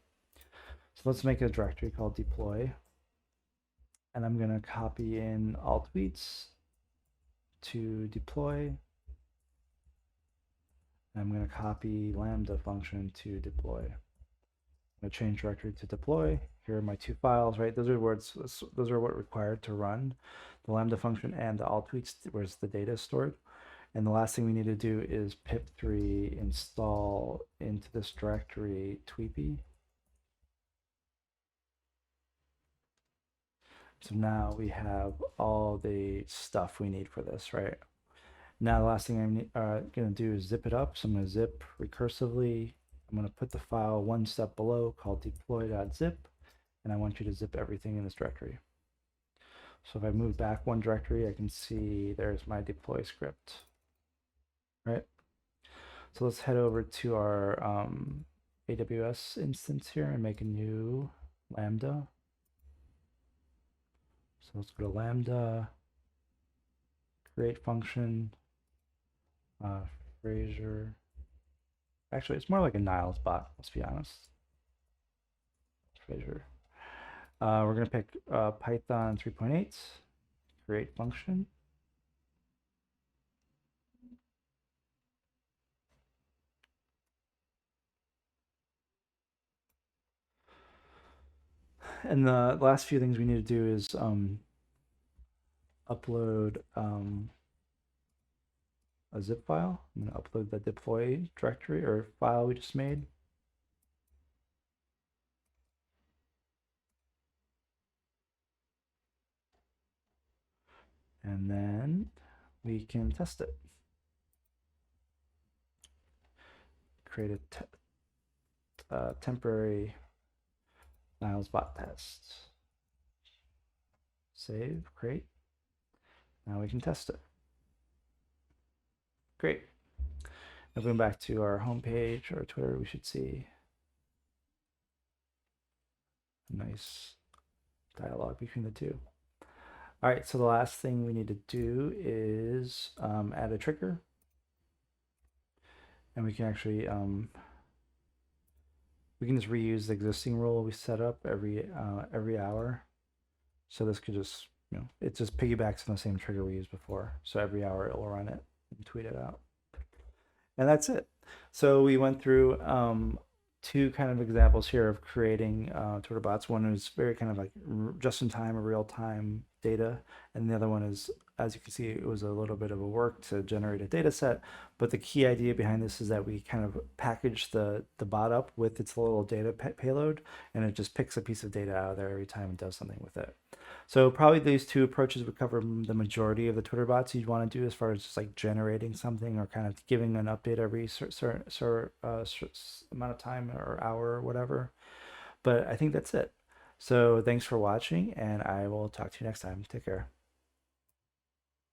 [SPEAKER 1] So let's make a directory called deploy. And I'm going to copy in all tweets to deploy. And I'm going to copy Lambda function to deploy. I'm going to change directory to deploy. Here are my two files, right? Those are what required to run the Lambda function and the all tweets, where's the data is stored. And the last thing we need to do is pip3 install into this directory tweepy. So now we have all the stuff we need for this, right? Now the last thing I'm going to do is zip it up. So I'm going to zip recursively. I'm going to put the file one step below called deploy.zip, and I want you to zip everything in this directory. So if I move back one directory, I can see there's my deploy script, right? So let's head over to our AWS instance here and make a new Lambda. So let's go to Lambda, create function, Frasier. Actually, it's more like a Niles bot, let's be honest. Frasier. We're going to pick Python 3.8, create function. And the last few things we need to do is upload a zip file. I'm going to upload the deploy directory or file we just made. And then we can test it. Create a temporary Niles bot test. Save, create. Now we can test it. Great. Now going back to our home page or Twitter, we should see a nice dialogue between the two. All right, so the last thing we need to do is add a trigger. And we can actually we can just reuse the existing rule we set up every hour. So this could just, it just piggybacks on the same trigger we used before. So every hour it will run it and tweet it out. And that's it. So we went through two kind of examples here of creating Twitter bots. One is very kind of like just in time or real time data, and the other one is, as you can see, it was a little bit of a work to generate a data set. But the key idea behind this is that we kind of package the bot up with its little data payload, and it just picks a piece of data out of there every time and does something with it. So probably these two approaches would cover the majority of the Twitter bots you'd want to do as far as just like generating something or kind of giving an update every certain amount of time or hour or whatever. But I think that's it. So thanks for watching, and I will talk to you next time. Take care.